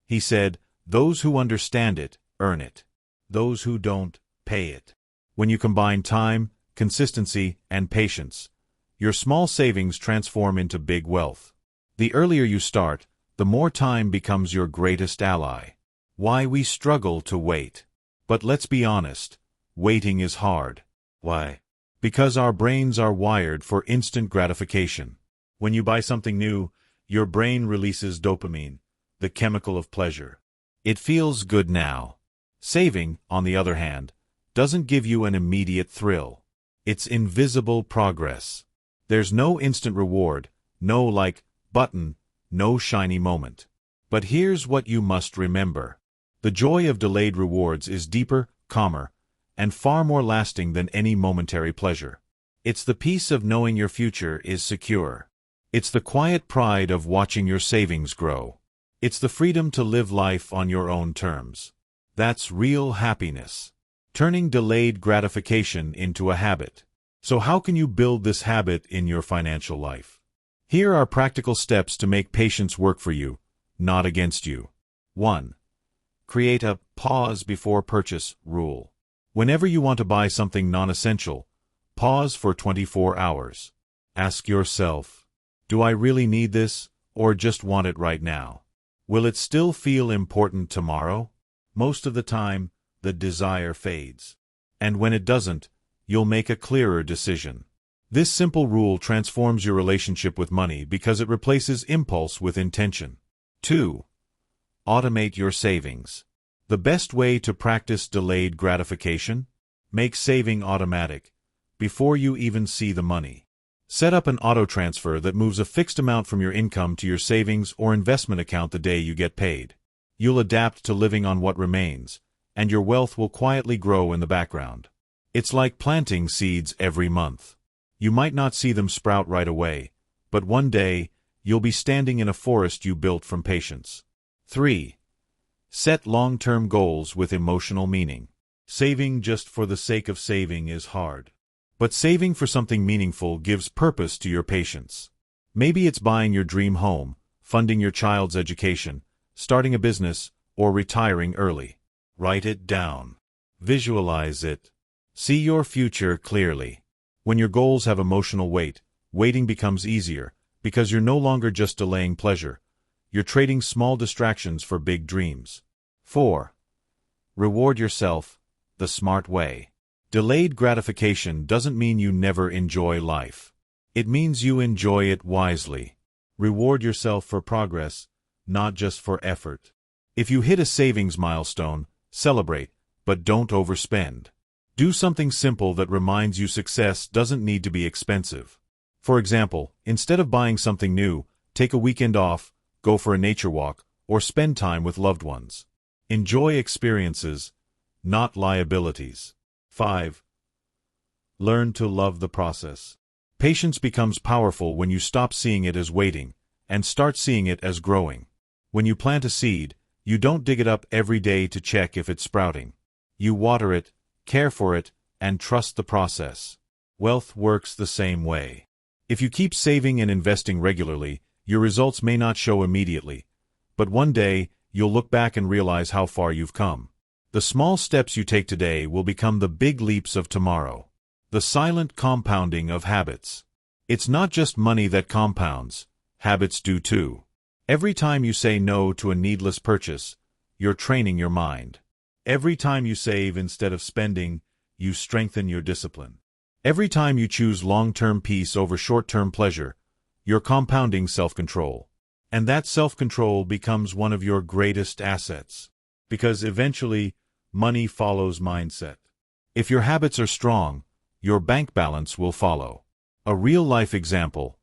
He said, those who understand it, earn it. Those who don't, pay it. When you combine time, consistency, and patience, your small savings transform into big wealth. The earlier you start, the more time becomes your greatest ally. Why we struggle to wait. But let's be honest, waiting is hard. Why? Because our brains are wired for instant gratification. When you buy something new, your brain releases dopamine, the chemical of pleasure. It feels good now. Saving, on the other hand, doesn't give you an immediate thrill. It's invisible progress. There's no instant reward, no like button, no shiny moment. But here's what you must remember. The joy of delayed rewards is deeper, calmer, and far more lasting than any momentary pleasure. It's the peace of knowing your future is secure. It's the quiet pride of watching your savings grow. It's the freedom to live life on your own terms. That's real happiness. Turning delayed gratification into a habit. So how can you build this habit in your financial life? Here are practical steps to make patience work for you, not against you. 1. Create a pause before purchase rule. Whenever you want to buy something non-essential, pause for 24 hours. Ask yourself, do I really need this, or just want it right now? Will it still feel important tomorrow? Most of the time, the desire fades. And when it doesn't, you'll make a clearer decision. This simple rule transforms your relationship with money because it replaces impulse with intention. 2. Automate your savings. The best way to practice delayed gratification? Make saving automatic, before you even see the money. Set up an auto transfer that moves a fixed amount from your income to your savings or investment account the day you get paid. You'll adapt to living on what remains, and your wealth will quietly grow in the background. It's like planting seeds every month. You might not see them sprout right away, but one day, you'll be standing in a forest you built from patience. 3. Set long-term goals with emotional meaning. Saving just for the sake of saving is hard. But saving for something meaningful gives purpose to your patience. Maybe it's buying your dream home, funding your child's education, starting a business, or retiring early. Write it down. Visualize it. See your future clearly. When your goals have emotional weight, waiting becomes easier, because you're no longer just delaying pleasure. You're trading small distractions for big dreams. 4. Reward yourself the smart way. Delayed gratification doesn't mean you never enjoy life. It means you enjoy it wisely. Reward yourself for progress, not just for effort. If you hit a savings milestone, celebrate, but don't overspend. Do something simple that reminds you success doesn't need to be expensive. For example, instead of buying something new, take a weekend off, go for a nature walk, or spend time with loved ones. Enjoy experiences, not liabilities. 5. Learn to love the process. Patience becomes powerful when you stop seeing it as waiting, and start seeing it as growing. When you plant a seed, you don't dig it up every day to check if it's sprouting. You water it, care for it, and trust the process. Wealth works the same way. If you keep saving and investing regularly, your results may not show immediately, but one day, you'll look back and realize how far you've come. The small steps you take today will become the big leaps of tomorrow. The silent compounding of habits. It's not just money that compounds, habits do too. Every time you say no to a needless purchase, you're training your mind. Every time you save instead of spending, you strengthen your discipline. Every time you choose long-term peace over short-term pleasure, you're compounding self-control. And that self-control becomes one of your greatest assets. Because eventually, money follows mindset. If your habits are strong, your bank balance will follow. A real-life example.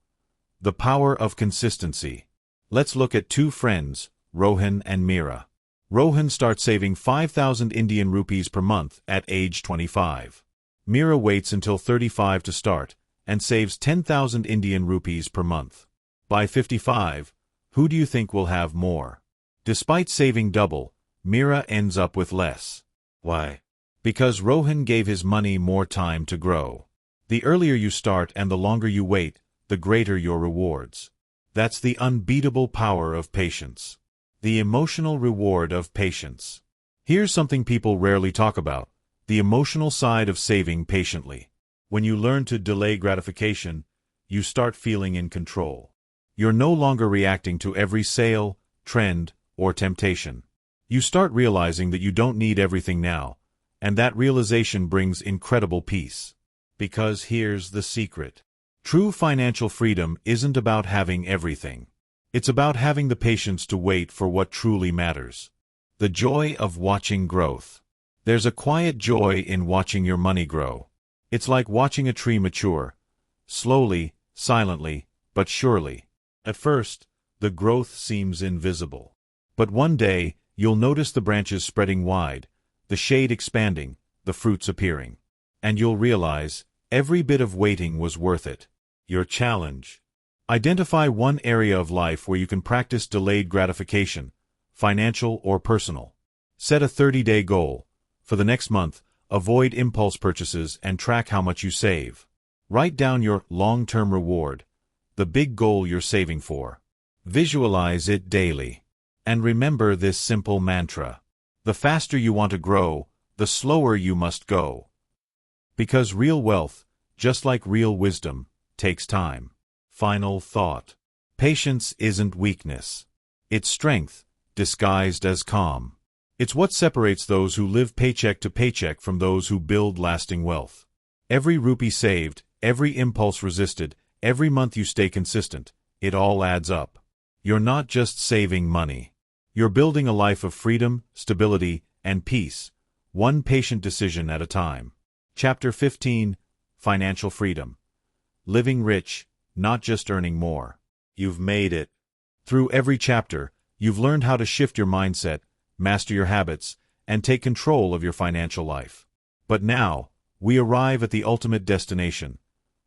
The power of consistency. Let's look at two friends, Rohan and Meera. Rohan starts saving 5,000 Indian rupees per month at age 25. Meera waits until 35 to start, and saves 10,000 Indian rupees per month. By 55, who do you think will have more? Despite saving double, Meera ends up with less. Why? Because Rohan gave his money more time to grow. The earlier you start and the longer you wait, the greater your rewards. That's the unbeatable power of patience. The emotional reward of patience. Here's something people rarely talk about, the emotional side of saving patiently. When you learn to delay gratification, you start feeling in control. You're no longer reacting to every sale, trend, or temptation. You start realizing that you don't need everything now, and that realization brings incredible peace. Because here's the secret. True financial freedom isn't about having everything. It's about having the patience to wait for what truly matters. The joy of watching growth. There's a quiet joy in watching your money grow. It's like watching a tree mature. Slowly, silently, but surely. At first, the growth seems invisible. But one day, you'll notice the branches spreading wide, the shade expanding, the fruits appearing. And you'll realize, every bit of waiting was worth it. Your challenge. Identify one area of life where you can practice delayed gratification, financial or personal. Set a 30-day goal. For the next month, avoid impulse purchases and track how much you save. Write down your long-term reward, the big goal you're saving for. Visualize it daily. And remember this simple mantra. The faster you want to grow, the slower you must go. Because real wealth, just like real wisdom, takes time. Final thought. Patience isn't weakness. It's strength, disguised as calm. It's what separates those who live paycheck to paycheck from those who build lasting wealth. Every rupee saved, every impulse resisted, every month you stay consistent, it all adds up. You're not just saving money. You're building a life of freedom, stability, and peace, one patient decision at a time. Chapter 15. Financial Freedom. Living rich, not just earning more. You've made it. Through every chapter, you've learned how to shift your mindset, master your habits, and take control of your financial life. But now, we arrive at the ultimate destination,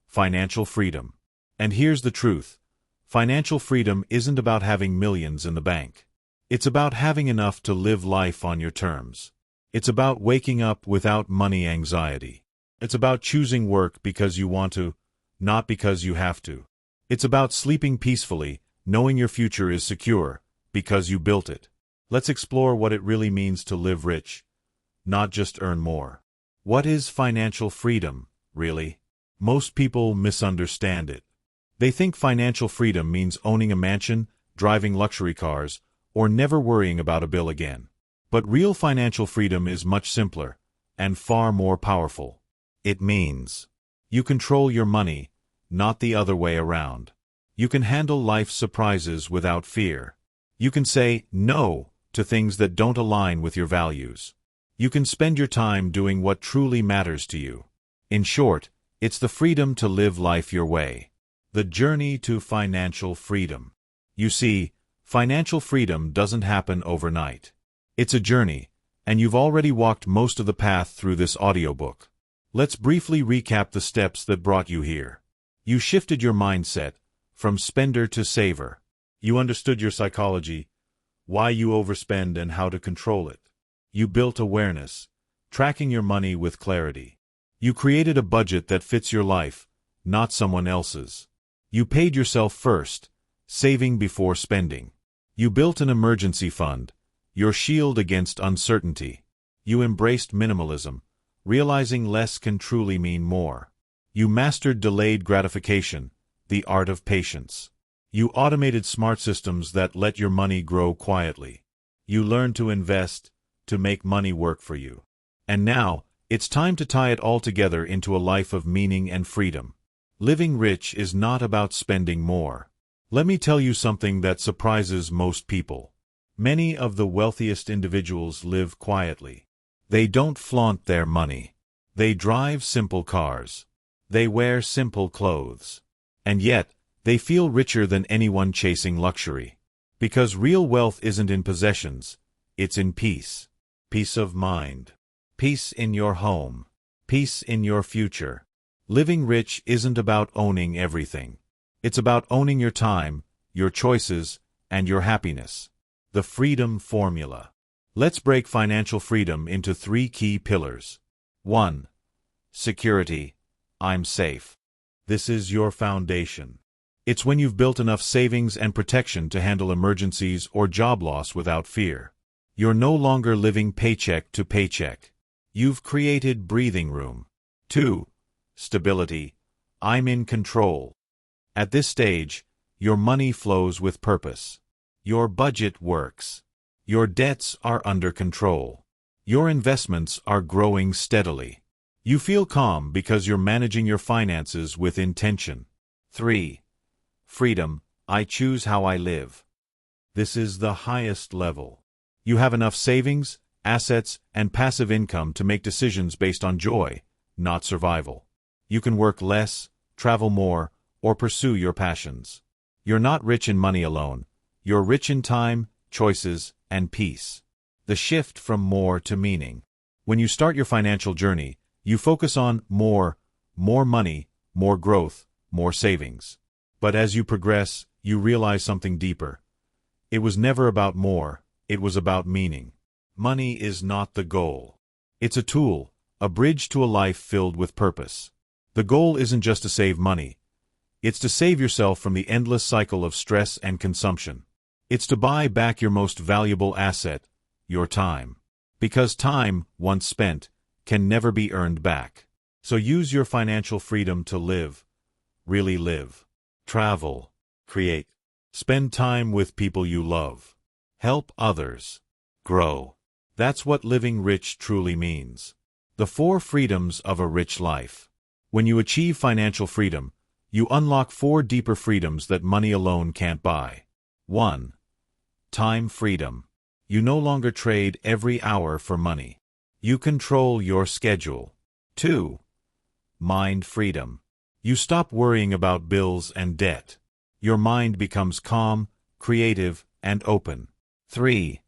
financial freedom. And here's the truth. Financial freedom isn't about having millions in the bank. It's about having enough to live life on your terms. It's about waking up without money anxiety. It's about choosing work because you want to, not because you have to. It's about sleeping peacefully, knowing your future is secure, because you built it. Let's explore what it really means to live rich, not just earn more. What is financial freedom, really? Most people misunderstand it. They think financial freedom means owning a mansion, driving luxury cars, or never worrying about a bill again. But real financial freedom is much simpler, and far more powerful. It means you control your money, not the other way around. You can handle life's surprises without fear. You can say no to things that don't align with your values. You can spend your time doing what truly matters to you. In short, it's the freedom to live life your way. The journey to financial freedom. You see, financial freedom doesn't happen overnight. It's a journey, and you've already walked most of the path through this audiobook. Let's briefly recap the steps that brought you here. You shifted your mindset from spender to saver. You understood your psychology, why you overspend and how to control it. You built awareness, tracking your money with clarity. You created a budget that fits your life, not someone else's. You paid yourself first, saving before spending. You built an emergency fund, your shield against uncertainty. You embraced minimalism, realizing less can truly mean more. You mastered delayed gratification, the art of patience. You automated smart systems that let your money grow quietly. You learned to invest, to make money work for you. And now, it's time to tie it all together into a life of meaning and freedom. Living rich is not about spending more. Let me tell you something that surprises most people. Many of the wealthiest individuals live quietly. They don't flaunt their money. They drive simple cars. They wear simple clothes. And yet, they feel richer than anyone chasing luxury. Because real wealth isn't in possessions, it's in peace. Peace of mind. Peace in your home. Peace in your future. Living rich isn't about owning everything. It's about owning your time, your choices, and your happiness. The freedom formula. Let's break financial freedom into 3 key pillars. 1. Security. I'm safe. This is your foundation. It's when you've built enough savings and protection to handle emergencies or job loss without fear. You're no longer living paycheck to paycheck. You've created breathing room. 2. Stability. I'm in control. At this stage, your money flows with purpose. Your budget works. Your debts are under control. Your investments are growing steadily. You feel calm because you're managing your finances with intention. 3. Freedom. I choose how I live. This is the highest level. You have enough savings, assets, and passive income to make decisions based on joy, not survival. You can work less, travel more, or pursue your passions. You're not rich in money alone. You're rich in time, choices, and peace. The shift from more to meaning. When you start your financial journey, you focus on more money, more growth, more savings. But as you progress, you realize something deeper. It was never about more, it was about meaning. Money is not the goal. It's a tool, a bridge to a life filled with purpose. The goal isn't just to save money. It's to save yourself from the endless cycle of stress and consumption. It's to buy back your most valuable asset, your time. Because time, once spent, can never be earned back. So use your financial freedom to live. Really live. Travel. Create. Spend time with people you love. Help others. Grow. That's what living rich truly means. The 4 freedoms of a rich life. When you achieve financial freedom, you unlock 4 deeper freedoms that money alone can't buy. 1. Time freedom. You no longer trade every hour for money. You control your schedule. 2. Mind freedom. You stop worrying about bills and debt. Your mind becomes calm, creative, and open. 3.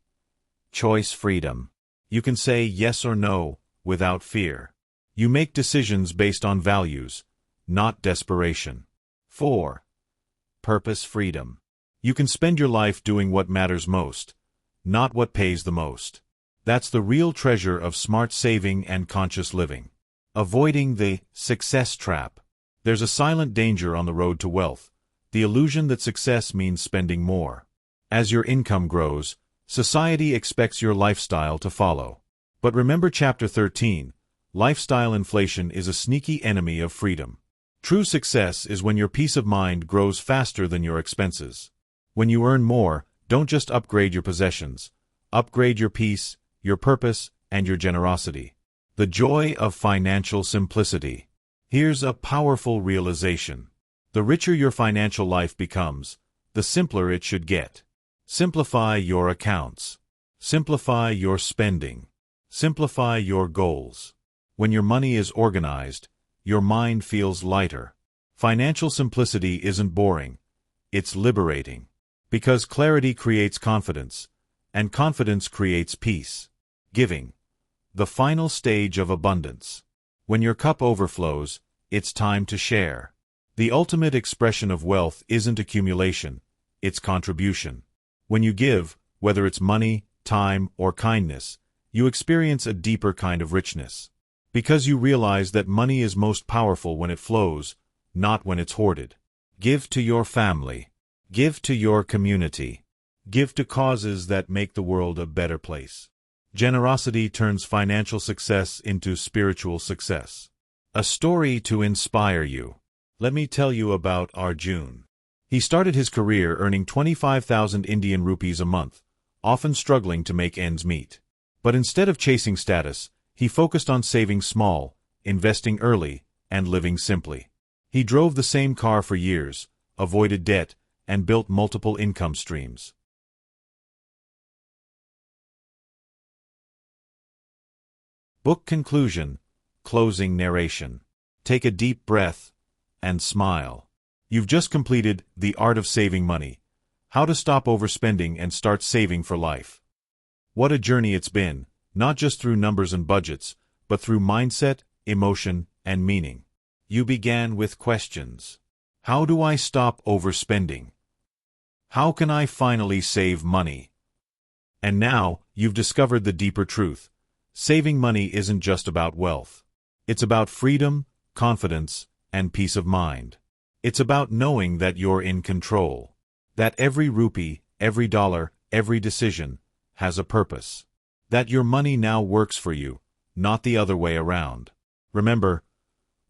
Choice freedom. You can say yes or no without fear. You make decisions based on values, not desperation. 4. purpose, freedom. You can spend your life doing what matters most, not what pays the most. That's the real treasure of smart saving and conscious living. Avoiding the success trap. There's a silent danger on the road to wealth, the illusion that success means spending more. As your income grows, society expects your lifestyle to follow. But remember Chapter 13, lifestyle inflation is a sneaky enemy of freedom. True success is when your peace of mind grows faster than your expenses. When you earn more, don't just upgrade your possessions. Upgrade your peace, your purpose, and your generosity. The joy of financial simplicity. Here's a powerful realization. The richer your financial life becomes, the simpler it should get. Simplify your accounts. Simplify your spending. Simplify your goals. When your money is organized, your mind feels lighter. Financial simplicity isn't boring. It's liberating. Because clarity creates confidence, and confidence creates peace. Giving. The final stage of abundance. When your cup overflows, it's time to share. The ultimate expression of wealth isn't accumulation, it's contribution. When you give, whether it's money, time, or kindness, you experience a deeper kind of richness. Because you realize that money is most powerful when it flows, not when it's hoarded. Give to your family. Give to your community. Give to causes that make the world a better place. Generosity turns financial success into spiritual success. A story to inspire you. Let me tell you about Arjun. He started his career earning 25,000 Indian rupees a month, often struggling to make ends meet. But instead of chasing status, he focused on saving small, investing early, and living simply. He drove the same car for years, avoided debt, and built multiple income streams. Book conclusion, closing narration. Take a deep breath and smile. You've just completed The Art of Saving Money, How to Stop Overspending and Start Saving for Life. What a journey it's been, not just through numbers and budgets, but through mindset, emotion, and meaning. You began with questions. How do I stop overspending? How can I finally save money? And now, you've discovered the deeper truth. Saving money isn't just about wealth. It's about freedom, confidence, and peace of mind. It's about knowing that you're in control. That every rupee, every dollar, every decision has a purpose. That your money now works for you, not the other way around. Remember,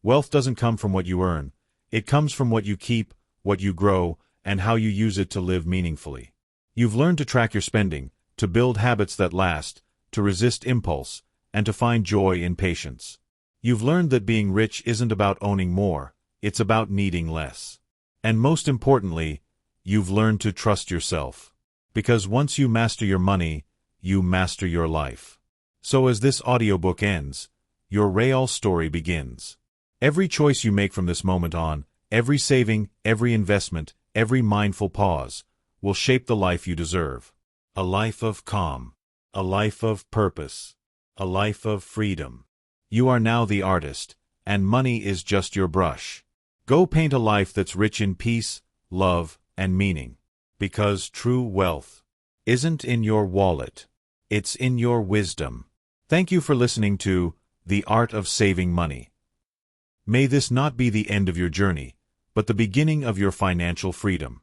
wealth doesn't come from what you earn. It comes from what you keep, what you grow, and how you use it to live meaningfully. You've learned to track your spending, to build habits that last, to resist impulse, and to find joy in patience. You've learned that being rich isn't about owning more, it's about needing less. And most importantly, you've learned to trust yourself. Because once you master your money, you master your life. So as this audiobook ends, your real story begins. Every choice you make from this moment on, every saving, every investment, every mindful pause, will shape the life you deserve. A life of calm. A life of purpose. A life of freedom. You are now the artist, and money is just your brush. Go paint a life that's rich in peace, love, and meaning. Because true wealth isn't in your wallet. It's in your wisdom. Thank you for listening to The Art of Saving Money. May this not be the end of your journey, but the beginning of your financial freedom.